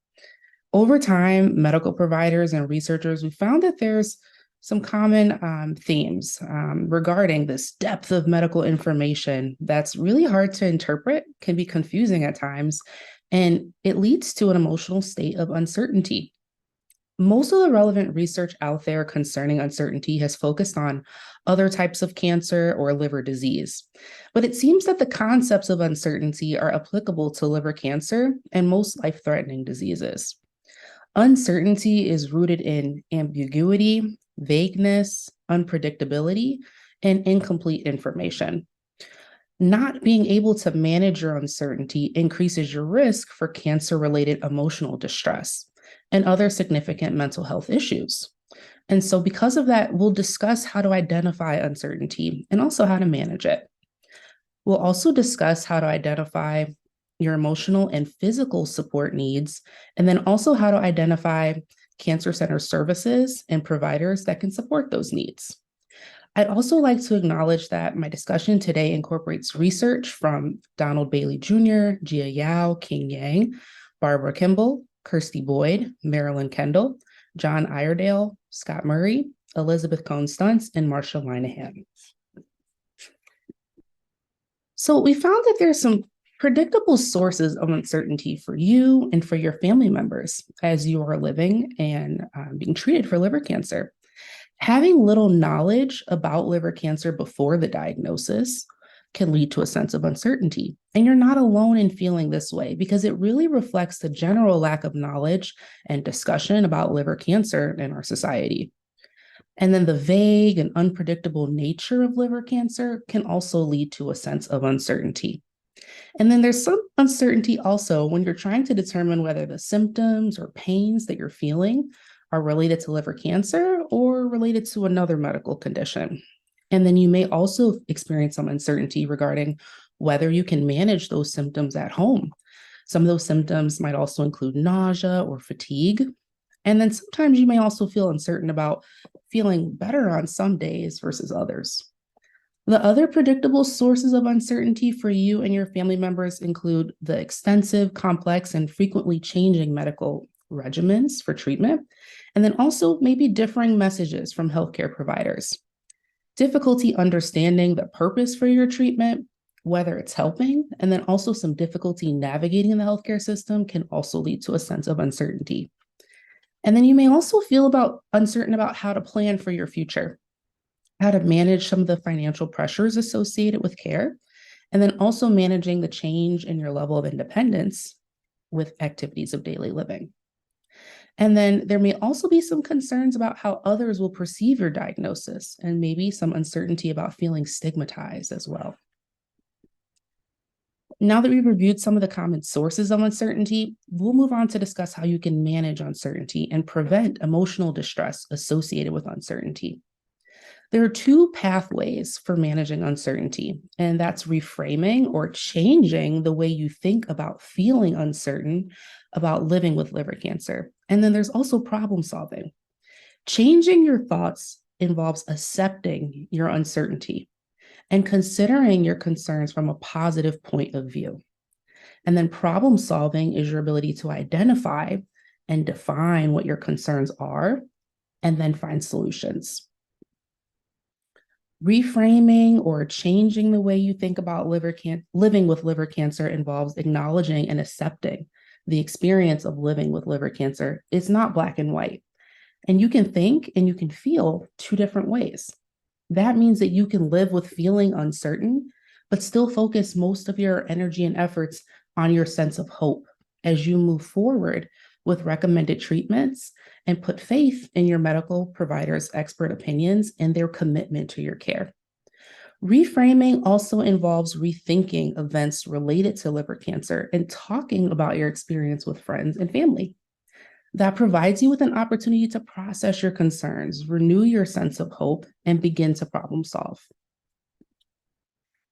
Over time, medical providers and researchers, we found that there's some common themes regarding this depth of medical information that's really hard to interpret, can be confusing at times, and it leads to an emotional state of uncertainty. Most of the relevant research out there concerning uncertainty has focused on other types of cancer or liver disease, but it seems that the concepts of uncertainty are applicable to liver cancer and most life-threatening diseases. Uncertainty is rooted in ambiguity, vagueness, unpredictability, and incomplete information. Not being able to manage your uncertainty increases your risk for cancer-related emotional distress and other significant mental health issues. And so because of that, we'll discuss how to identify uncertainty and also how to manage it. We'll also discuss how to identify your emotional and physical support needs, and then also how to identify cancer center services and providers that can support those needs. I'd also like to acknowledge that my discussion today incorporates research from Donald Bailey Jr., Jia Yao, King Yang, Barbara Kimball, Kirsty Boyd, Marilyn Kendall, John Iredale, Scott Murray, Elizabeth Cohn-Stuntz, and Marcia Linehan. So we found that there's some predictable sources of uncertainty for you and for your family members as you are living and being treated for liver cancer. Having little knowledge about liver cancer before the diagnosis can lead to a sense of uncertainty. And you're not alone in feeling this way because it really reflects the general lack of knowledge and discussion about liver cancer in our society. And then the vague and unpredictable nature of liver cancer can also lead to a sense of uncertainty. And then there's some uncertainty also when you're trying to determine whether the symptoms or pains that you're feeling are related to liver cancer or related to another medical condition. And then you may also experience some uncertainty regarding whether you can manage those symptoms at home. Some of those symptoms might also include nausea or fatigue. And then sometimes you may also feel uncertain about feeling better on some days versus others. The other predictable sources of uncertainty for you and your family members include the extensive, complex, and frequently changing medical regimens for treatment, and then also maybe differing messages from healthcare providers. Difficulty understanding the purpose for your treatment, whether it's helping, and then also some difficulty navigating the healthcare system can also lead to a sense of uncertainty. And then you may also feel uncertain about how to plan for your future, how to manage some of the financial pressures associated with care, and then also managing the change in your level of independence with activities of daily living. And then there may also be some concerns about how others will perceive your diagnosis and maybe some uncertainty about feeling stigmatized as well. Now that we've reviewed some of the common sources of uncertainty, we'll move on to discuss how you can manage uncertainty and prevent emotional distress associated with uncertainty. There are two pathways for managing uncertainty, and that's reframing or changing the way you think about feeling uncertain about living with liver cancer. And then there's also problem solving. Changing your thoughts involves accepting your uncertainty and considering your concerns from a positive point of view. And then problem solving is your ability to identify and define what your concerns are and then find solutions. Reframing or changing the way you think about living with liver cancer involves acknowledging and accepting the experience of living with liver cancer. It's not black and white. And you can think and you can feel two different ways. That means that you can live with feeling uncertain, but still focus most of your energy and efforts on your sense of hope as you move forward with recommended treatments and put faith in your medical provider's expert opinions and their commitment to your care. Reframing also involves rethinking events related to liver cancer and talking about your experience with friends and family. That provides you with an opportunity to process your concerns, renew your sense of hope, and begin to problem solve.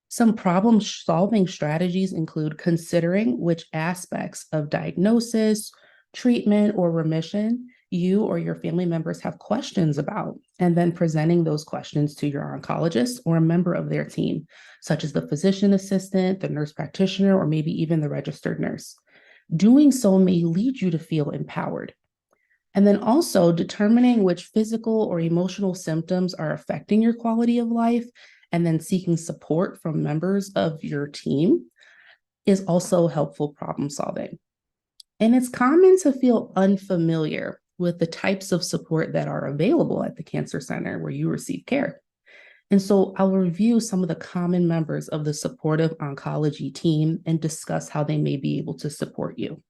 Some problem-solving strategies include considering which aspects of diagnosis, treatment, or remission you or your family members have questions about, and then presenting those questions to your oncologist or a member of their team, such as the physician assistant, the nurse practitioner, or maybe even the registered nurse. Doing so may lead you to feel empowered. And then also determining which physical or emotional symptoms are affecting your quality of life, and then seeking support from members of your team is also helpful problem solving. And it's common to feel unfamiliar with the types of support that are available at the cancer center where you receive care. And so I'll review some of the common members of the supportive oncology team and discuss how they may be able to support you.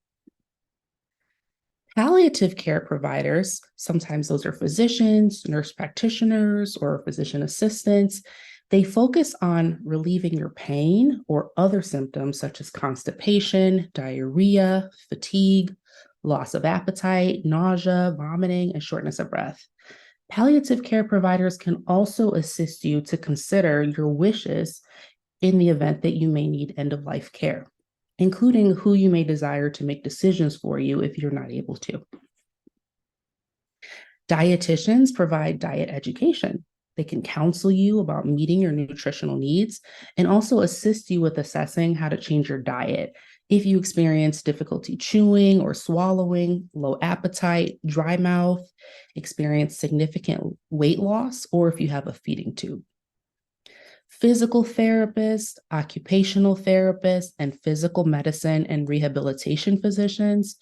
Palliative care providers, sometimes those are physicians, nurse practitioners, or physician assistants, they focus on relieving your pain or other symptoms such as constipation, diarrhea, fatigue, loss of appetite, nausea, vomiting, and shortness of breath. Palliative care providers can also assist you to consider your wishes in the event that you may need end-of-life care, including who you may desire to make decisions for you if you're not able to. Dietitians provide diet education. They can counsel you about meeting your nutritional needs and also assist you with assessing how to change your diet if you experience difficulty chewing or swallowing, low appetite, dry mouth, experience significant weight loss, or if you have a feeding tube. Physical therapists, occupational therapists, and physical medicine and rehabilitation physicians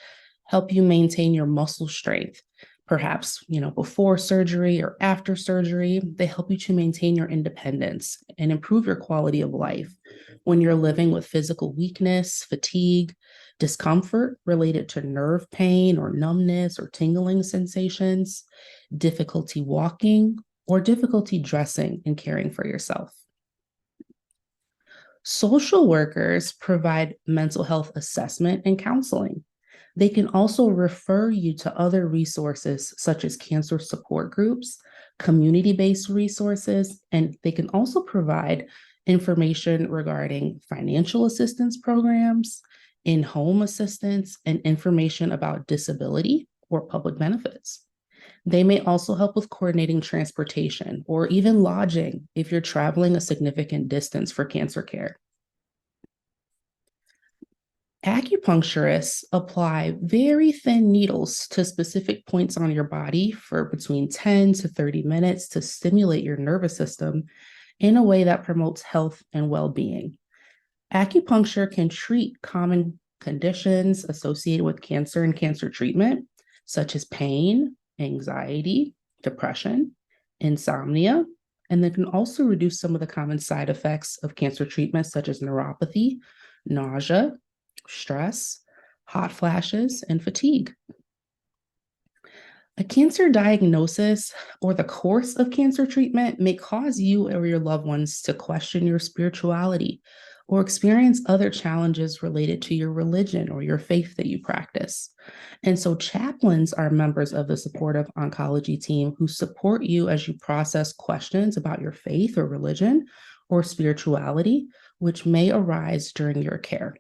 help you maintain your muscle strength. Perhaps, before surgery or after surgery, they help you to maintain your independence and improve your quality of life when you're living with physical weakness, fatigue, discomfort related to nerve pain or numbness or tingling sensations, difficulty walking, or difficulty dressing and caring for yourself. Social workers provide mental health assessment and counseling. They can also refer you to other resources such as cancer support groups, community-based resources, and they can also provide information regarding financial assistance programs, in-home assistance, and information about disability or public benefits. They may also help with coordinating transportation or even lodging if you're traveling a significant distance for cancer care. Acupuncturists apply very thin needles to specific points on your body for between 10 to 30 minutes to stimulate your nervous system in a way that promotes health and well-being. Acupuncture can treat common conditions associated with cancer and cancer treatment, such as pain, anxiety, depression, insomnia, and they can also reduce some of the common side effects of cancer treatment, such as neuropathy, nausea, stress, hot flashes, and fatigue. A cancer diagnosis or the course of cancer treatment may cause you or your loved ones to question your spirituality or experience other challenges related to your religion or your faith that you practice. And so chaplains are members of the supportive oncology team who support you as you process questions about your faith or religion or spirituality, which may arise during your care.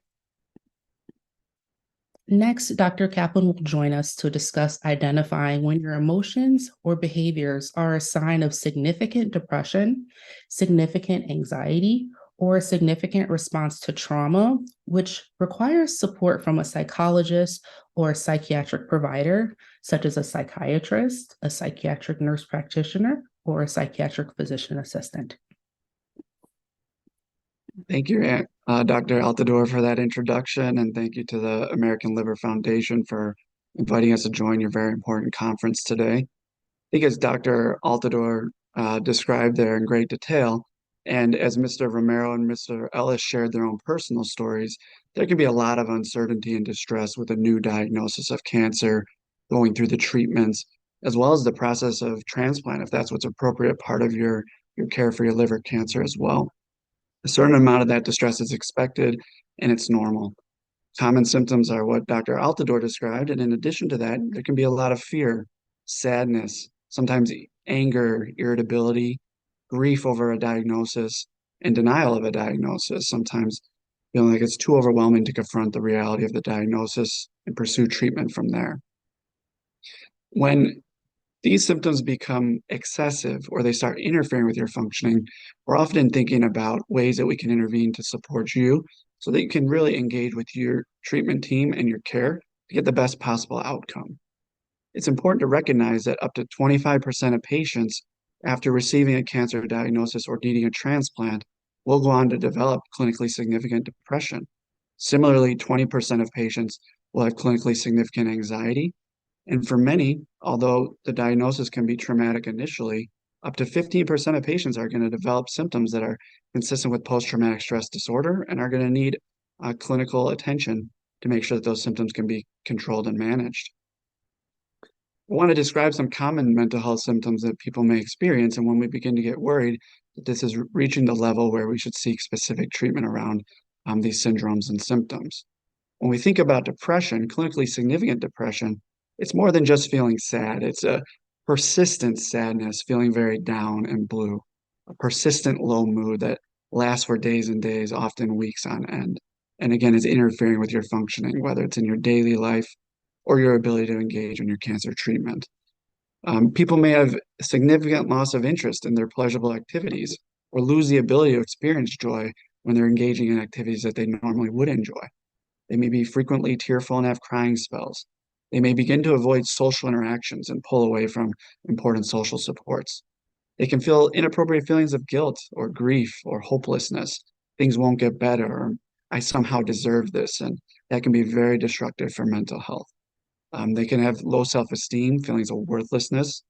Next, Dr. Kaplan will join us to discuss identifying when your emotions or behaviors are a sign of significant depression, significant anxiety, or a significant response to trauma, which requires support from a psychologist or a psychiatric provider, such as a psychiatrist, a psychiatric nurse practitioner, or a psychiatric physician assistant. Thank you, Dr. Altidor, for that introduction, and thank you to the American Liver Foundation for inviting us to join your very important conference today. I think as Dr. Altidor described there in great detail, and as Mr. Romero and Mr. Ellis shared their own personal stories, there can be a lot of uncertainty and distress with a new diagnosis of cancer, going through the treatments, as well as the process of transplant, if that's what's appropriate part of your your care for your liver cancer as well. A certain amount of that distress is expected and it's normal. Common symptoms are what Dr. Altidor described, and in addition to that, there can be a lot of fear, sadness, sometimes anger, irritability, grief over a diagnosis, and denial of a diagnosis, sometimes feeling like it's too overwhelming to confront the reality of the diagnosis and pursue treatment from there. When these symptoms become excessive or they start interfering with your functioning, we're often thinking about ways that we can intervene to support you so that you can really engage with your treatment team and your care to get the best possible outcome. It's important to recognize that up to 25% of patients after receiving a cancer diagnosis or needing a transplant will go on to develop clinically significant depression. Similarly, 20% of patients will have clinically significant anxiety. And for many, although the diagnosis can be traumatic initially, up to 15% of patients are going to develop symptoms that are consistent with post-traumatic stress disorder and are going to need clinical attention to make sure that those symptoms can be controlled and managed. I want to describe some common mental health symptoms that people may experience, and when we begin to get worried that this is reaching the level where we should seek specific treatment around these syndromes and symptoms. When we think about depression, clinically significant depression, it's more than just feeling sad. It's a persistent sadness, feeling very down and blue, a persistent low mood that lasts for days and days, often weeks on end. And again, is interfering with your functioning, whether it's in your daily life or your ability to engage in your cancer treatment. People may have significant loss of interest in their pleasurable activities or lose the ability to experience joy when they're engaging in activities that they normally would enjoy. They may be frequently tearful and have crying spells. They may begin to avoid social interactions and pull away from important social supports. They can feel inappropriate feelings of guilt or grief or hopelessness. Things won't get better, or I somehow deserve this, and that can be very destructive for mental health. They can have low self-esteem, feelings of worthlessness,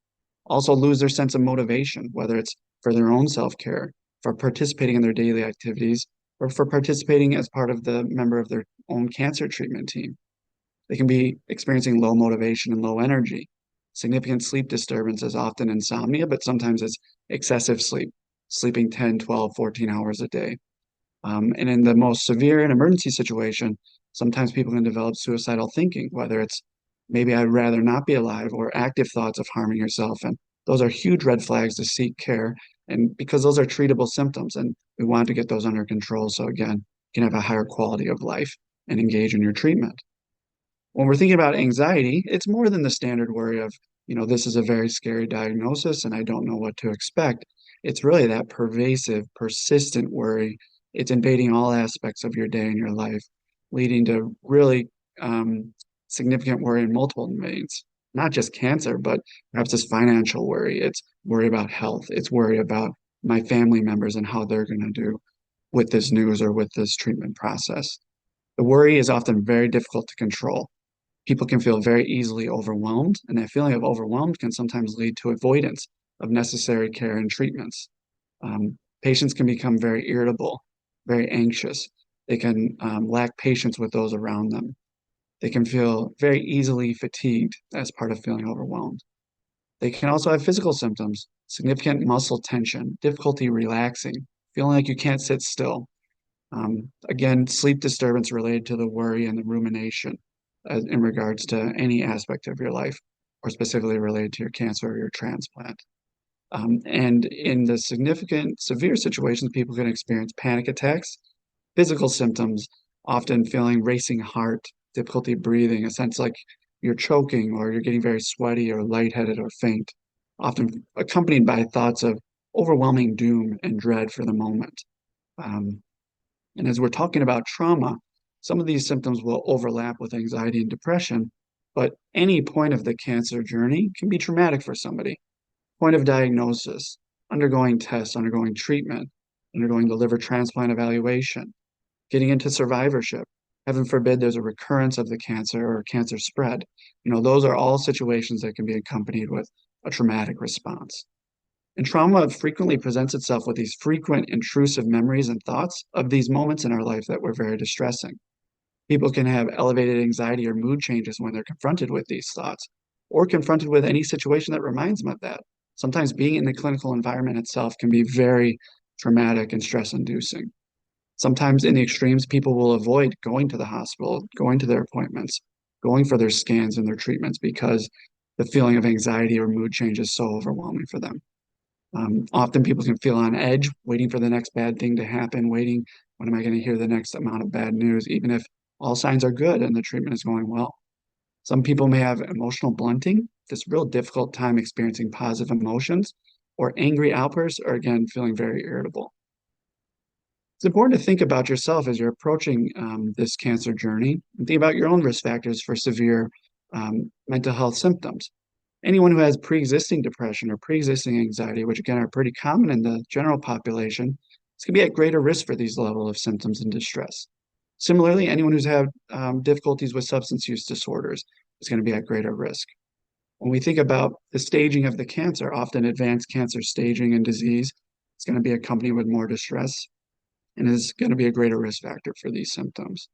also lose their sense of motivation, whether it's for their own self-care, for participating in their daily activities, or for participating as part of the member of their own cancer treatment team. They can be experiencing low motivation and low energy. Significant sleep disturbance is often insomnia, but sometimes it's excessive sleep, sleeping 10, 12, 14 hours a day. And in the most severe and emergency situation, sometimes people can develop suicidal thinking, whether it's maybe I'd rather not be alive or active thoughts of harming yourself. And those are huge red flags to seek care. And because those are treatable symptoms and we want to get those under control. So again, you can have a higher quality of life and engage in your treatment. When we're thinking about anxiety, it's more than the standard worry of, this is a very scary diagnosis and I don't know what to expect. It's really that pervasive, persistent worry. It's invading all aspects of your day and your life, leading to really significant worry in multiple domains, not just cancer, but perhaps this financial worry. It's worry about health. It's worry about my family members and how they're going to do with this news or with this treatment process. The worry is often very difficult to control. People can feel very easily overwhelmed, and that feeling of overwhelmed can sometimes lead to avoidance of necessary care and treatments. Patients can become very irritable, very anxious. They can lack patience with those around them. They can feel very easily fatigued as part of feeling overwhelmed. They can also have physical symptoms, significant muscle tension, difficulty relaxing, feeling like you can't sit still. Again, sleep disturbance related to the worry and the rumination in regards to any aspect of your life, or specifically related to your cancer or your transplant. And in the significant, severe situations, people can experience panic attacks, physical symptoms, often feeling racing heart, difficulty breathing, a sense like you're choking or you're getting very sweaty or lightheaded or faint, often accompanied by thoughts of overwhelming doom and dread for the moment. And as we're talking about trauma, some of these symptoms will overlap with anxiety and depression, but any point of the cancer journey can be traumatic for somebody. Point of diagnosis, undergoing tests, undergoing treatment, undergoing the liver transplant evaluation, getting into survivorship. Heaven forbid there's a recurrence of the cancer or cancer spread. Those are all situations that can be accompanied with a traumatic response. And trauma frequently presents itself with these frequent intrusive memories and thoughts of these moments in our life that were very distressing. People can have elevated anxiety or mood changes when they're confronted with these thoughts or confronted with any situation that reminds them of that, Sometimes being in the clinical environment itself can be very traumatic and stress-inducing. Sometimes in the extremes, people will avoid going to the hospital, going to their appointments, going for their scans and their treatments because the feeling of anxiety or mood change is so overwhelming for them. Often people can feel on edge, waiting for the next bad thing to happen, waiting, when am I going to hear the next amount of bad news, even if all signs are good and the treatment is going well. Some people may have emotional blunting, this real difficult time experiencing positive emotions, or angry outbursts, or again, feeling very irritable. It's important to think about yourself as you're approaching this cancer journey and think about your own risk factors for severe mental health symptoms. Anyone who has pre-existing depression or pre-existing anxiety, which again are pretty common in the general population, is going to be at greater risk for these level of symptoms and distress. Similarly, anyone who's had difficulties with substance use disorders is going to be at greater risk. When we think about the staging of the cancer, often advanced cancer staging and disease is going to be accompanied with more distress and is going to be a greater risk factor for these symptoms.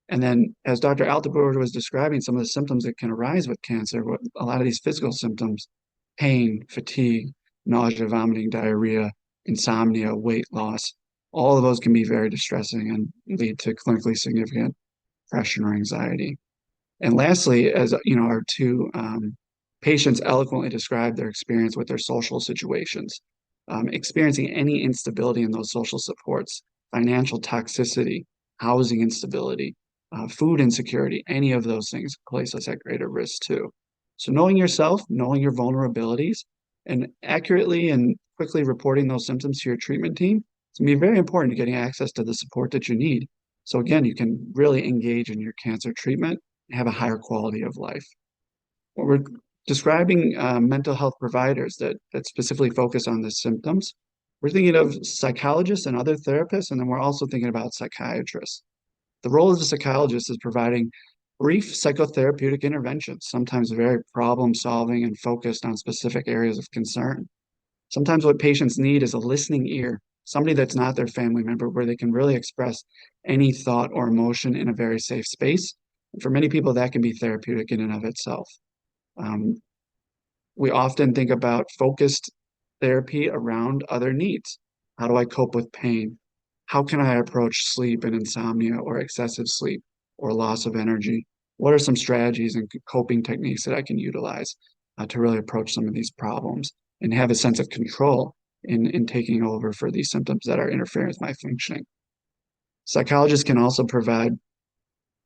And then, as Dr. Altidor was describing some of the symptoms that can arise with cancer, a lot of these physical symptoms, pain, fatigue, nausea, vomiting, diarrhea, insomnia, weight loss, all of those can be very distressing and lead to clinically significant depression or anxiety. And lastly, as our two patients eloquently described their experience with their social situations, experiencing any instability in those social supports, financial toxicity, housing instability, food insecurity, any of those things place us at greater risk too. So knowing yourself, knowing your vulnerabilities, and accurately and quickly reporting those symptoms to your treatment team, it's going to be very important to getting access to the support that you need. So again, you can really engage in your cancer treatment and have a higher quality of life. When we're describing mental health providers that specifically focus on the symptoms, we're thinking of psychologists and other therapists, and then we're also thinking about psychiatrists. The role of the psychologist is providing brief psychotherapeutic interventions, sometimes very problem-solving and focused on specific areas of concern. Sometimes what patients need is a listening ear, somebody that's not their family member, where they can really express any thought or emotion in a very safe space. And for many people, that can be therapeutic in and of itself. We often think about focused therapy around other needs. How do I cope with pain? How can I approach sleep and insomnia or excessive sleep or loss of energy? What are some strategies and coping techniques that I can utilize to really approach some of these problems and have a sense of control in taking over for these symptoms that are interfering with my functioning? Psychologists can also provide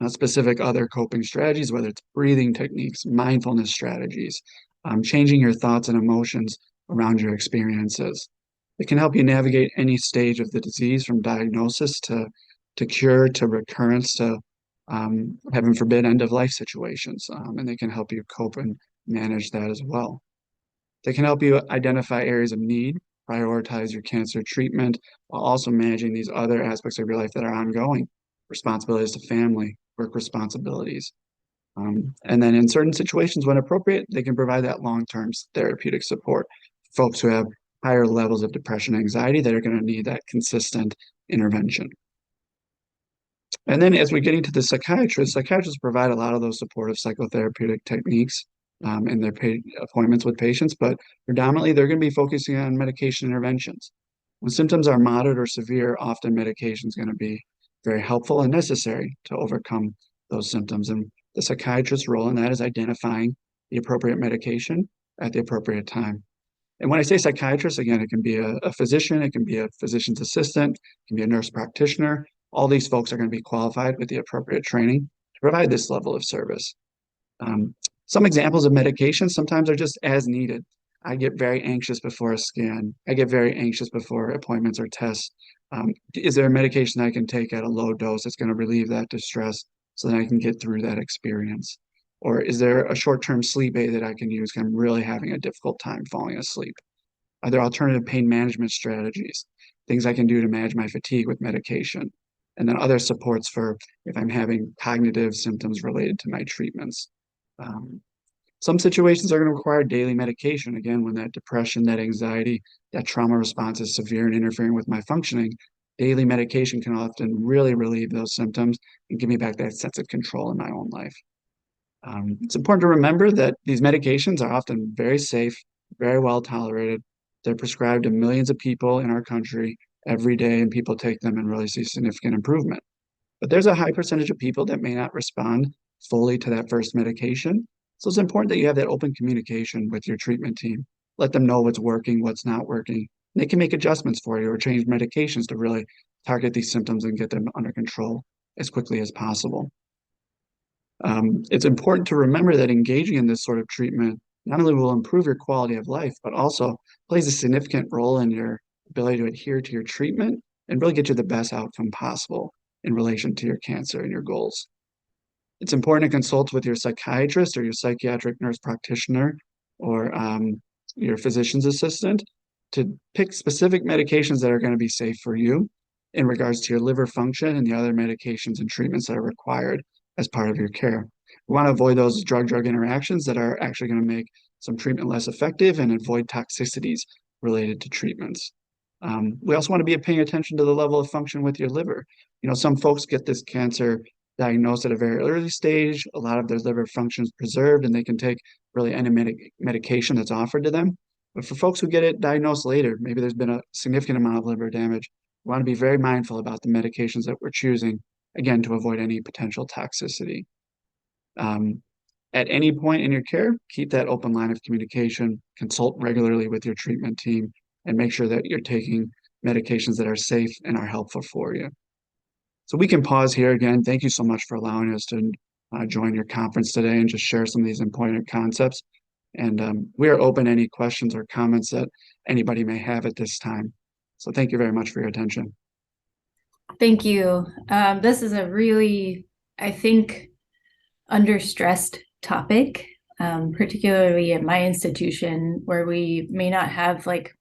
specific other coping strategies, whether it's breathing techniques, mindfulness strategies, changing your thoughts and emotions around your experiences. It can help you navigate any stage of the disease, from diagnosis to cure to recurrence to, heaven forbid, end-of-life situations. And they can help you cope and manage that as well. They can help you identify areas of need, prioritize your cancer treatment, while also managing these other aspects of your life that are ongoing, responsibilities to family, work responsibilities. And then in certain situations, when appropriate, they can provide that long-term therapeutic support for folks who have higher levels of depression and anxiety that are going to need that consistent intervention. And then as we're getting to the psychiatrists provide a lot of those supportive psychotherapeutic techniques in their appointments with patients, but predominantly they're going to be focusing on medication interventions. When symptoms are moderate or severe, often medication is going to be very helpful and necessary to overcome those symptoms. And the psychiatrist's role in that is identifying the appropriate medication at the appropriate time. And when I say psychiatrist, again, it can be a physician, it can be a physician's assistant, it can be a nurse practitioner. All these folks are going to be qualified with the appropriate training to provide this level of service. Some examples of medications sometimes are just as needed. I get very anxious before a scan. I get very anxious before appointments or tests. Is there a medication I can take at a low dose that's going to relieve that distress so that I can get through that experience? Or is there a short-term sleep aid that I can use because I'm really having a difficult time falling asleep? Are there alternative pain management strategies, things I can do to manage my fatigue with medication? And then other supports for if I'm having cognitive symptoms related to my treatments. Some situations are going to require daily medication. Again, when that depression, that anxiety, that trauma response is severe and interfering with my functioning, daily medication can often really relieve those symptoms and give me back that sense of control in my own life. It's important to remember that these medications are often very safe, very well tolerated. They're prescribed to millions of people in our country every day, and people take them and really see significant improvement. But there's a high percentage of people that may not respond fully to that first medication. So it's important that you have that open communication with your treatment team. Let them know what's working, what's not working. And they can make adjustments for you or change medications to really target these symptoms and get them under control as quickly as possible. It's important to remember that engaging in this sort of treatment not only will improve your quality of life, but also plays a significant role in your ability to adhere to your treatment and really get you the best outcome possible in relation to your cancer and your goals. It's important to consult with your psychiatrist or your psychiatric nurse practitioner or your physician's assistant to pick specific medications that are going to be safe for you in regards to your liver function and the other medications and treatments that are required as part of your care. We want to avoid those drug-drug interactions that are actually going to make some treatment less effective and avoid toxicities related to treatments. We also want to be paying attention to the level of function with your liver. You know, some folks get this cancer diagnosed at a very early stage. A lot of their liver function is preserved and they can take really any medication that's offered to them. But for folks who get it diagnosed later, maybe there's been a significant amount of liver damage. We want to be very mindful about the medications that we're choosing, again, to avoid any potential toxicity. At any point in your care, keep that open line of communication, consult regularly with your treatment team, and make sure that you're taking medications that are safe and are helpful for you. So we can pause here again. Thank you so much for allowing us to join your conference today and just share some of these important concepts. And we are open to any questions or comments that anybody may have at this time. So thank you very much for your attention. Thank you. This is a really, I think, under-stressed topic, particularly at my institution where we may not have like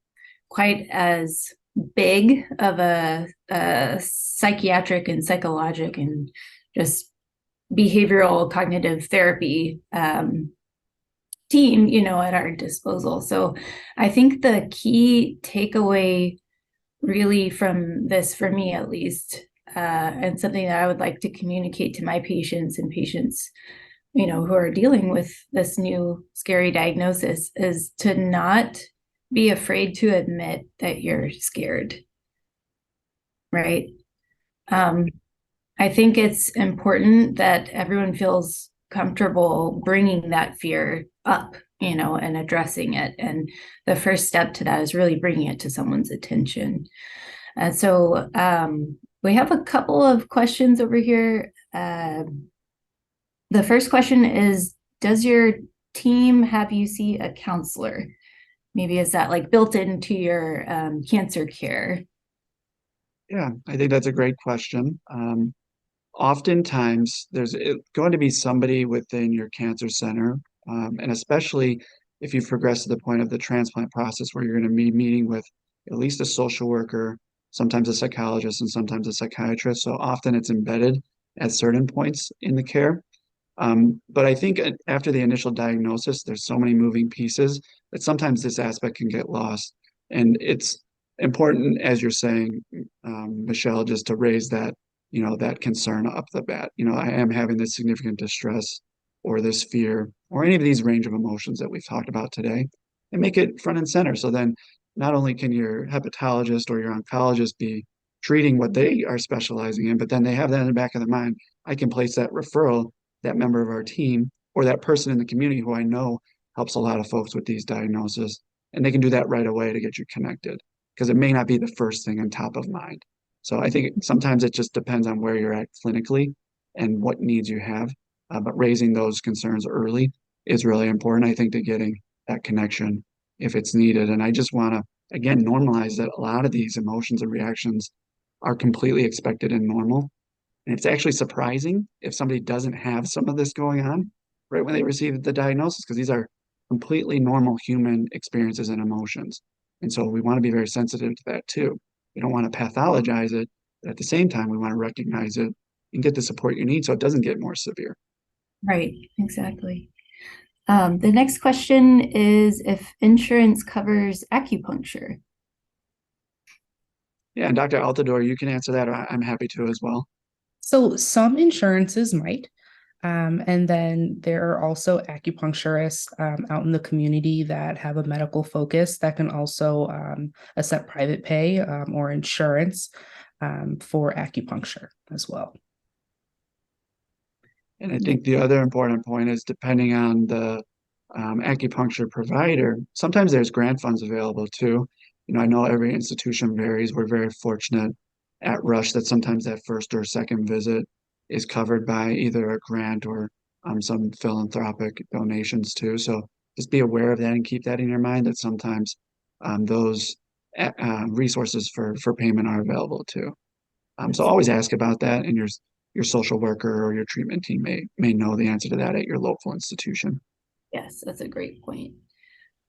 quite as big of a psychiatric and psychologic and just behavioral cognitive therapy team, you know, at our disposal. So I think the key takeaway really from this, for me at least, and something that I would like to communicate to my patients and patients, you know, who are dealing with this new scary diagnosis is to not be afraid to admit that you're scared, right? I think it's important that everyone feels comfortable bringing that fear up, you know, and addressing it. And the first step to that is really bringing it to someone's attention. And so we have a couple of questions over here. The first question is, does your team have you see a counselor? Maybe is that like built into your cancer care? Yeah, I think that's a great question. Oftentimes, there's going to be somebody within your cancer center, and especially if you've progressed to the point of the transplant process where you're going to be meeting with at least a social worker, sometimes a psychologist, and sometimes a psychiatrist. So often it's embedded at certain points in the care. But I think after the initial diagnosis, there's so many moving pieces that sometimes this aspect can get lost. And it's important, as you're saying, Michelle, just to raise that, you know, that concern up the bat. You know, I am having this significant distress or this fear or any of these range of emotions that we've talked about today, and make it front and center. So then not only can your hepatologist or your oncologist be treating what they are specializing in, but then they have that in the back of their mind. I can place that referral, that member of our team, or that person in the community who I know helps a lot of folks with these diagnoses. And they can do that right away to get you connected, because it may not be the first thing on top of mind. So I think sometimes it just depends on where you're at clinically and what needs you have. But raising those concerns early is really important, I think, to getting that connection if it's needed. And I just want to, again, normalize that a lot of these emotions and reactions are completely expected and normal. And it's actually surprising if somebody doesn't have some of this going on right when they receive the diagnosis, because these are completely normal human experiences and emotions. And so we want to be very sensitive to that too. We don't want to pathologize it, but at the same time, we want to recognize it and get the support you need so it doesn't get more severe. Right, exactly. The next question is if insurance covers acupuncture. Yeah, and Dr. Altidor, you can answer that, or I'm happy to as well. So some insurances might. And then there are also acupuncturists out in the community that have a medical focus that can also accept private pay or insurance for acupuncture as well. And I think the other important point is depending on the acupuncture provider, sometimes there's grant funds available too. I know every institution varies. We're very fortunate at Rush that sometimes that first or second visit is covered by either a grant or some philanthropic donations too. So just be aware of that and keep that in your mind that sometimes those resources for payment are available too. So always ask about that, and your social worker or your treatment team may know the answer to that at your local institution. Yes, that's a great point.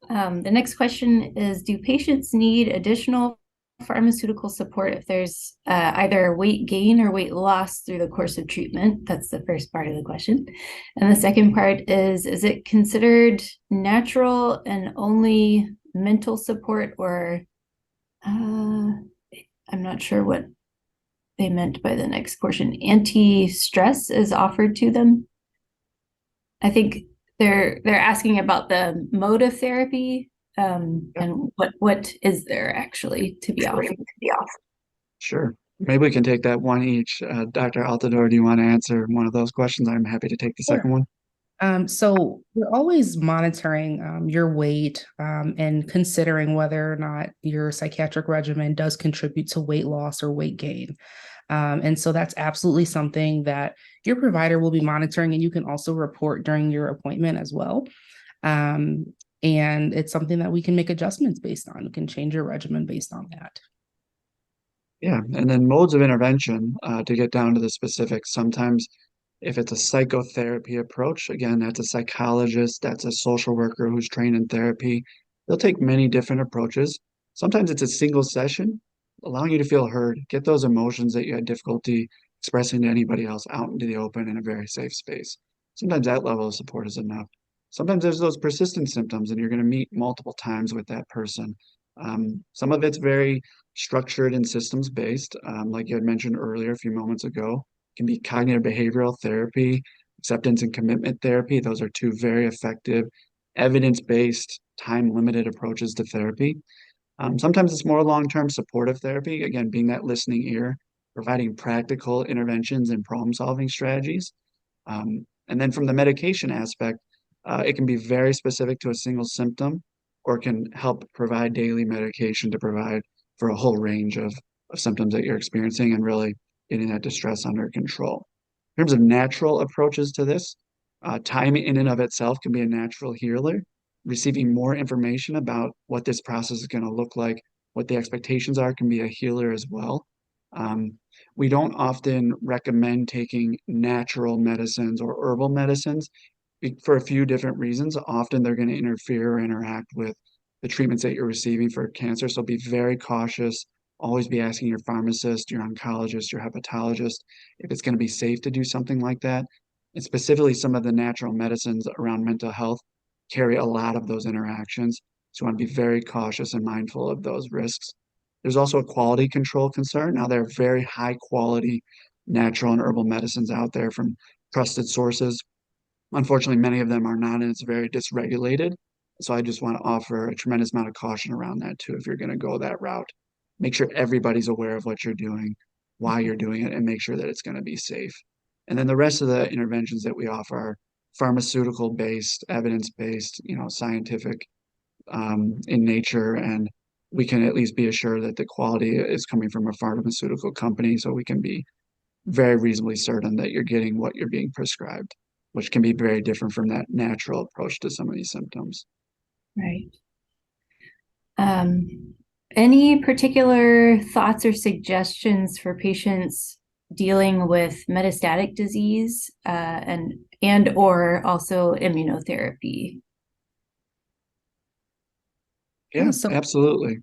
The next question is, do patients need additional pharmaceutical support if there's either weight gain or weight loss through the course of treatment? That's the first part of the question. And the second part is it considered natural and only mental support, or I'm not sure what they meant by the next portion. Anti-stress is offered to them. I think they're asking about the mode of therapy and what is there actually to be offered. Sure. Maybe we can take that one each. Dr. Altidor, do you want to answer one of those questions? I'm happy to take the second one. So we're always monitoring your weight and considering whether or not your psychiatric regimen does contribute to weight loss or weight gain. And so that's absolutely something that your provider will be monitoring, and you can also report during your appointment as well. And it's something that we can make adjustments based on. We can change your regimen based on that. Yeah, and then modes of intervention, to get down to the specifics, sometimes if it's a psychotherapy approach, again, that's a psychologist, that's a social worker who's trained in therapy. They'll take many different approaches. Sometimes it's a single session, allowing you to feel heard, get those emotions that you had difficulty expressing to anybody else out into the open in a very safe space. Sometimes that level of support is enough. Sometimes there's those persistent symptoms and you're going to meet multiple times with that person. Some of it's very structured and systems based, like you had mentioned earlier a few moments ago. Can be cognitive behavioral therapy, acceptance and commitment therapy. Those are two very effective, evidence-based, time-limited approaches to therapy. Sometimes it's more long-term supportive therapy, again, being that listening ear, providing practical interventions and problem-solving strategies. And then from the medication aspect, it can be very specific to a single symptom, or can help provide daily medication to provide for a whole range of symptoms that you're experiencing and really getting that distress under control. In terms of natural approaches to this, time in and of itself can be a natural healer. Receiving more information about what this process is going to look like, what the expectations are, can be a healer as well. We don't often recommend taking natural medicines or herbal medicines for a few different reasons. Often they're going to interfere or interact with the treatments that you're receiving for cancer. So be very cautious. Always be asking your pharmacist, your oncologist, your hepatologist if it's going to be safe to do something like that. And specifically, some of the natural medicines around mental health carry a lot of those interactions. So you want to be very cautious and mindful of those risks. There's also a quality control concern. Now, there are very high quality natural and herbal medicines out there from trusted sources. Unfortunately, many of them are not, and it's very dysregulated. So I just want to offer a tremendous amount of caution around that too, if you're going to go that route. Make sure everybody's aware of what you're doing, why you're doing it, and make sure that it's going to be safe. And then the rest of the interventions that we offer are pharmaceutical-based, evidence-based, scientific in nature, and we can at least be assured that the quality is coming from a pharmaceutical company, so we can be very reasonably certain that you're getting what you're being prescribed, which can be very different from that natural approach to some of these symptoms. Right. Any particular thoughts or suggestions for patients dealing with metastatic disease and or also immunotherapy? Yeah, absolutely.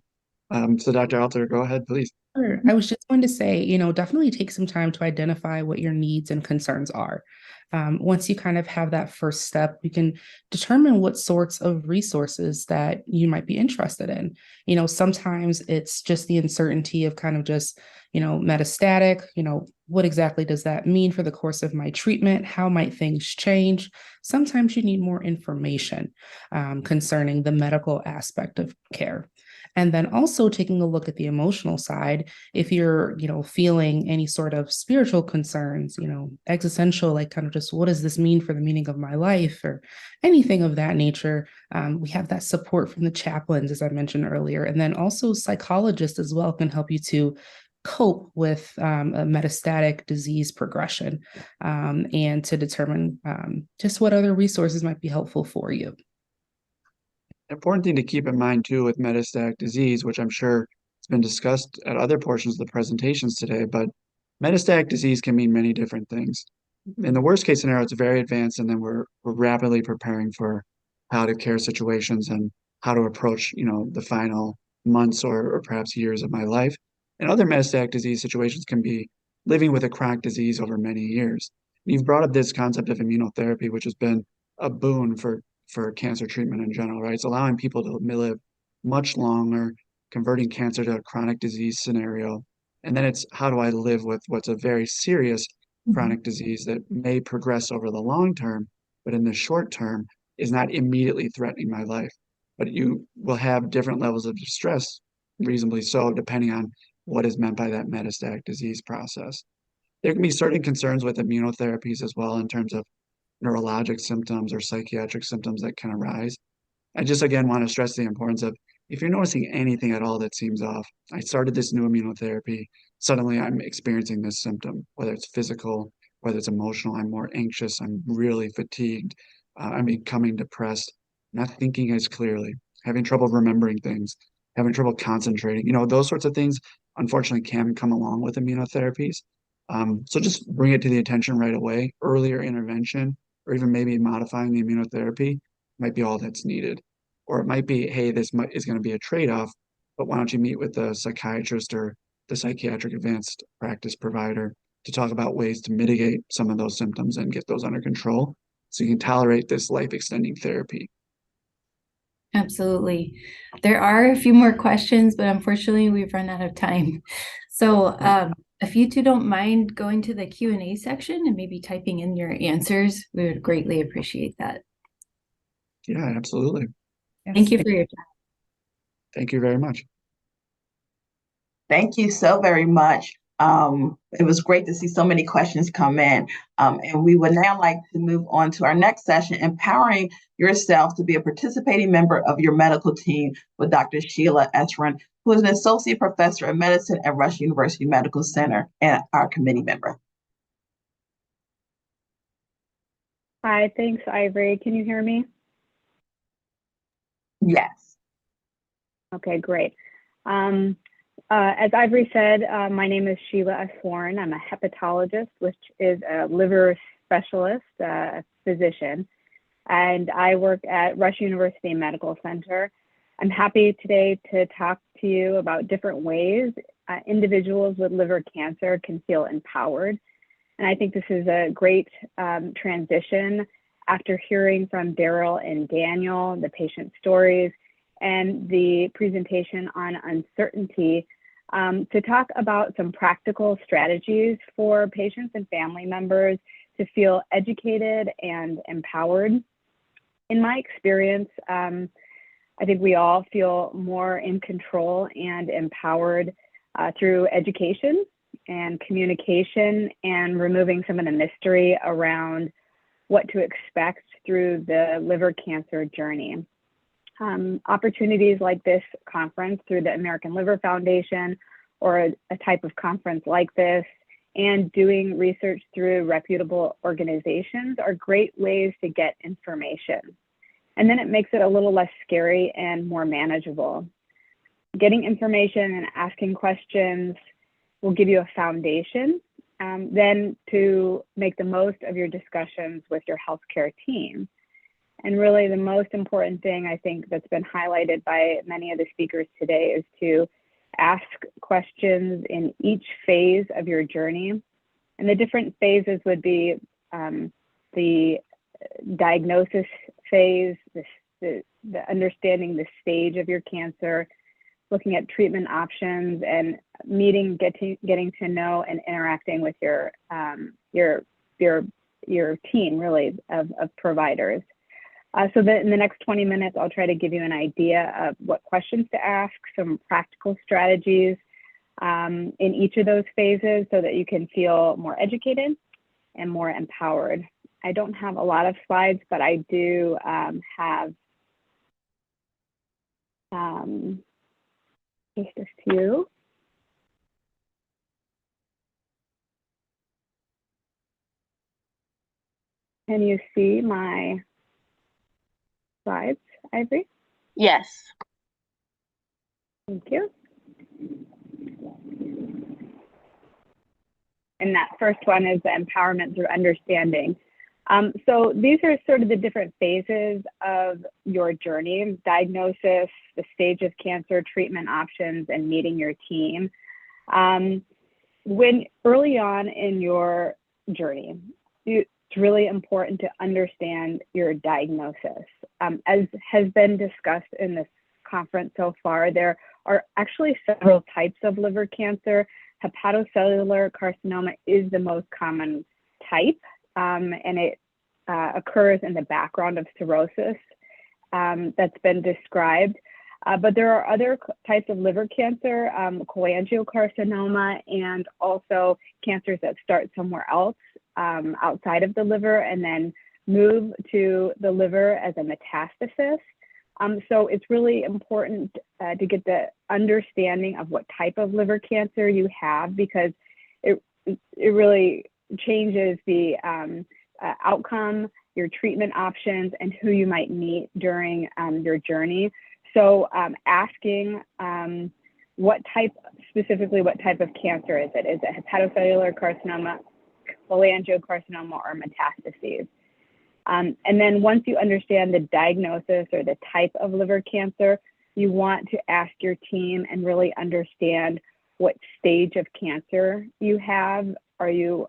So Dr. Alter, go ahead, please. Sure. I was just going to say, definitely take some time to identify what your needs and concerns are. Once you kind of have that first step, you can determine what sorts of resources that you might be interested in. Sometimes it's just the uncertainty of kind of just, metastatic, what exactly does that mean for the course of my treatment? How might things change? Sometimes you need more information concerning the medical aspect of care. And then also taking a look at the emotional side, if you're, feeling any sort of spiritual concerns, existential, like kind of just what does this mean for the meaning of my life or anything of that nature. We have that support from the chaplains, as I mentioned earlier. And then also psychologists as well can help you to cope with a metastatic disease progression and to determine just what other resources might be helpful for you. Important thing to keep in mind too with metastatic disease, which I'm sure has been discussed at other portions of the presentations today, but metastatic disease can mean many different things. In the worst case scenario, it's very advanced, and then we're rapidly preparing for palliative care situations and how to approach, the final months or perhaps years of my life. And other metastatic disease situations can be living with a chronic disease over many years. You've brought up this concept of immunotherapy, which has been a boon for cancer treatment in general, right? It's allowing people to live much longer, converting cancer to a chronic disease scenario. And then it's how do I live with what's a very serious chronic disease that may progress over the long term, but in the short term is not immediately threatening my life. But you will have different levels of distress, reasonably so, depending on what is meant by that metastatic disease process. There can be certain concerns with immunotherapies as well in terms of neurologic symptoms or psychiatric symptoms that can arise. I just again want to stress the importance of if you're noticing anything at all that seems off, I started this new immunotherapy, suddenly I'm experiencing this symptom, whether it's physical, whether it's emotional, I'm more anxious, I'm really fatigued, I'm becoming depressed, not thinking as clearly, having trouble remembering things, having trouble concentrating, those sorts of things unfortunately can come along with immunotherapies. So just bring it to the attention right away. Earlier intervention, or even maybe modifying the immunotherapy might be all that's needed. Or it might be, hey, this is going to be a trade-off, but why don't you meet with the psychiatrist or the psychiatric advanced practice provider to talk about ways to mitigate some of those symptoms and get those under control so you can tolerate this life-extending therapy. Absolutely. There are a few more questions, but unfortunately we've run out of time. So if you two don't mind going to the Q&A section and maybe typing in your answers, we would greatly appreciate that. Yeah, absolutely. Thank you for your time. Thank you very much. Thank you so very much. It was great to see so many questions come in. And we would now like to move on to our next session, empowering yourself to be a participating member of your medical team with Dr. Sheila Eswaran, who is an associate professor of medicine at Rush University Medical Center and our committee member. Hi, thanks, Ivory. Can you hear me? Yes. Okay, great. As Ivory said, my name is Sheila Eswaran. I'm a hepatologist, which is a liver specialist, physician, and I work at Rush University Medical Center. I'm happy today to talk to you about different ways individuals with liver cancer can feel empowered. And I think this is a great transition after hearing from Darryl and Daniel, the patient stories, and the presentation on uncertainty, to talk about some practical strategies for patients and family members to feel educated and empowered. In my experience, I think we all feel more in control and empowered through education and communication and removing some of the mystery around what to expect through the liver cancer journey. Opportunities like this conference through the American Liver Foundation or a type of conference like this and doing research through reputable organizations are great ways to get information. And then it makes it a little less scary and more manageable. Getting information and asking questions will give you a foundation then to make the most of your discussions with your healthcare team. And really the most important thing I think that's been highlighted by many of the speakers today is to ask questions in each phase of your journey. And the different phases would be the diagnosis phase, the understanding the stage of your cancer, looking at treatment options, and meeting, getting to know, and interacting with your team, really, of providers. So that in the next 20 minutes, I'll try to give you an idea of what questions to ask, some practical strategies in each of those phases so that you can feel more educated and more empowered. I don't have a lot of slides, but I do have just a few. Can you see my slides, Ivory? Yes. Thank you. And that first one is the empowerment through understanding. So these are sort of the different phases of your journey: diagnosis, the stage of cancer, treatment options, and meeting your team. When early on in your journey, it's really important to understand your diagnosis. As has been discussed in this conference so far, there are actually several types of liver cancer. Hepatocellular carcinoma is the most common type, and it occurs in the background of cirrhosis that's been described. But there are other types of liver cancer, cholangiocarcinoma, and also cancers that start somewhere else outside of the liver and then move to the liver as a metastasis. So it's really important to get the understanding of what type of liver cancer you have, because it really changes the outcome, your treatment options, and who you might meet during your journey. So asking specifically what type of cancer is it? Is it hepatocellular carcinoma, cholangiocarcinoma, or metastases? And then once you understand the diagnosis or the type of liver cancer, you want to ask your team and really understand what stage of cancer you have. Are you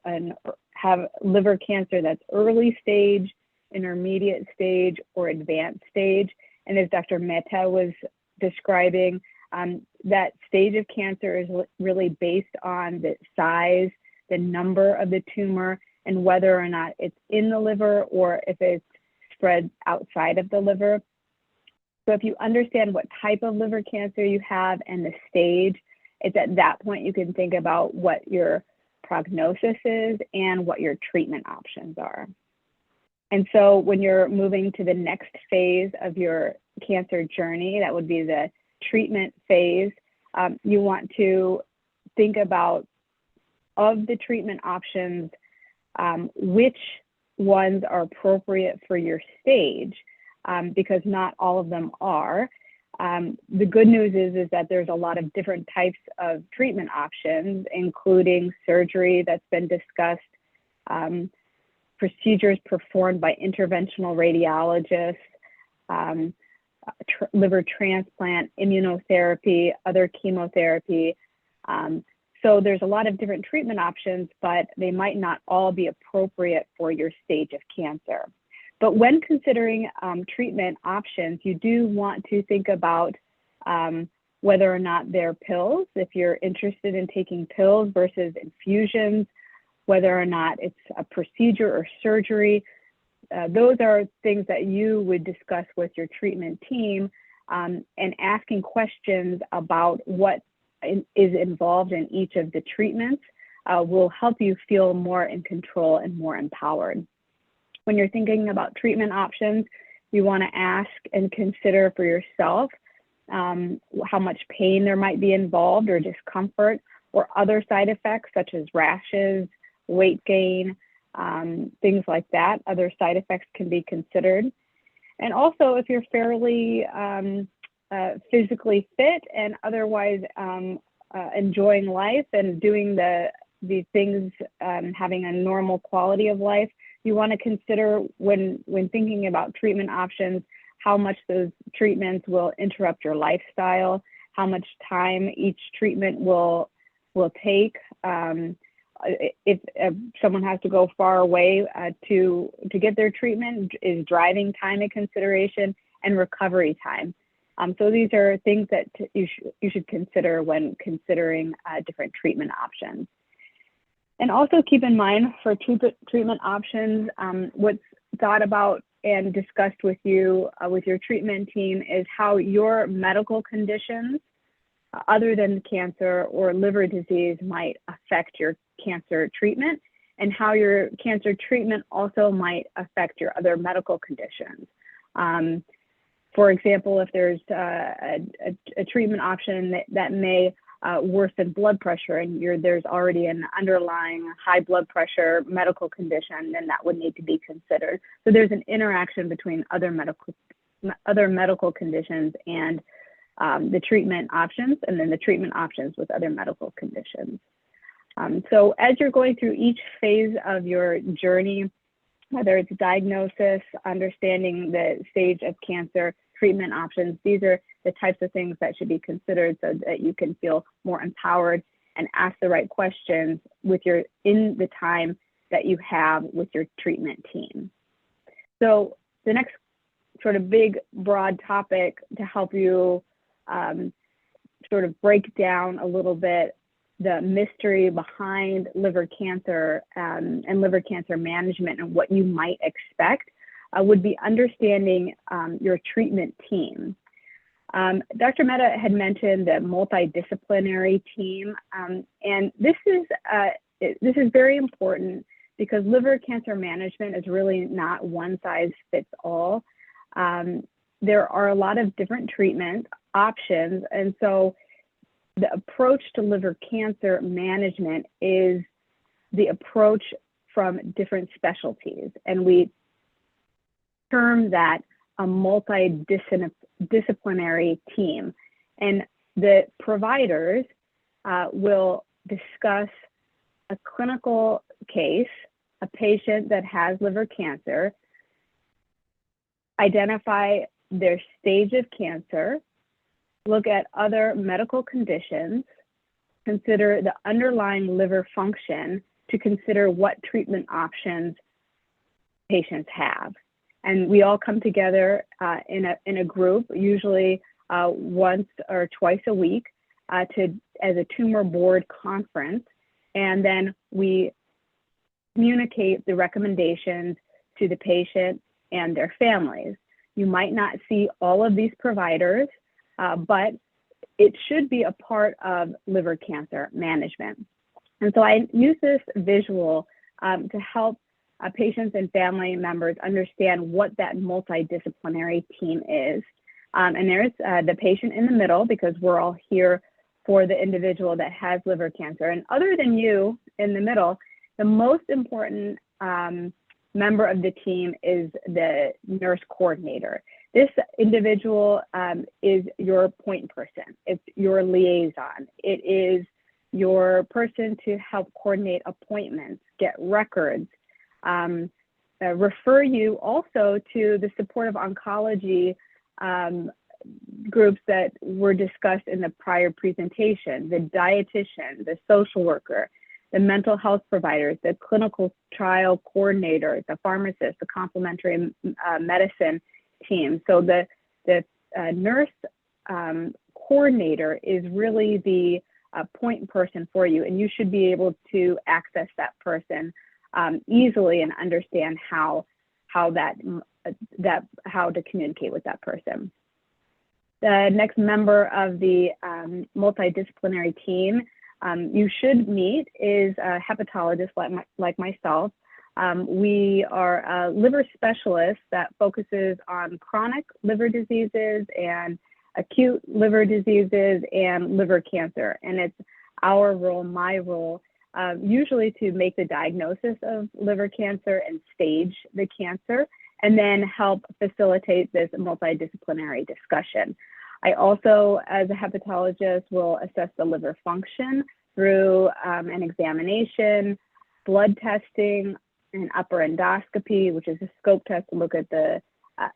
have liver cancer that's early stage, intermediate stage, or advanced stage? And as Dr. Mehta was describing, that stage of cancer is really based on the size, the number of the tumor, and whether or not it's in the liver or if it's spread outside of the liver. So if you understand what type of liver cancer you have and the stage, it's at that point you can think about what your prognosis is and what your treatment options are. And so when you're moving to the next phase of your cancer journey, that would be the treatment phase, you want to think about, of the treatment options, which ones are appropriate for your stage, because not all of them are. The good news is that there's a lot of different types of treatment options, including surgery that's been discussed, procedures performed by interventional radiologists, liver transplant, immunotherapy, other chemotherapy. So there's a lot of different treatment options, but they might not all be appropriate for your stage of cancer. But when considering treatment options, you do want to think about whether or not they're pills, if you're interested in taking pills versus infusions, whether or not it's a procedure or surgery. Those are things that you would discuss with your treatment team, and asking questions about what is involved in each of the treatments will help you feel more in control and more empowered. When you're thinking about treatment options, you want to ask and consider for yourself how much pain there might be involved, or discomfort, or other side effects such as rashes, weight gain, things like that. Other side effects can be considered. And also, if you're fairly physically fit and otherwise enjoying life and doing the things, having a normal quality of life, you want to consider when thinking about treatment options, how much those treatments will interrupt your lifestyle, how much time each treatment will take. If someone has to go far away to get their treatment, is driving time a consideration, and recovery time. So these are things that you should consider when considering different treatment options. And also keep in mind for treatment options, what's thought about and discussed with you with your treatment team is how your medical conditions other than cancer or liver disease might affect your cancer treatment, and how your cancer treatment also might affect your other medical conditions. For example, if there's a treatment option that may worsen blood pressure and there's already an underlying high blood pressure medical condition, then that would need to be considered. So there's an interaction between other medical conditions and the treatment options, and then the treatment options with other medical conditions. So as you're going through each phase of your journey, whether it's diagnosis, understanding the stage of cancer, treatment options, these are the types of things that should be considered so that you can feel more empowered and ask the right questions in the time that you have with your treatment team. So the next sort of big, broad topic to help you sort of break down a little bit the mystery behind liver cancer and liver cancer management and what you might expect would be understanding your treatment team. Dr. Mehta had mentioned the multidisciplinary team, and this is very important because liver cancer management is really not one size fits all. There are a lot of different treatment options, and so the approach to liver cancer management is the approach from different specialties, and we term that a multidisciplinary team. And the providers will discuss a clinical case, a patient that has liver cancer, identify their stage of cancer, look at other medical conditions, consider the underlying liver function to consider what treatment options patients have. And we all come together in a group, usually once or twice a week, as a tumor board conference, and then we communicate the recommendations to the patient and their families. You might not see all of these providers, but it should be a part of liver cancer management. And so I use this visual to help patients and family members understand what that multidisciplinary team is. And there's the patient in the middle, because we're all here for the individual that has liver cancer. And other than you in the middle, the most important member of the team is the nurse coordinator. This individual is your point person. It's your liaison. It is your person to help coordinate appointments, get records, refer you also to the supportive oncology groups that were discussed in the prior presentation, the dietitian, the social worker, the mental health providers, the clinical trial coordinator, the pharmacist, the complementary medicine team. So the nurse coordinator is really the point person for you, and you should be able to access that person easily and understand how to communicate with that person. The next member of the multidisciplinary team you should meet is a hepatologist like myself. We are a liver specialist that focuses on chronic liver diseases and acute liver diseases and liver cancer. And it's our role, my role, usually to make the diagnosis of liver cancer and stage the cancer, and then help facilitate this multidisciplinary discussion. I also, as a hepatologist, will assess the liver function through an examination, blood testing, an upper endoscopy, which is a scope test to look at the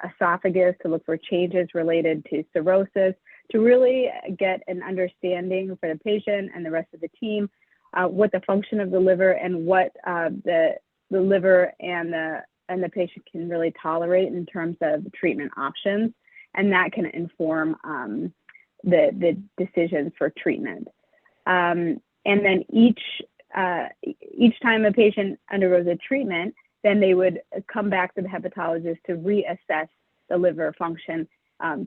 esophagus, to look for changes related to cirrhosis, to really get an understanding for the patient and the rest of the team what the function of the liver and what the liver and the patient can really tolerate in terms of treatment options, and that can inform the decisions for treatment. And then each time a patient undergoes a treatment, then they would come back to the hepatologist to reassess the liver function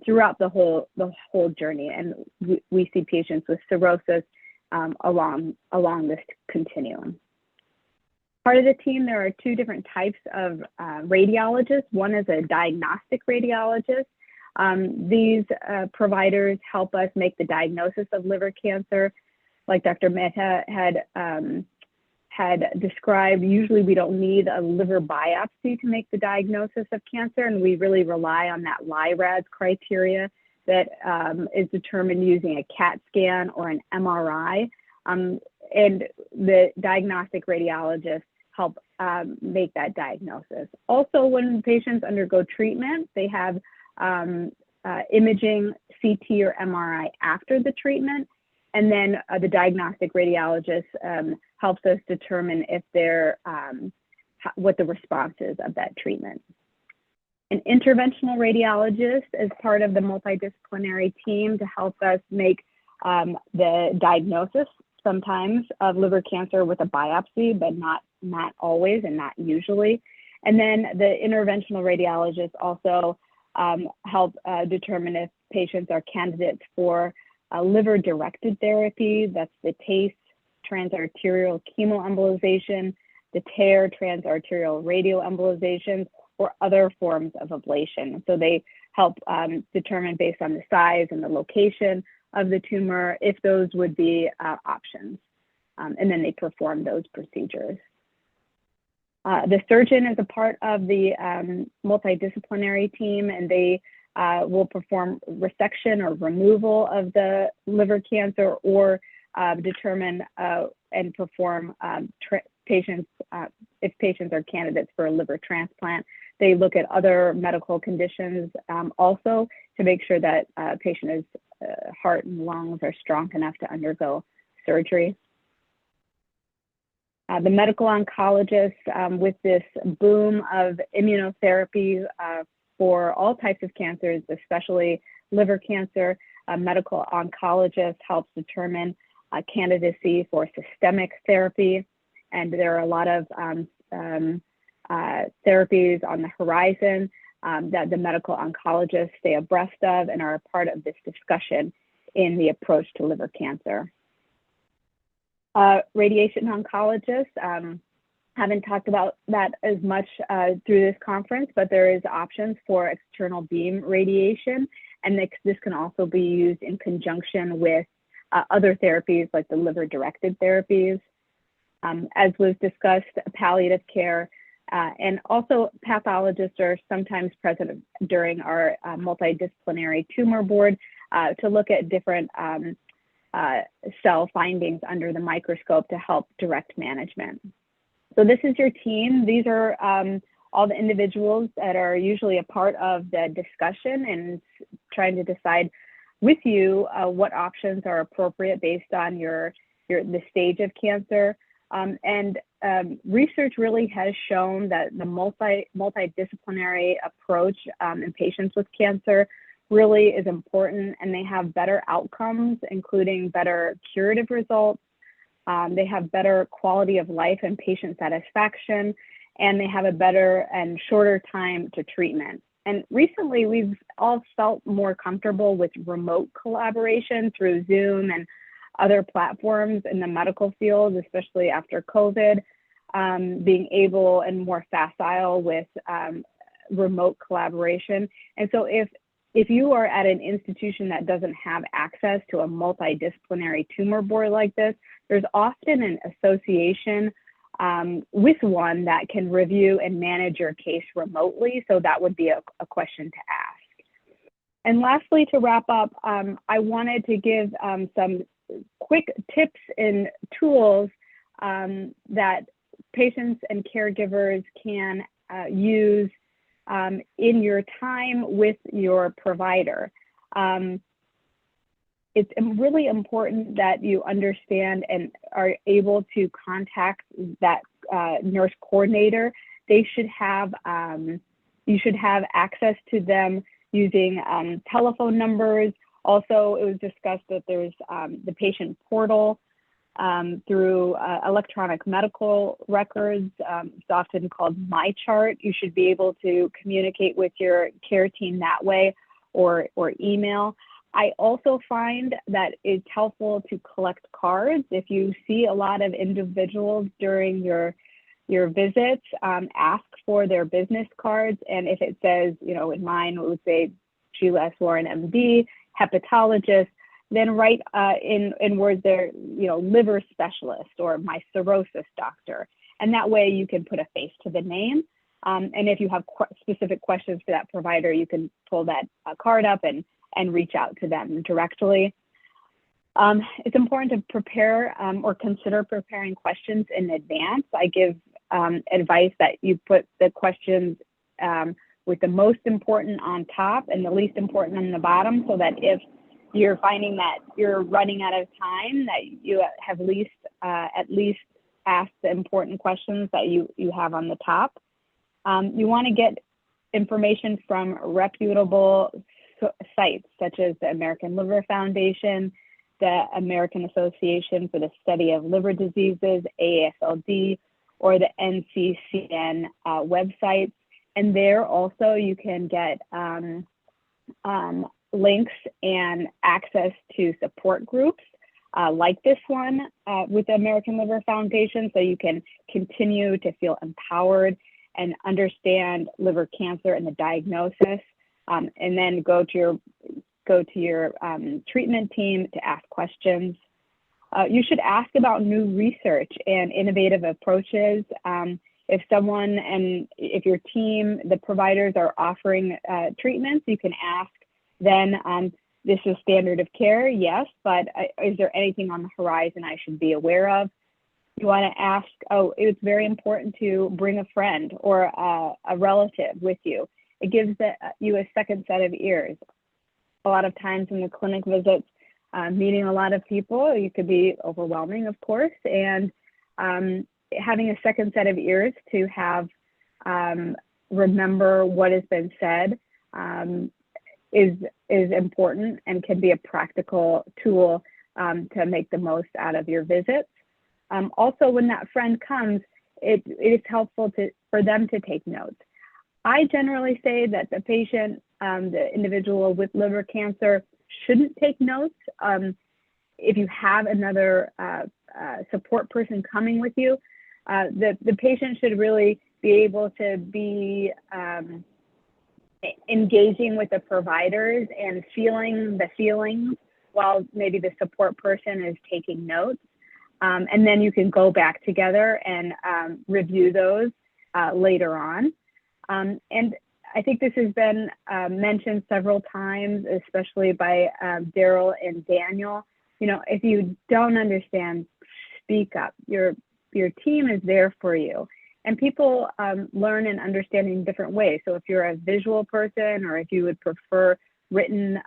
throughout the whole journey. And we see patients with cirrhosis along this continuum. Part of the team, there are two different types of radiologists. One is a diagnostic radiologist. These providers help us make the diagnosis of liver cancer. Like Dr. Mehta had described, usually we don't need a liver biopsy to make the diagnosis of cancer, and we really rely on that LIRADS criteria that is determined using a CAT scan or an MRI. And the diagnostic radiologists help make that diagnosis. Also, when patients undergo treatment, they have imaging, CT or MRI after the treatment. And then the diagnostic radiologist helps us determine if they're, what the response is of that treatment. An interventional radiologist is part of the multidisciplinary team to help us make the diagnosis sometimes of liver cancer with a biopsy, but not always and not usually. And then the interventional radiologists also help determine if patients are candidates for liver-directed therapy. That's the TACE, transarterial chemoembolization, the TARE, transarterial radioembolizations, or other forms of ablation. So they help determine based on the size and the location of the tumor if those would be options. And then they perform those procedures. The surgeon is a part of the multidisciplinary team, and they will perform resection or removal of the liver cancer, or determine and perform patients, if patients are candidates for a liver transplant. They look at other medical conditions also to make sure that patient's heart and lungs are strong enough to undergo surgery. The medical oncologist, with this boom of immunotherapy for all types of cancers, especially liver cancer, a medical oncologist helps determine candidacy for systemic therapy. And there are a lot of therapies on the horizon that the medical oncologists stay abreast of and are a part of this discussion in the approach to liver cancer. Radiation oncologists, haven't talked about that as much through this conference, but there is options for external beam radiation, and this can also be used in conjunction with other therapies like the liver-directed therapies. As was discussed, palliative care, and also pathologists are sometimes present during our multidisciplinary tumor board to look at different cell findings under the microscope to help direct management. So this is your team. These are all the individuals that are usually a part of the discussion and trying to decide with you what options are appropriate based on the stage of cancer. Research really has shown that the multidisciplinary approach in patients with cancer really is important, and they have better outcomes, including better curative results. They have better quality of life and patient satisfaction, and they have a better and shorter time to treatment. And recently, we've all felt more comfortable with remote collaboration through Zoom and other platforms in the medical field, especially after COVID, being able and more facile with remote collaboration. And so if you are at an institution that doesn't have access to a multidisciplinary tumor board like this, there's often an association with one that can review and manage your case remotely. So that would be a question to ask. And lastly, to wrap up, I wanted to give some quick tips and tools that patients and caregivers can use in your time with your provider. it's really important that you understand and are able to contact that nurse coordinator. They should have, you should have access to them using telephone numbers. Also, it was discussed that there's the patient portal through electronic medical records. It's often called MyChart. You should be able to communicate with your care team that way, or email. I also find that it's helpful to collect cards. If you see a lot of individuals during your visits, ask for their business cards. And if it says, you know, in mine, it would say Sheila Eswaran, MD, hepatologist, then write in words there, you know, liver specialist or my cirrhosis doctor. And that way you can put a face to the name. And if you have specific questions for that provider, you can pull that card up and reach out to them directly. It's important to prepare or consider preparing questions in advance. I give advice that you put the questions with the most important on top and the least important on the bottom, so that if you're finding that you're running out of time, that you have at least asked the important questions that you have on the top. You want to get information from reputable sites such as the American Liver Foundation, the American Association for the Study of Liver Diseases, AASLD, or the NCCN websites. And there also you can get links and access to support groups like this one with the American Liver Foundation, so you can continue to feel empowered and understand liver cancer and the diagnosis, and then go to your treatment team to ask questions. You should ask about new research and innovative approaches. If someone and if your team, the providers are offering treatments, you can ask then, this is standard of care, yes, but is there anything on the horizon I should be aware of? You want to ask, it's very important to bring a friend or a relative with you. It gives you a second set of ears. A lot of times in the clinic visits, meeting a lot of people, you could be overwhelming, of course, and having a second set of ears to have remember what has been said is important and can be a practical tool to make the most out of your visits. Also, when that friend comes, it is helpful for them to take notes. I generally say that the patient, the individual with liver cancer, shouldn't take notes. If you have another support person coming with you, the patient should really be able to be engaging with the providers and feeling the feelings while maybe the support person is taking notes. And then you can go back together and review those later on. And I think this has been mentioned several times, especially by Darryl and Daniel. You know, if you don't understand, speak up. Your team is there for you. And people learn and understand in different ways. So if you're a visual person, or if you would prefer written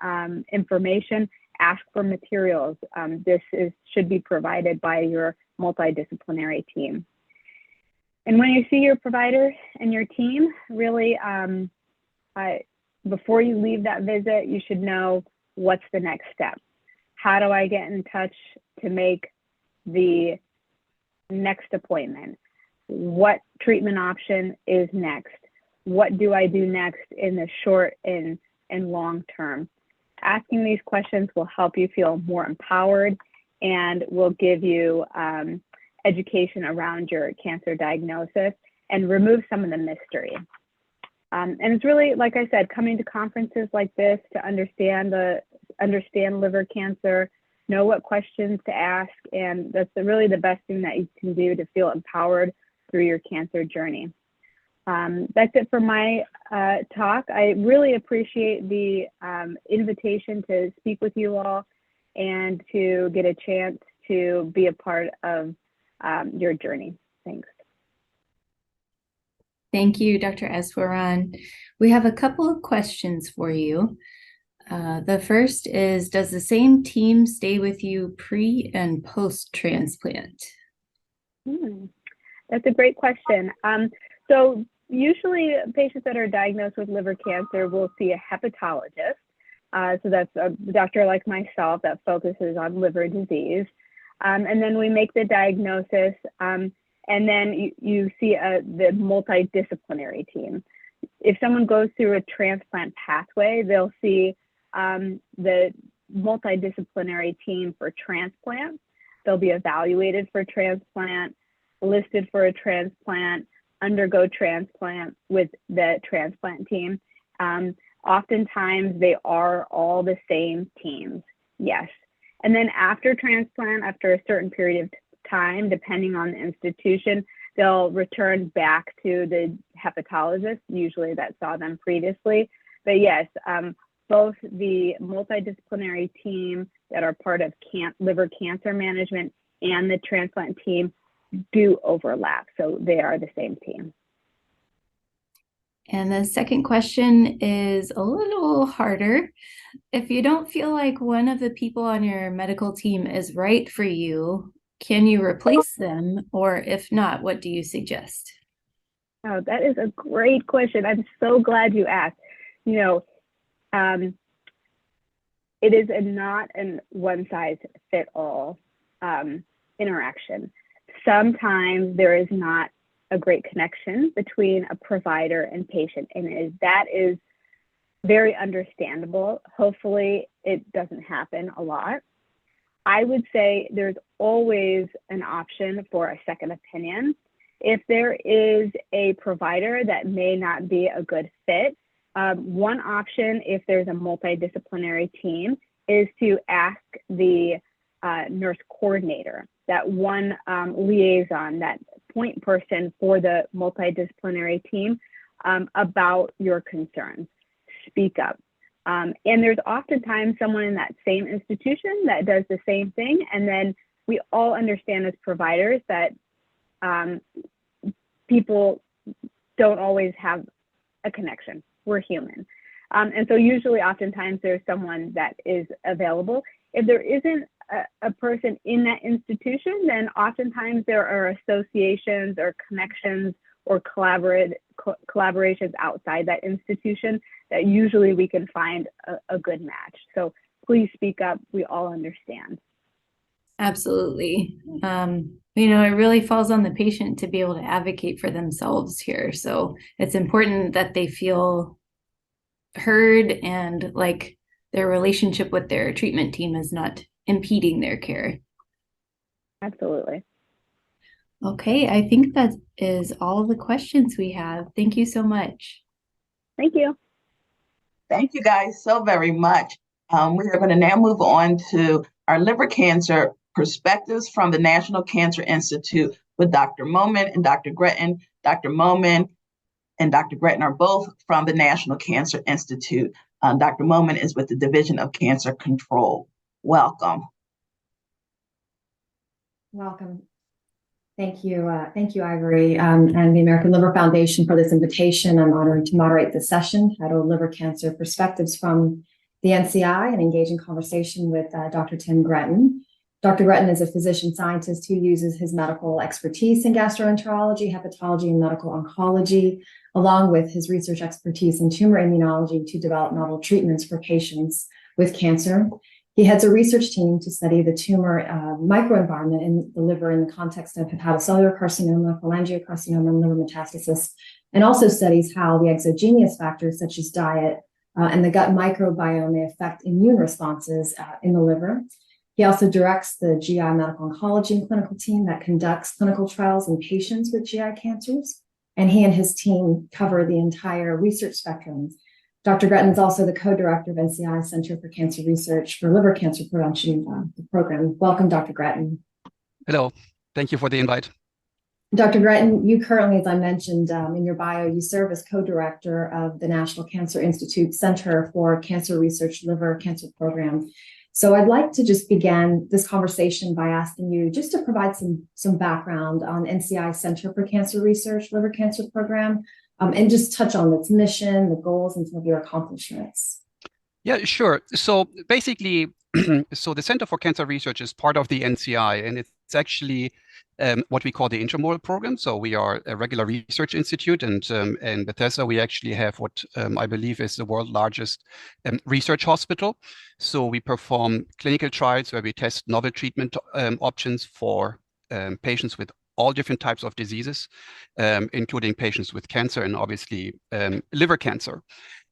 information, ask for materials. This should be provided by your multidisciplinary team. And when you see your provider and your team, really, before you leave that visit, you should know what's the next step. How do I get in touch to make the next appointment? What treatment option is next? What do I do next in the short and long term? Asking these questions will help you feel more empowered and will give you education around your cancer diagnosis and remove some of the mystery. And it's really, like I said, coming to conferences like this to understand liver cancer, know what questions to ask, and that's really the best thing that you can do to feel empowered through your cancer journey. That's it for my talk. I really appreciate the invitation to speak with you all and to get a chance to be a part of your journey. Thanks. Thank you, Dr. Eswaran. We have a couple of questions for you. The first is, does the same team stay with you pre and post transplant? That's a great question. So usually patients that are diagnosed with liver cancer will see a hepatologist. So that's a doctor like myself that focuses on liver disease. And then we make the diagnosis, and then you see the multidisciplinary team. If someone goes through a transplant pathway, they'll see the multidisciplinary team for transplant. They'll be evaluated for transplant, listed for a transplant, undergo transplant with the transplant team. Oftentimes they are all the same teams, yes. And then after transplant, after a certain period of time, depending on the institution, they'll return back to the hepatologist, usually that saw them previously. But yes, both the multidisciplinary team that are part of liver cancer management and the transplant team do overlap. So they are the same team. And the second question is a little harder. If you don't feel like one of the people on your medical team is right for you, can you replace them? Or if not, what do you suggest? Oh, that is a great question. I'm so glad you asked. You know, it is not a one-size-fits-all interaction. Sometimes there is not a great connection between a provider and patient, and that is very understandable. Hopefully it doesn't happen a lot. I would say there's always an option for a second opinion. If there is a provider that may not be a good fit, one option, if there's a multidisciplinary team, is to ask the nurse coordinator, that one liaison, that point person for the multidisciplinary team, about your concerns. Speak up. And there's oftentimes someone in that same institution that does the same thing. And then we all understand as providers that people don't always have a connection. We're human. And so usually oftentimes there's someone that is available. If there isn't a person in that institution, then oftentimes there are associations or connections or collaborations outside that institution that usually we can find a good match. So please speak up. We all understand. Absolutely. You know, it really falls on the patient to be able to advocate for themselves here. So it's important that they feel heard and like their relationship with their treatment team is not impeding their care. Absolutely. Okay, I think that is all the questions we have. Thank you so much. Thank you. Thank you guys so very much. We are going to now move on to our liver cancer perspectives from the National Cancer Institute with Dr. Momin and Dr. Greten. Dr. Momin and Dr. Greten are both from the National Cancer Institute. Dr. Momin is with the Division of Cancer Control. Welcome. Welcome. Thank you. Thank you, Ivory, and the American Liver Foundation for this invitation. I'm honored to moderate this session titled Liver Cancer Perspectives from the NCI, an engaging conversation with Dr. Tim Greten. Dr. Greten is a physician scientist who uses his medical expertise in gastroenterology, hepatology, and medical oncology, along with his research expertise in tumor immunology to develop novel treatments for patients with cancer. He heads a research team to study the tumor microenvironment in the liver in the context of hepatocellular carcinoma, cholangiocarcinoma, and liver metastasis, and also studies how the exogenous factors such as diet and the gut microbiome may affect immune responses in the liver. He also directs the GI medical oncology and clinical team that conducts clinical trials in patients with GI cancers, and he and his team cover the entire research spectrum. Dr. Greten is also the co-director of NCI Center for Cancer Research for Liver Cancer Prevention, the program. Welcome, Dr. Greten. Hello, thank you for the invite. Dr. Greten, you currently, as I mentioned in your bio, you serve as co-director of the National Cancer Institute Center for Cancer Research Liver Cancer Program. So I'd like to just begin this conversation by asking you just to provide some background on NCI Center for Cancer Research Liver Cancer Program, and just touch on its mission, the goals, and some of your accomplishments. Yeah, sure. So basically, so the Center for Cancer Research is part of the NCI, and it's actually what we call the intramodal program. So we are a regular research institute, and in Bethesda we actually have what I believe is the world's largest research hospital. So we perform clinical trials where we test novel treatment options for patients with all different types of diseases, including patients with cancer and obviously liver cancer.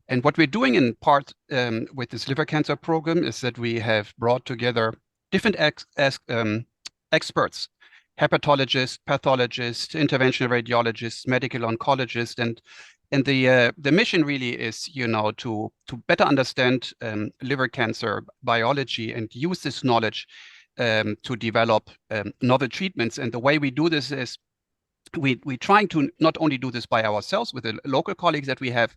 And what we're doing in part with this liver cancer program is that we have brought together different experts, hepatologists, pathologists, interventional radiologists, medical oncologists, and the mission really is, you know, to better understand liver cancer biology and use this knowledge to develop novel treatments. And the way we do this is we're trying to not only do this by ourselves with the local colleagues that we have,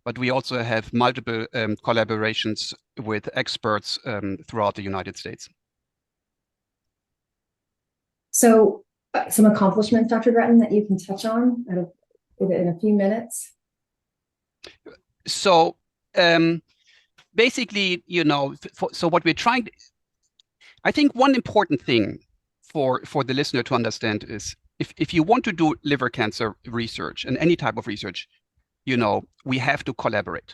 but we also have multiple collaborations with experts throughout the United States. So some accomplishments, Dr. Greten, that you can touch on in a few minutes? So basically, you know, so what we're trying, I think one important thing for the listener to understand is if you want to do liver cancer research and any type of research, you know, we have to collaborate.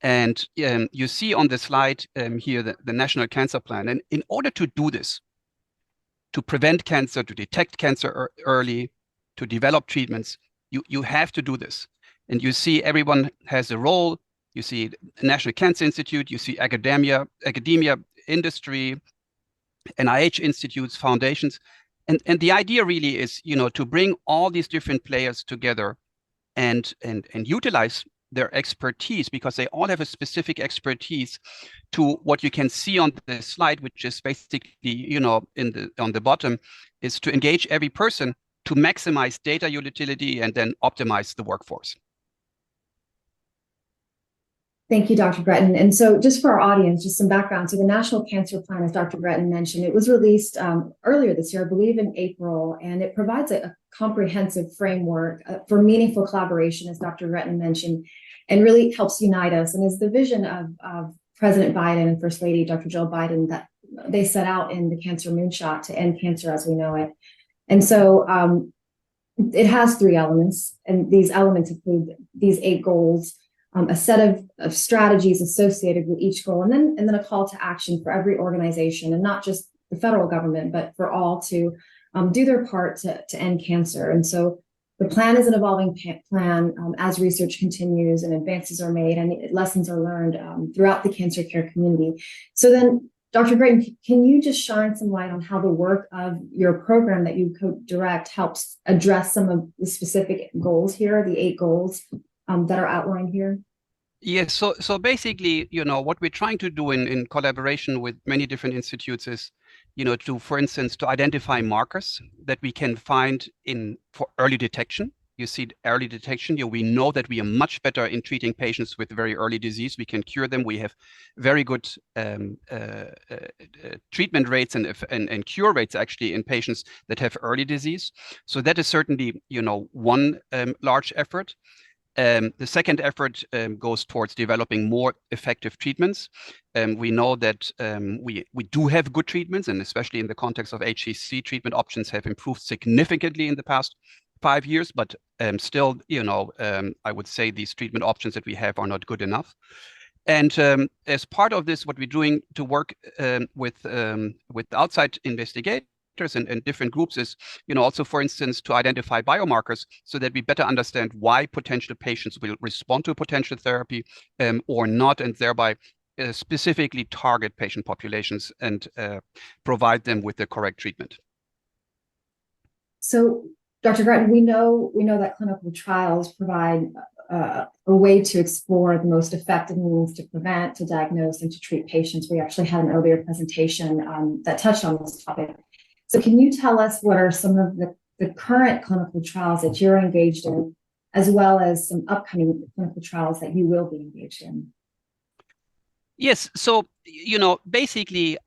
And you see on the slide here the National Cancer Plan. And in order to do this, to prevent cancer, to detect cancer early, to develop treatments, you have to do this. And you see everyone has a role. You see National Cancer Institute, you see academia, industry, NIH institutes, foundations. And the idea really is, you know, to bring all these different players together and utilize their expertise, because they all have a specific expertise to what you can see on the slide, which is basically, you know, on the bottom, is to engage every person to maximize data utility and then optimize the workforce. Thank you, Dr. Greten. And so just for our audience, just some background. So the National Cancer Plan, as Dr. Greten mentioned, it was released earlier this year, I believe in April, and it provides a comprehensive framework for meaningful collaboration, as Dr. Greten mentioned, and really helps unite us. And is the vision of President Biden and First Lady, Dr. Jill Biden, that they set out in the Cancer Moonshot to end cancer as we know it. And so it has 3 elements, and these elements include these 8 goals, a set of strategies associated with each goal, and then a call to action for every organization, and not just the federal government, but for all to do their part to end cancer. And so the plan is an evolving plan as research continues and advances are made and lessons are learned throughout the cancer care community. So then, Dr. Greten, can you just shine some light on how the work of your program that you co-direct helps address some of the specific goals here, the 8 goals that are outlined here? Yes, so basically, you know, what we're trying to do in collaboration with many different institutes is, you know, for instance, to identify markers that we can find for early detection. You see early detection, we know that we are much better in treating patients with very early disease. We can cure them. We have very good treatment rates and cure rates actually in patients that have early disease. So that is certainly, you know, one large effort. The second effort goes towards developing more effective treatments. We know that we do have good treatments, and especially in the context of HCC, treatment options have improved significantly in the past 5 years, but still, you know, I would say these treatment options that we have are not good enough. And as part of this, what we're doing to work with outside investigators and different groups is, you know, also, for instance, to identify biomarkers so that we better understand why potential patients will respond to a potential therapy or not, and thereby specifically target patient populations and provide them with the correct treatment. So, Dr. Greten, we know that clinical trials provide a way to explore the most effective means to prevent, to diagnose, and to treat patients. We actually had an earlier presentation that touched on this topic. So can you tell us what are some of the current clinical trials that you're engaged in, as well as some upcoming clinical trials that you will be engaged in? Yes, so, you know, basically,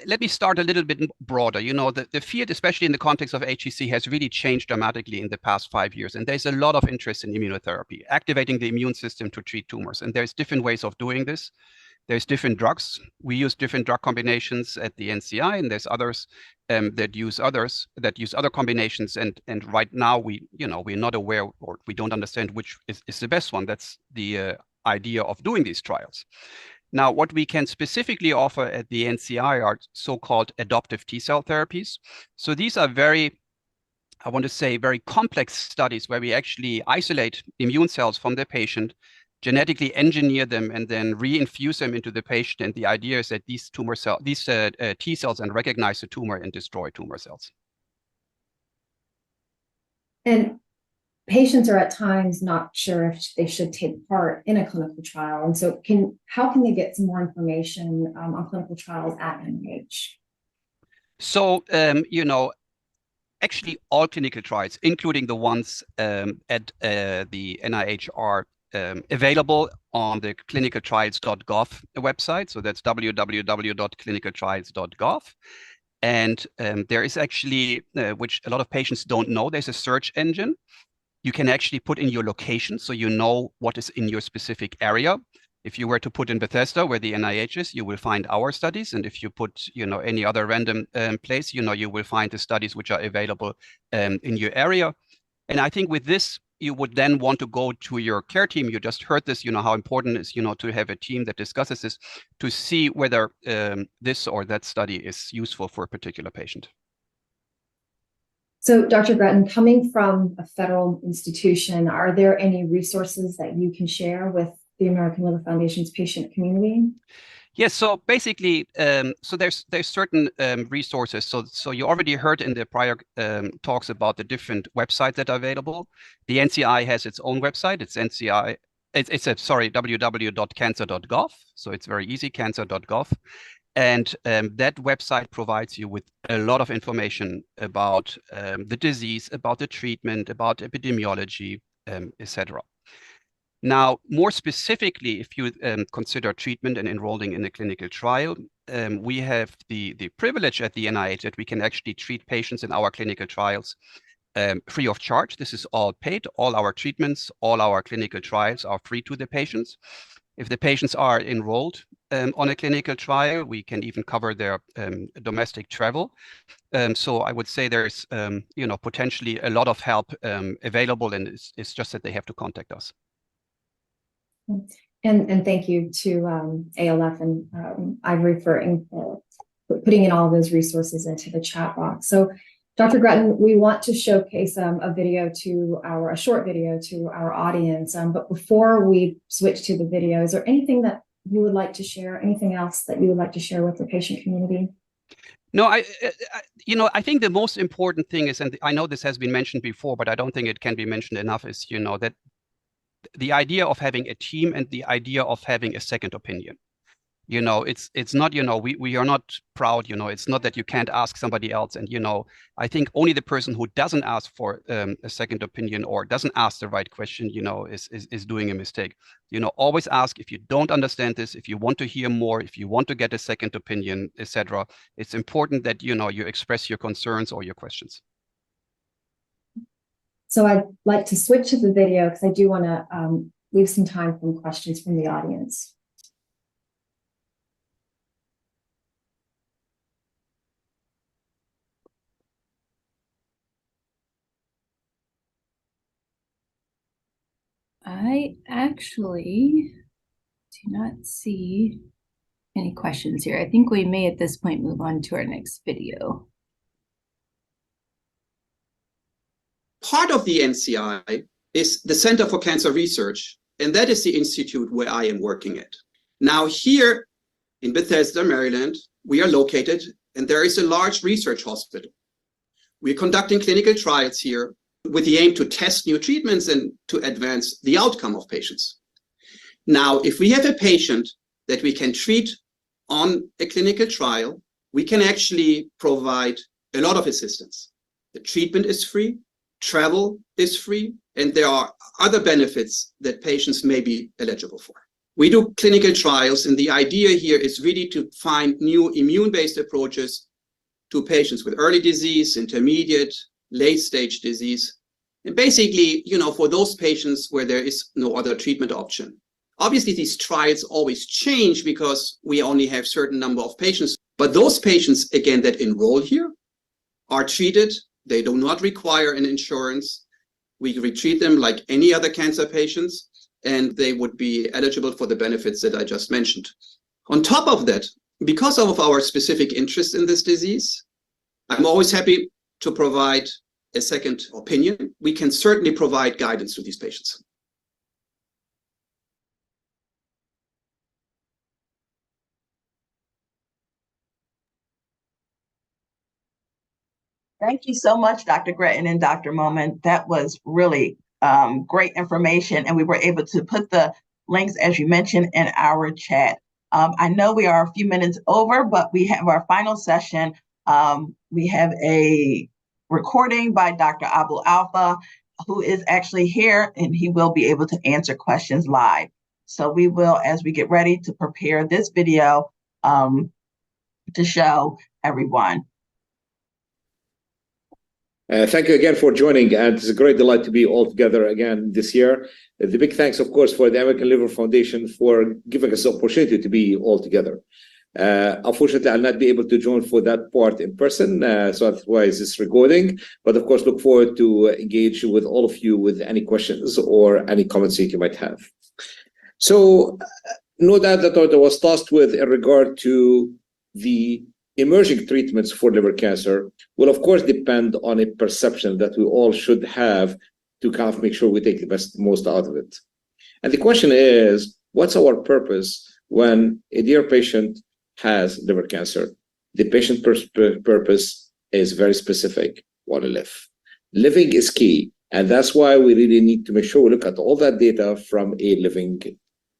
let me start a little bit broader. You know, the field, especially in the context of HCC, has really changed dramatically in the past 5 years. And there's a lot of interest in immunotherapy, activating the immune system to treat tumors. And there's different ways of doing this. There's different drugs. We use different drug combinations at the NCI, and there's others that use other combinations. And right now we're not aware, or we don't understand which is the best one. That's the idea of doing these trials. Now, what we can specifically offer at the NCI are so-called adoptive T-cell therapies. So these are very complex studies where we actually isolate immune cells from the patient, genetically engineer them, and then reinfuse them into the patient. And the idea is that these T cells and recognize the tumor and destroy tumor cells. And patients are at times not sure if they should take part in a clinical trial. And so how can they get some more information on clinical trials at NIH? So, actually all clinical trials, including the ones at the NIH, are available on the clinicaltrials.gov website. So that's www.clinicaltrials.gov. And there is actually, which a lot of patients don't know, there's a search engine. You can actually put in your location, so you know what is in your specific area. If you were to put in Bethesda, where the NIH is, you will find our studies. And if you put, any other random place, you will find the studies which are available in your area. And I think with this, you would then want to go to your care team. You just heard this, how important it is, to have a team that discusses this to see whether this or that study is useful for a particular patient. So, Dr. Greten, coming from a federal institution, are there any resources that you can share with the American Liver Foundation's patient community? Yes, so basically, so there's certain resources. So you already heard in the prior talks about the different websites that are available. The NCI has its own website. It's www.cancer.gov. So it's very easy, cancer.gov. And that website provides you with a lot of information about the disease, about the treatment, about epidemiology, etc. Now, more specifically, if you consider treatment and enrolling in a clinical trial, we have the privilege at the NIH that we can actually treat patients in our clinical trials free of charge. This is all paid. All our treatments, all our clinical trials are free to the patients. If the patients are enrolled on a clinical trial, we can even cover their domestic travel. So I would say there's, potentially a lot of help available, and it's just that they have to contact us. And thank you to ALF and Ivory for putting in all of those resources into the chat box. So, Dr. Greten, we want to showcase a short video to our audience. But before we switch to the video, is there anything that you would like to share? Anything else that you would like to share with the patient community? No, I think the most important thing is, and I know this has been mentioned before, but I don't think it can be mentioned enough, is, that the idea of having a team and the idea of having a second opinion. It's not, we are not proud, it's not that you can't ask somebody else. And, I think only the person who doesn't ask for a second opinion or doesn't ask the right question, is doing a mistake. Always ask if you don't understand this, if you want to hear more, if you want to get a second opinion, etc. It's important that, you express your concerns or your questions. So I'd like to switch to the video because I do want to leave some time for questions from the audience. I actually do not see any questions here. I think we may at this point move on to our next video. Part of the NCI is the Center for Cancer Research, and that is the institute where I am working at. Now, here in Bethesda, Maryland, we are located, and there is a large research hospital. We're conducting clinical trials here with the aim to test new treatments and to advance the outcome of patients. Now, if we have a patient that we can treat on a clinical trial, we can actually provide a lot of assistance. The treatment is free, travel is free, and there are other benefits that patients may be eligible for. We do clinical trials, and the idea here is really to find new immune-based approaches to patients with early disease, intermediate, late-stage disease, and basically, for those patients where there is no other treatment option. Obviously, these trials always change because we only have certain number of patients. But those patients, again, that enroll here are treated. They do not require an insurance. We treat them like any other cancer patients, and they would be eligible for the benefits that I just mentioned. On top of that, because of our specific interest in this disease, I'm always happy to provide a second opinion. We can certainly provide guidance to these patients. Thank you so much, Dr. Greten and Dr. Momin. That was really great information, and we were able to put the links, as you mentioned, in our chat. I know we are a few minutes over, but we have our final session. We have a recording by Dr. Abou-Alfa, who is actually here, and he will be able to answer questions live. So we will, as we get ready to prepare this video to show everyone. Thank you again for joining, and it's a great delight to be all together again this year. The big thanks, of course, for the American Liver Foundation for giving us the opportunity to be all together. Unfortunately, I'll not be able to join for that part in person, so otherwise it's recording. But of course, look forward to engage with all of you with any questions or any comments that you might have. So, no doubt that I was tasked with in regard to the emerging treatments for liver cancer will, of course, depend on a perception that we all should have to kind of make sure we take the most out of it. And the question is, what's our purpose when a dear patient has liver cancer? The patient purpose is very specific: want to live. Living is key, and that's why we really need to make sure we look at all that data from a living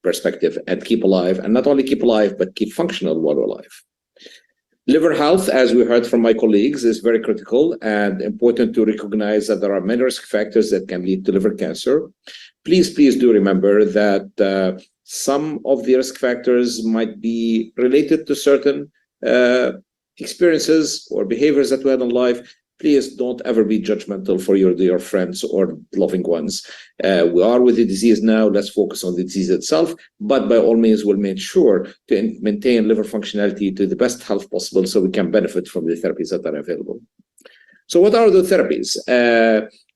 perspective and keep alive, and not only keep alive, but keep functional while we're alive. Liver health, as we heard from my colleagues, is very critical and important to recognize that there are many risk factors that can lead to liver cancer. Please do remember that some of the risk factors might be related to certain experiences or behaviors that we had in life. Please don't ever be judgmental for your dear friends or loving ones. We are with the disease now. Let's focus on the disease itself. But by all means, we'll make sure to maintain liver functionality to the best health possible so we can benefit from the therapies that are available. So what are the therapies?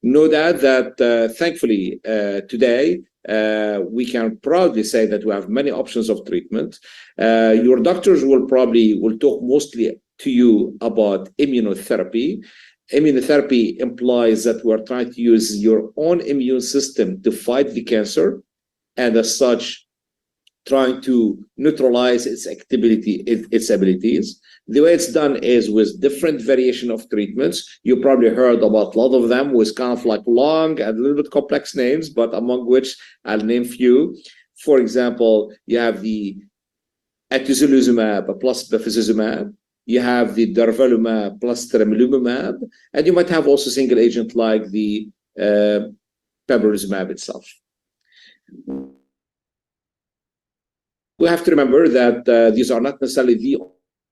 No doubt that thankfully today, we can proudly say that we have many options of treatment. Your doctors will talk mostly to you about immunotherapy. Immunotherapy implies that we are trying to use your own immune system to fight the cancer, and as such, trying to neutralize its activity, its abilities. The way it's done is with different variation of treatments. You probably heard about a lot of them with kind of like long and a little bit complex names, but among which I'll name few. For example, you have the atezolizumab plus bevacizumab. You have the durvalumab plus tremelimumab, and you might have also single agent like the pembrolizumab itself. We have to remember that these are not necessarily the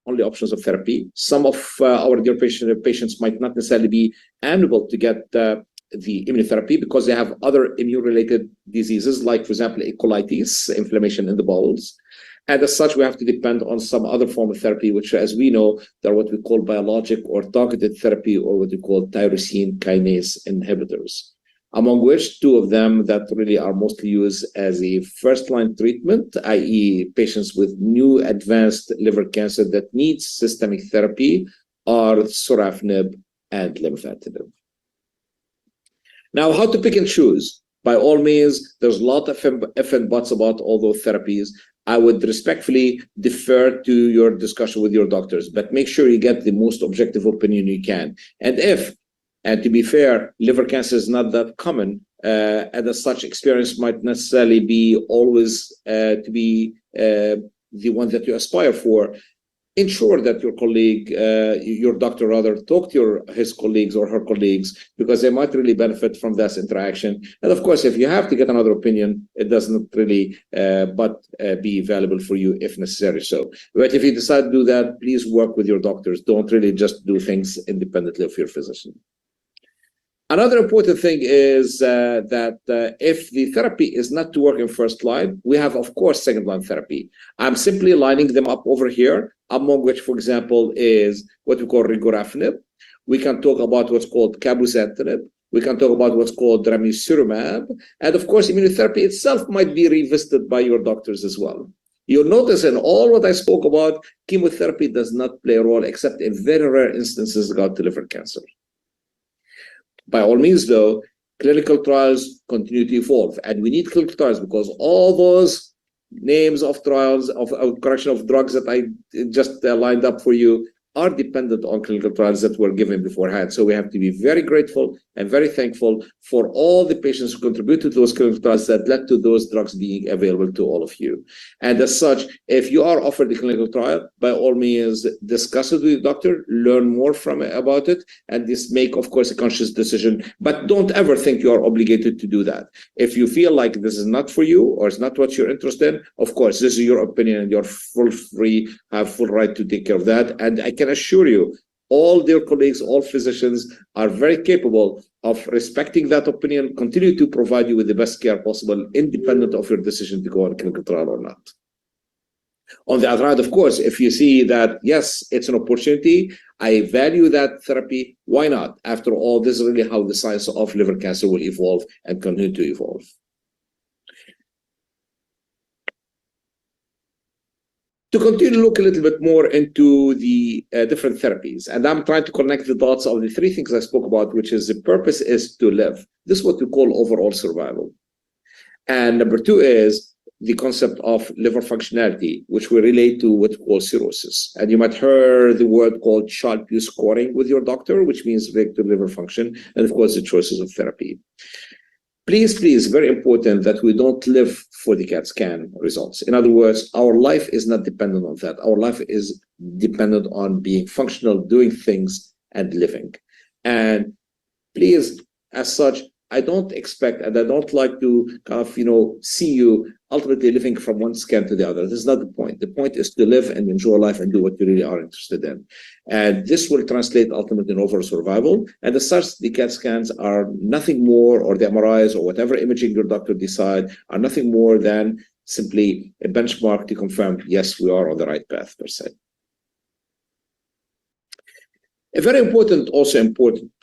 only options of therapy. Some of our dear patients might not necessarily be amenable to get the immunotherapy because they have other immune-related diseases, like, for example, E. colitis, inflammation in the bowels. And as such, we have to depend on some other form of therapy, which, as we know, they're what we call biologic or targeted therapy, or what we call tyrosine kinase inhibitors, among which two of them that really are mostly used as a first-line treatment, i.e. patients with new advanced liver cancer that needs systemic therapy, are sorafenib and lenvatinib. Now, how to pick and choose? By all means, there's a lot of ifs and buts about all those therapies. I would respectfully defer to your discussion with your doctors, but make sure you get the most objective opinion you can. And to be fair, liver cancer is not that common, and as such, experience might necessarily be always to be the one that you aspire for. Ensure that your colleague, your doctor rather, talk to his colleagues or her colleagues, because they might really benefit from this interaction. And of course, if you have to get another opinion, it doesn't really be valuable for you if necessary. So, but if you decide to do that, please work with your doctors. Don't really just do things independently of your physician. Another important thing is that if the therapy is not to work in first line, we have, of course, second line therapy. I'm simply lining them up over here, among which, for example, is what we call regorafenib. We can talk about what's called cabozantinib. We can talk about what's called ramucirumab. And of course, immunotherapy itself might be revisited by your doctors as well. You'll notice in all what I spoke about, chemotherapy does not play a role except in very rare instances regard to liver cancer. By all means, though, clinical trials continue to evolve, and we need clinical trials because all those names of trials, of drugs that I just lined up for you are dependent on clinical trials that were given beforehand. So we have to be very grateful and very thankful for all the patients who contributed to those clinical trials that led to those drugs being available to all of you. And as such, if you are offered a clinical trial, by all means, discuss it with your doctor, learn more from it about it, and this make, of course, a conscious decision. But don't ever think you are obligated to do that. If you feel like this is not for you or it's not what you're interested in, of course, this is your opinion and you're have full right to take care of that. And I can assure you, all their colleagues, all physicians are very capable of respecting that opinion, continue to provide you with the best care possible, independent of your decision to go on clinical trial or not. On the other hand, of course, if you see that, yes, it's an opportunity, I value that therapy, why not? After all, this is really how the science of liver cancer will evolve and continue to evolve. To continue to look a little bit more into the different therapies, and I'm trying to connect the dots of the three things I spoke about, which is the purpose is to live. This is what we call overall survival. And number two is the concept of liver functionality, which we relate to what we call cirrhosis. And you might hear the word called Child-Pugh scoring with your doctor, which means related to liver function, and of course the choices of therapy. Please, very important that we don't live for the CAT scan results. In other words, our life is not dependent on that. Our life is dependent on being functional, doing things, and living. And please, as such, I don't expect, and I don't like to kind of, see you ultimately living from one scan to the other. This is not the point. The point is to live and enjoy life and do what you really are interested in. And this will translate ultimately in overall survival. And as such, the CAT scans are nothing more, or the MRIs or whatever imaging your doctor decide, are nothing more than simply a benchmark to confirm, yes, we are on the right path per se. A very important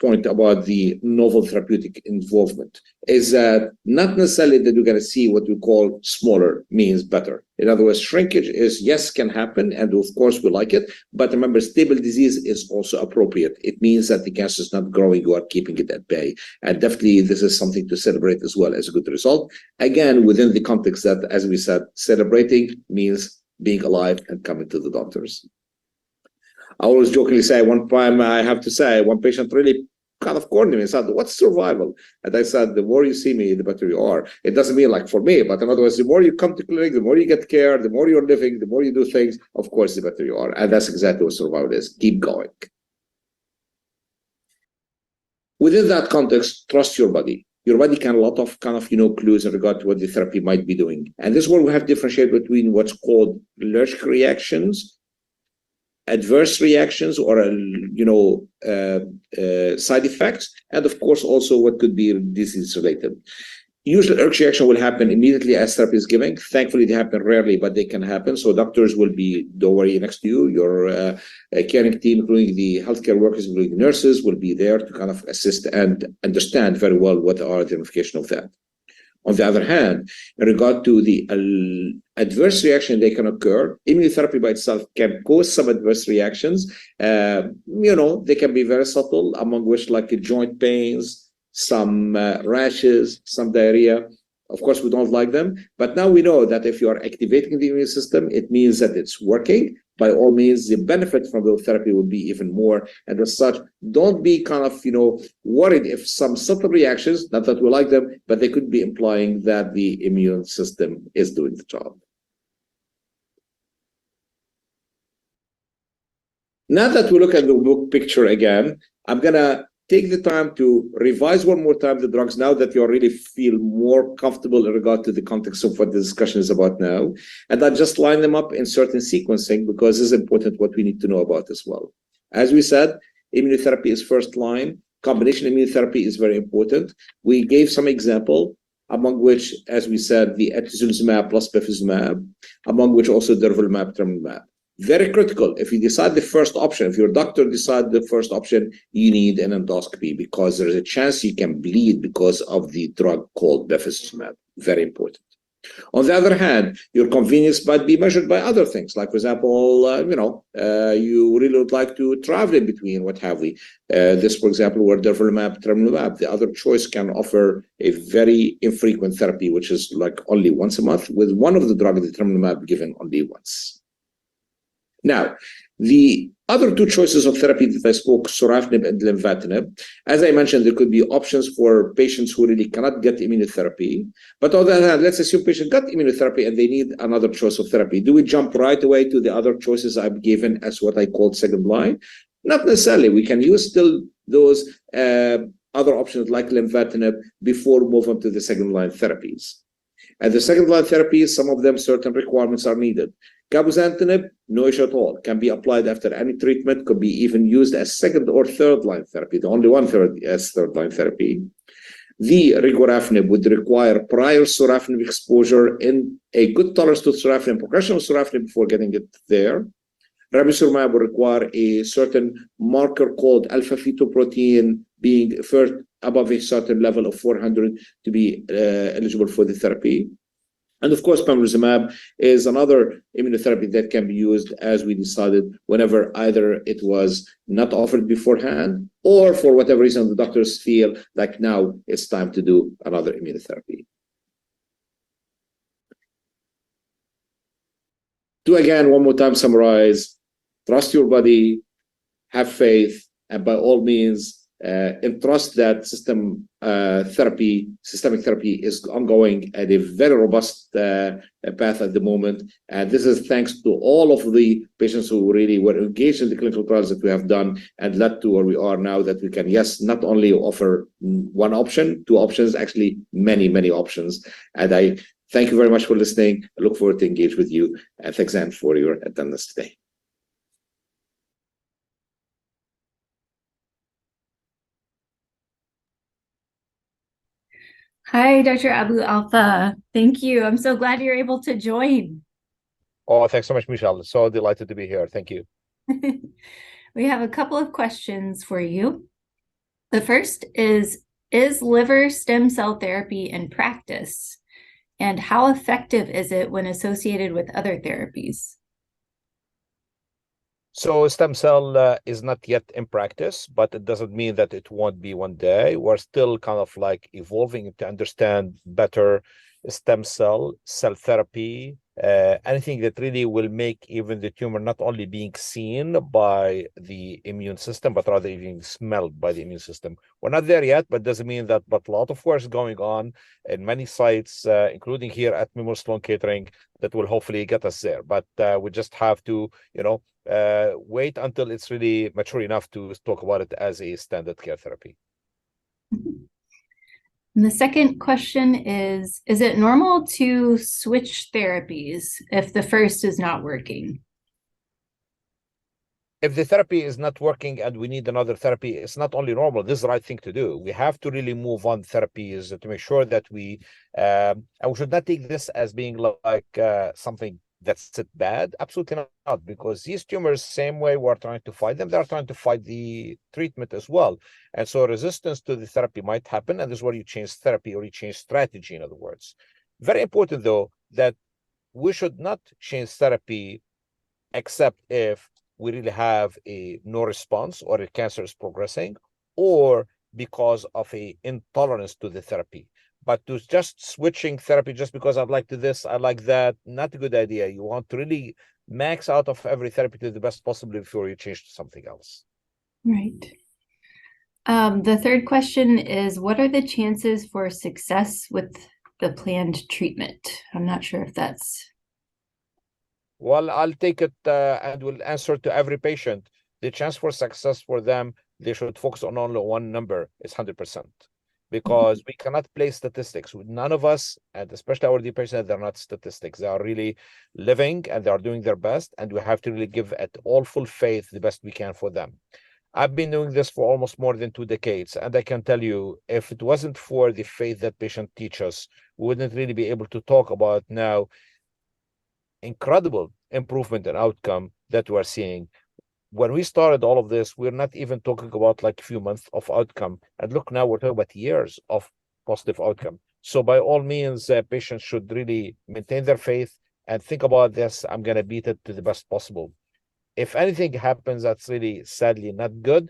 point about the novel therapeutic involvement is that not necessarily that you're going to see what we call smaller means better. In other words, shrinkage is, yes, can happen, and of course we like it, but remember, stable disease is also appropriate. It means that the cancer is not growing, you are keeping it at bay. And definitely this is something to celebrate as well as a good result. Again, within the context that, as we said, celebrating means being alive and coming to the doctors. I always jokingly say, one time I have to say, one patient really kind of cornered me and said, what's survival? And I said, the more you see me, the better you are. It doesn't mean like for me, but in other words, the more you come to clinic, the more you get care, the more you're living, the more you do things, of course, the better you are. And that's exactly what survival is. Keep going. Within that context, trust your body. Your body can a lot of clues in regard to what the therapy might be doing. And this is where we have to differentiate between what's called allergic reactions, adverse reactions, or side effects, and of course also what could be disease related. Usually allergic reaction will happen immediately as therapy is given. Thankfully they happen rarely, but they can happen. So doctors will be, don't worry, next to you. Your caring team, including the healthcare workers, including the nurses, will be there to kind of assist and understand very well what are the ramifications of that. On the other hand, in regard to the adverse reaction they can occur, immunotherapy by itself can cause some adverse reactions. They can be very subtle, among which like joint pains, some rashes, some diarrhea. Of course, we don't like them, but now we know that if you are activating the immune system, it means that it's working. By all means, the benefit from the therapy will be even more. And as such, don't be kind of, worried if some subtle reactions, not that we like them, but they could be implying that the immune system is doing the job. Now that we look at the book picture again, I'm going to take the time to revise one more time the drugs now that you already feel more comfortable in regard to the context of what the discussion is about now. And I just line them up in certain sequencing because this is important what we need to know about as well. As we said, immunotherapy is first line. Combination immunotherapy is very important. We gave some example, among which, as we said, the atezolizumab plus bevacizumab, among which also durvalumab, tremelimumab. Very critical. If you decide the first option, if your doctor decides the first option, you need an endoscopy because there is a chance you can bleed because of the drug called bevacizumab. Very important. On the other hand, your convenience might be measured by other things, like, for example, you really would like to travel in between, what have we. This, for example, were durvalumab, tremelimumab. The other choice can offer a very infrequent therapy, which is like only once a month, with one of the drugs, the tremelimumab, given only once. Now, the other two choices of therapy that I spoke, sorafenib and lenvatinib, as I mentioned, there could be options for patients who really cannot get immunotherapy. But on the other hand, let's assume patient got immunotherapy and they need another choice of therapy. Do we jump right away to the other choices I've given as what I called second line? Not necessarily. We can use still those other options like lenvatinib before moving to the second line therapies. And the second line therapies, some of them, certain requirements are needed. Cabozantinib, no issue at all. Can be applied after any treatment, could be even used as second or third line therapy. The only one as third line therapy. The regorafenib would require prior sorafenib exposure in a good tolerance to sorafenib, progression of sorafenib before getting it there. Ramucirumab would require a certain marker called alpha-fetoprotein being first above a certain level of 400 to be eligible for the therapy. And of course, pembrolizumab is another immunotherapy that can be used, as we decided, whenever either it was not offered beforehand or for whatever reason the doctors feel like now it's time to do another immunotherapy. To again, one more time summarize, trust your body, have faith, and by all means, entrust that systemic therapy is ongoing at a very robust path at the moment. And this is thanks to all of the patients who really were engaged in the clinical trials that we have done and led to where we are now, that we can, yes, not only offer one option, two options, actually many, many options. And I thank you very much for listening. I look forward to engage with you. And thanks, Anne, for your attendance today. Hi, Dr. Abou-Alfa. Thank you. I'm so glad you're able to join. Oh, thanks so much, Michelle. So delighted to be here. Thank you. We have a couple of questions for you. The first is liver stem cell therapy in practice? And how effective is it when associated with other therapies? So stem cell is not yet in practice, but it doesn't mean that it won't be one day. We're still kind of like evolving to understand better stem cell therapy, anything that really will make even the tumor not only being seen by the immune system, but rather even smelled by the immune system. We're not there yet, but doesn't mean that, but a lot of work is going on in many sites, including here at Memorial Sloan Kettering, that will hopefully get us there. But we just have to, wait until it's really mature enough to talk about it as a standard care therapy. And the second question is it normal to switch therapies if the first is not working? If the therapy is not working and we need another therapy, it's not only normal, this is the right thing to do. We have to really move on therapies to make sure that we should not take this as being like something that's bad. Absolutely not, because these tumors, same way we're trying to fight them, they're trying to fight the treatment as well. And so resistance to the therapy might happen, and this is where you change therapy or you change strategy, in other words. Very important, though, that we should not change therapy except if we really have a no response or the cancer is progressing, or because of a intolerance to the therapy. But to just switching therapy just because I'd like to this, I like that, not a good idea. You want to really max out of every therapy to the best possible before you change to something else. Right. The third question is, what are the chances for success with the planned treatment? I'm not sure if that's... Well, I'll take it and will answer to every patient. The chance for success for them, they should focus on only one number, is 100%. Because we cannot play statistics. None of us, and especially our dear patients, they're not statistics. They are really living and they are doing their best, and we have to really give it all full faith the best we can for them. I've been doing this for almost more than 2 decades, and I can tell you, if it wasn't for the faith that patients teach us, we wouldn't really be able to talk about now incredible improvement in outcome that we're seeing. When we started all of this, we're not even talking about like a few months of outcome. And look, now we're talking about years of positive outcome. So by all means, patients should really maintain their faith and think about this. I'm going to beat it to the best possible. If anything happens that's really sadly not good,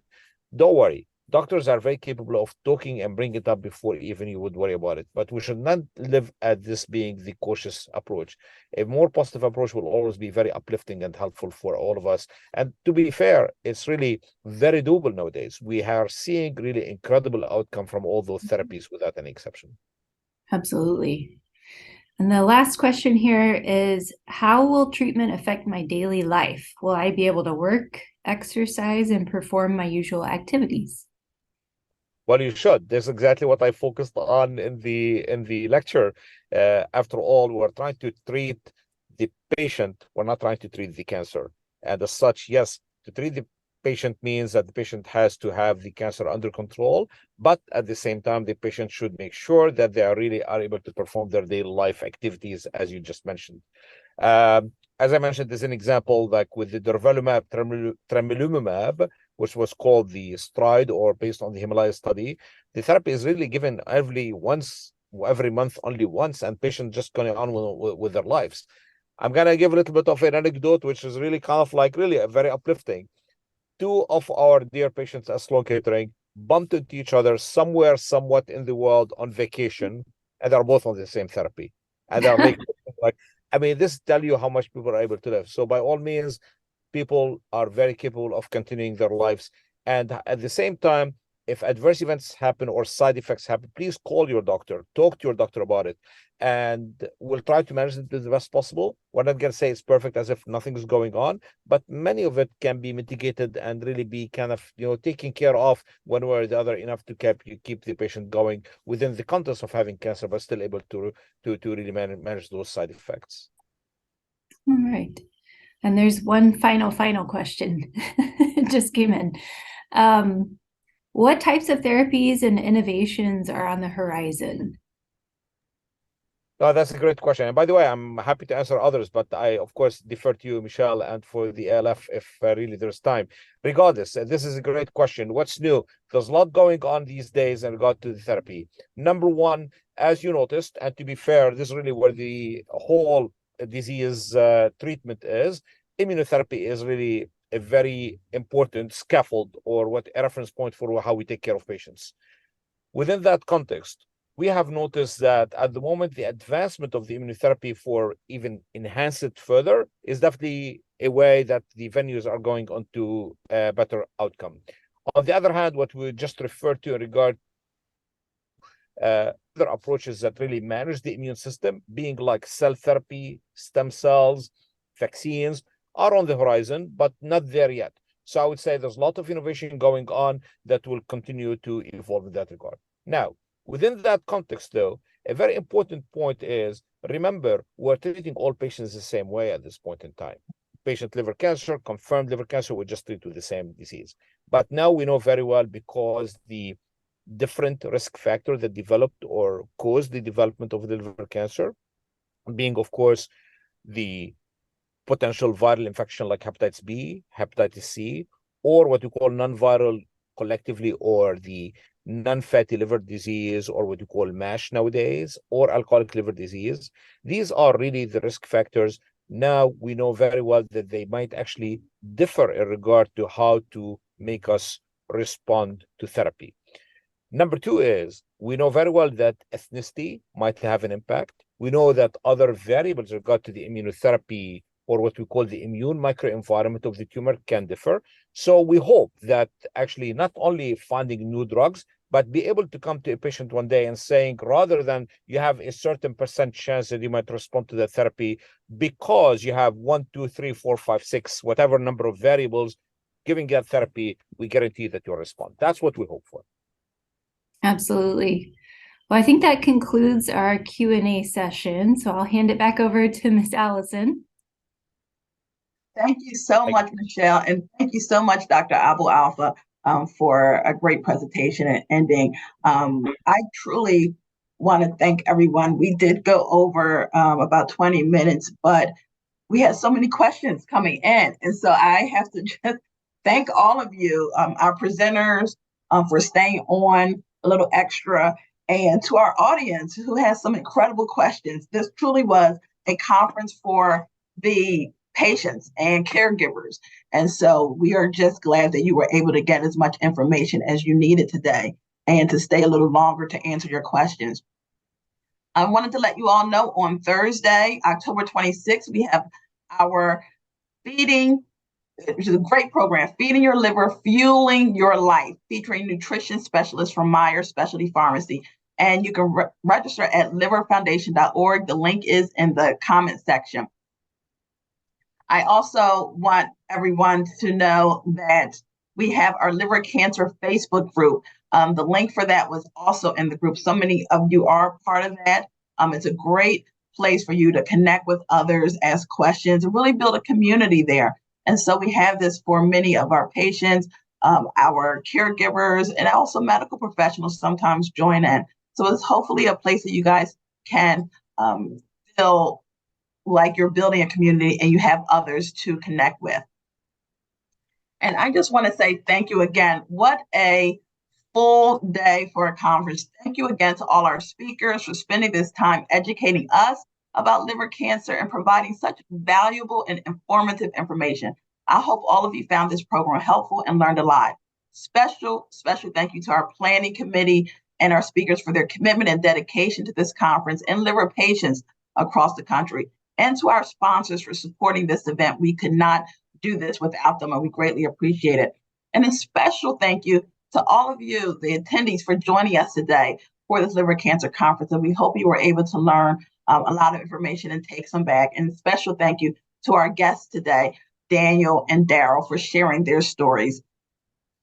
don't worry. Doctors are very capable of talking and bring it up before even you would worry about it. But we should not live at this being the cautious approach. A more positive approach will always be very uplifting and helpful for all of us. And to be fair, it's really very doable nowadays. We are seeing really incredible outcome from all those therapies without any exception. Absolutely. And the last question here is, how will treatment affect my daily life? Will I be able to work, exercise, and perform my usual activities? Well, you should. That's exactly what I focused on in the lecture. After all, we're trying to treat the patient. We're not trying to treat the cancer. And as such, yes, to treat the patient means that the patient has to have the cancer under control, but at the same time, the patient should make sure that they are able to perform their daily life activities, as you just mentioned. As I mentioned, as an example, like with the durvalumab, tremelimumab, which was called the STRIDE or based on the Himalaya study, the therapy is really given every month, only once, and patients just going on with their lives. I'm going to give a little bit of an anecdote, which is really kind of like really very uplifting. 2 of our dear patients at Sloan Kettering bumped into each other somewhere, somewhat in the world on vacation, and they're both on the same therapy. And they're making this tell you how much people are able to live. So by all means, people are very capable of continuing their lives. And at the same time, if adverse events happen or side effects happen, please call your doctor, talk to your doctor about it, and we'll try to manage it to the best possible. We're not going to say it's perfect as if nothing is going on, but many of it can be mitigated and really be kind of, taken care of one way or the other, enough to keep the patient going within the context of having cancer, but still able to really manage those side effects. All right. And there's one final question. It just came in. What types of therapies and innovations are on the horizon? No, that's a great question. And by the way, I'm happy to answer others, but I, of course, defer to you, Michelle, and for the ALF if really there's time. Regardless, this is a great question. What's new? There's a lot going on these days in regard to the therapy. Number one, as you noticed, and to be fair, this is really where the whole disease treatment is. Immunotherapy is really a very important scaffold or a reference point for how we take care of patients. Within that context, we have noticed that at the moment, the advancement of the immunotherapy for even enhance it further is definitely a way that the venues are going on to a better outcome. On the other hand, what we just referred to in regard other approaches that really manage the immune system, being like cell therapy, stem cells, vaccines, are on the horizon, but not there yet. So I would say there's a lot of innovation going on that will continue to evolve in that regard. Now, within that context, though, a very important point is, remember, we're treating all patients the same way at this point in time. Patient liver cancer, confirmed liver cancer, we just treat with the same disease. But now we know very well, because the different risk factor that developed or caused the development of the liver cancer, being, of course, the potential viral infection like hepatitis B, hepatitis C, or what we call non-viral collectively, or the non-fatty liver disease, or what you call MASH nowadays, or alcoholic liver disease. These are really the risk factors. Now we know very well that they might actually differ in regard to how to make us respond to therapy. Number two is, we know very well that ethnicity might have an impact. We know that other variables in regard to the immunotherapy, or what we call the immune microenvironment of the tumor, can differ. So we hope that actually not only finding new drugs, but be able to come to a patient one day and saying, rather than you have a certain % chance that you might respond to the therapy because you have 1, 2, 3, 4, 5, 6, whatever number of variables, giving that therapy, we guarantee that you'll respond. That's what we hope for. Absolutely. Well, I think that concludes our Q&A session. So I'll hand it back over to Ms. Allison. Thank you so much, Michelle, and thank you so much, Dr. Abou-Alfa. for a great presentation and ending. I truly want to thank everyone. We did go over about 20 minutes, but we had so many questions coming in. And so I have to just thank all of you, our presenters, for staying on a little extra, and to our audience who has some incredible questions. This truly was a conference for the patients and caregivers. And so we are just glad that you were able to get as much information as you needed today and to stay a little longer to answer your questions. I wanted to let you all know on Thursday, October 26th, we have our Feeding, which is a great program, Feeding Your Liver, Fueling Your Life, featuring nutrition specialists from Meyer Specialty Pharmacy. And you can register at liverfoundation.org. The link is in the comment section. I also want everyone to know that we have our liver cancer Facebook group. The link for that was also in the group. So many of you are part of that. It's a great place for you to connect with others, ask questions, and really build a community there. And so we have this for many of our patients, our caregivers, and also medical professionals sometimes join in. So it's hopefully a place that you guys can feel like you're building a community and you have others to connect with. And I just want to say thank you again. What a full day for a conference. Thank you again to all our speakers for spending this time educating us about liver cancer and providing such valuable and informative information. I hope all of you found this program helpful and learned a lot. Special thank you to our planning committee and our speakers for their commitment and dedication to this conference and liver patients across the country, and to our sponsors for supporting this event. We could not do this without them, and we greatly appreciate it. And a special thank you to all of you, the attendees, for joining us today for this liver cancer conference. And we hope you were able to learn a lot of information and take some back. And a special thank you to our guests today, Daniel and Darryl, for sharing their stories.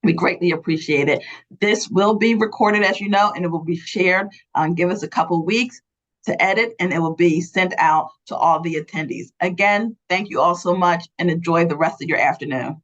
We greatly appreciate it. This will be recorded, as you know, and it will be shared. Give us a couple of weeks to edit, and it will be sent out to all the attendees. Again, thank you all so much, and enjoy the rest of your afternoon.